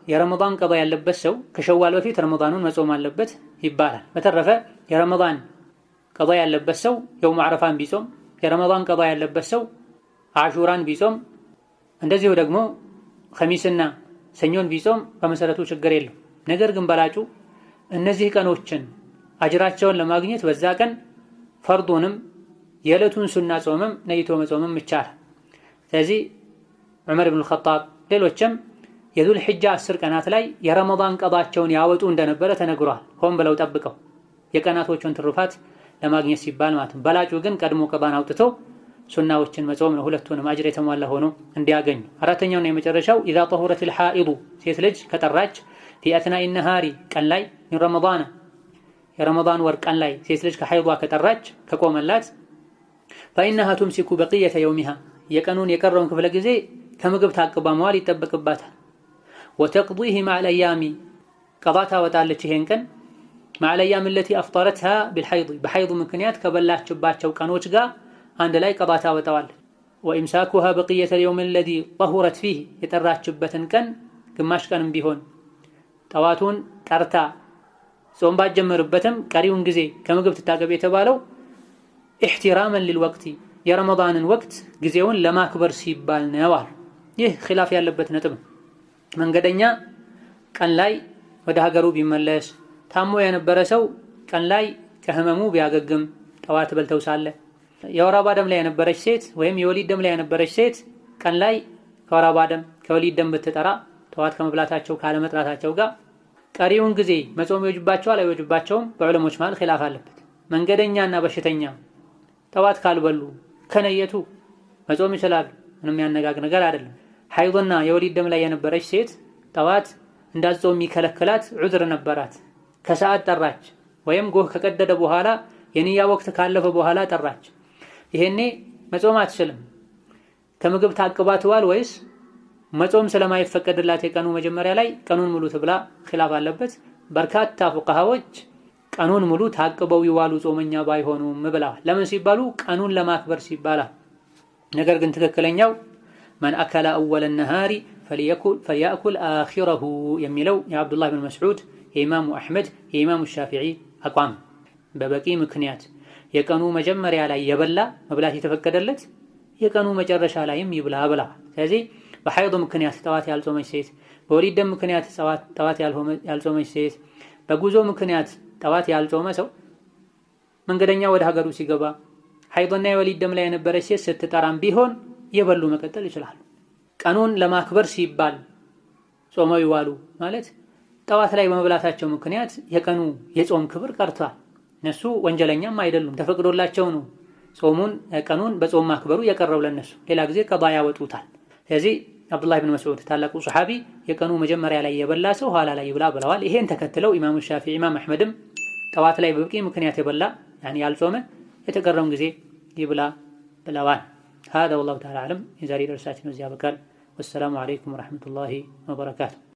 የረመዳን ቀዷ ያለበት ሰው ከሸዋል በፊት ረመዳኑን መጾም አለበት ይባላል። በተረፈ የረመዳን ቀዷ ያለበት ሰው የውም ዓረፋን ቢጾም፣ የረመዳን ቀዷ ያለበት ሰው አሹራን ቢጾም፣ እንደዚሁ ደግሞ ኸሚስና ሰኞን ቢጾም በመሰረቱ ችግር የለው። ነገር ግን በላጩ እነዚህ ቀኖችን አጅራቸውን ለማግኘት በዛ ቀን ፈርዱንም የዕለቱን ሱና ጾምም ነይቶ መጾምም ይቻላል። ስለዚህ ዑመር ኢብኑል ኸጣብ ሌሎችም የዙል ሒጃ 10 ቀናት ላይ የረመዳን ቀዷቸውን ያወጡ እንደነበረ ተነግሯል። ሆን ብለው ጠብቀው የቀናቶቹን ትሩፋት ለማግኘት ሲባል ማለት ነው። በላጩ ግን ቀድሞ ቀዷን አውጥቶ ሱናዎችን መጾም ነው፣ ሁለቱንም አጅር የተሟላ ሆኖ እንዲያገኙ። አራተኛውና የመጨረሻው ኢዛ ጠሁረቲል ሐኢዱ ሴት ልጅ ከጠራች ፊ አትናኢ ነሃሪ ቀን ላይ ሚን ረመዳን የረመዳን ወር ቀን ላይ ሴት ልጅ ከሐይዷ ከጠራች ከቆመላት ፈኢነሃ ቱምሲኩ በቂየተ የውሚሃ የቀኑን የቀረውን ክፍለ ጊዜ ከምግብ ታቅባ መዋል ይጠበቅባታል። ወተቅዲህ መዐል አያሚ ቀዷ ታወጣለች ይሄን ቀን መዐል አያሚ አለቲ አፍጠረትሃ ቢልሐይድ በሐይድ ምክንያት ከበላችባቸው ቀኖች ጋር አንድ ላይ ቀዷ ታወጣዋለች። ወኢምሳኩሃ በቂየተ የውም አለዚ ጠሁረት ፊህ የጠራችበትን ቀን ግማሽ ቀንም ቢሆን ጠዋቱን ጠርታ ጾም ባትጀምርበትም ቀሪውን ጊዜ ከምግብ ትታቀብ የተባለው ኢህቲራመን ሊልወቅቲ የረመዳንን ወቅት ጊዜውን ለማክበር ሲባል ነው አሉ። ይህ ኺላፍ ያለበት ነጥብ። መንገደኛ ቀን ላይ ወደ ሀገሩ ቢመለስ፣ ታሞ የነበረ ሰው ቀን ላይ ከህመሙ ቢያገግም ጠዋት በልተው ሳለ፣ የወር አበባ ደም ላይ የነበረች ሴት ወይም የወሊድ ደም ላይ የነበረች ሴት ቀን ላይ ከወር አበባ ደም ከወሊድ ደም ብትጠራ ጠዋት ከመብላታቸው ካለመጥራታቸው ጋር ቀሪውን ጊዜ መጾም ይወጅባቸዋል አይወጅባቸውም? በዑለሞች መሃል ኺላፍ አለበት። መንገደኛና በሽተኛ ጠዋት ካልበሉ ከነየቱ መጾም ይችላሉ። ምንም ያነጋግር ነገር አይደለም። ሐይድና የወሊድ ደም ላይ የነበረች ሴት ጠዋት እንዳትጾም የሚከለክላት ዑዝር ነበራት። ከሰዓት ጠራች ወይም ጎህ ከቀደደ በኋላ የንያ ወቅት ካለፈ በኋላ ጠራች። ይሄኔ መጾም አትችልም። ከምግብ ታቅባትዋል ወይስ መጾም ስለማይፈቀድላት የቀኑ መጀመሪያ ላይ ቀኑን ሙሉ ትብላ? ኺላፍ አለበት። በርካታ ፉቃሃዎች ቀኑን ሙሉ ታቅበው ይዋሉ ጾመኛ ባይሆኑም ብለዋል። ለምን ሲባሉ ቀኑን ለማክበር ሲባል። ነገር ግን ትክክለኛው መን አከለ አወለ ነሃሪ ፈልያእኩል አኺረሁ የሚለው የአብዱላህ ብን መስዑድ፣ የኢማሙ አሕመድ፣ የኢማሙ ሻፊዒ አቋም። በበቂ ምክንያት የቀኑ መጀመሪያ ላይ የበላ መብላት የተፈቀደለት የቀኑ መጨረሻ ላይም ይብላ ብላ። ስለዚህ በሐይድ ምክንያት ጠዋት ያልጾመች ሴት፣ በወሊድ ደም ምክንያት ጠዋት ያልጾመች ሴት፣ በጉዞ ምክንያት ጠዋት ያልጾመ ሰው መንገደኛ ወደ ሀገሩ ሲገባ ሐይድና የወሊድ ደም ላይ የነበረች ሴት ስትጠራም ቢሆን የበሉ መቀጠል ይችላሉ። ቀኑን ለማክበር ሲባል ጾመው ይዋሉ ማለት ጠዋት ላይ በመብላታቸው ምክንያት የቀኑ የጾም ክብር ቀርቷል። እነሱ ወንጀለኛም አይደሉም፣ ተፈቅዶላቸው ነው ጾሙን ቀኑን በጾም ማክበሩ የቀረው ለነሱ። ሌላ ጊዜ ቀዷ ያወጡታል። ስለዚህ አብዱላህ ብን መስዑድ ታላቁ ሰሐቢ የቀኑ መጀመሪያ ላይ የበላ ሰው ኋላ ላይ ይብላ ብለዋል። ይሄን ተከትለው ኢማሙ ሻፊዒ፣ ኢማም አሕመድም ጠዋት ላይ በበቂ ምክንያት የበላ ያልጾመ የተቀረውን ጊዜ ይብላ ብለዋል። هذا والله تعالى أعلم። የዛሬ ደርሳችን እዚህ ያበቃል። ወሰላሙ አለይኩም ወረሕመቱላሂ ወበረካቱ።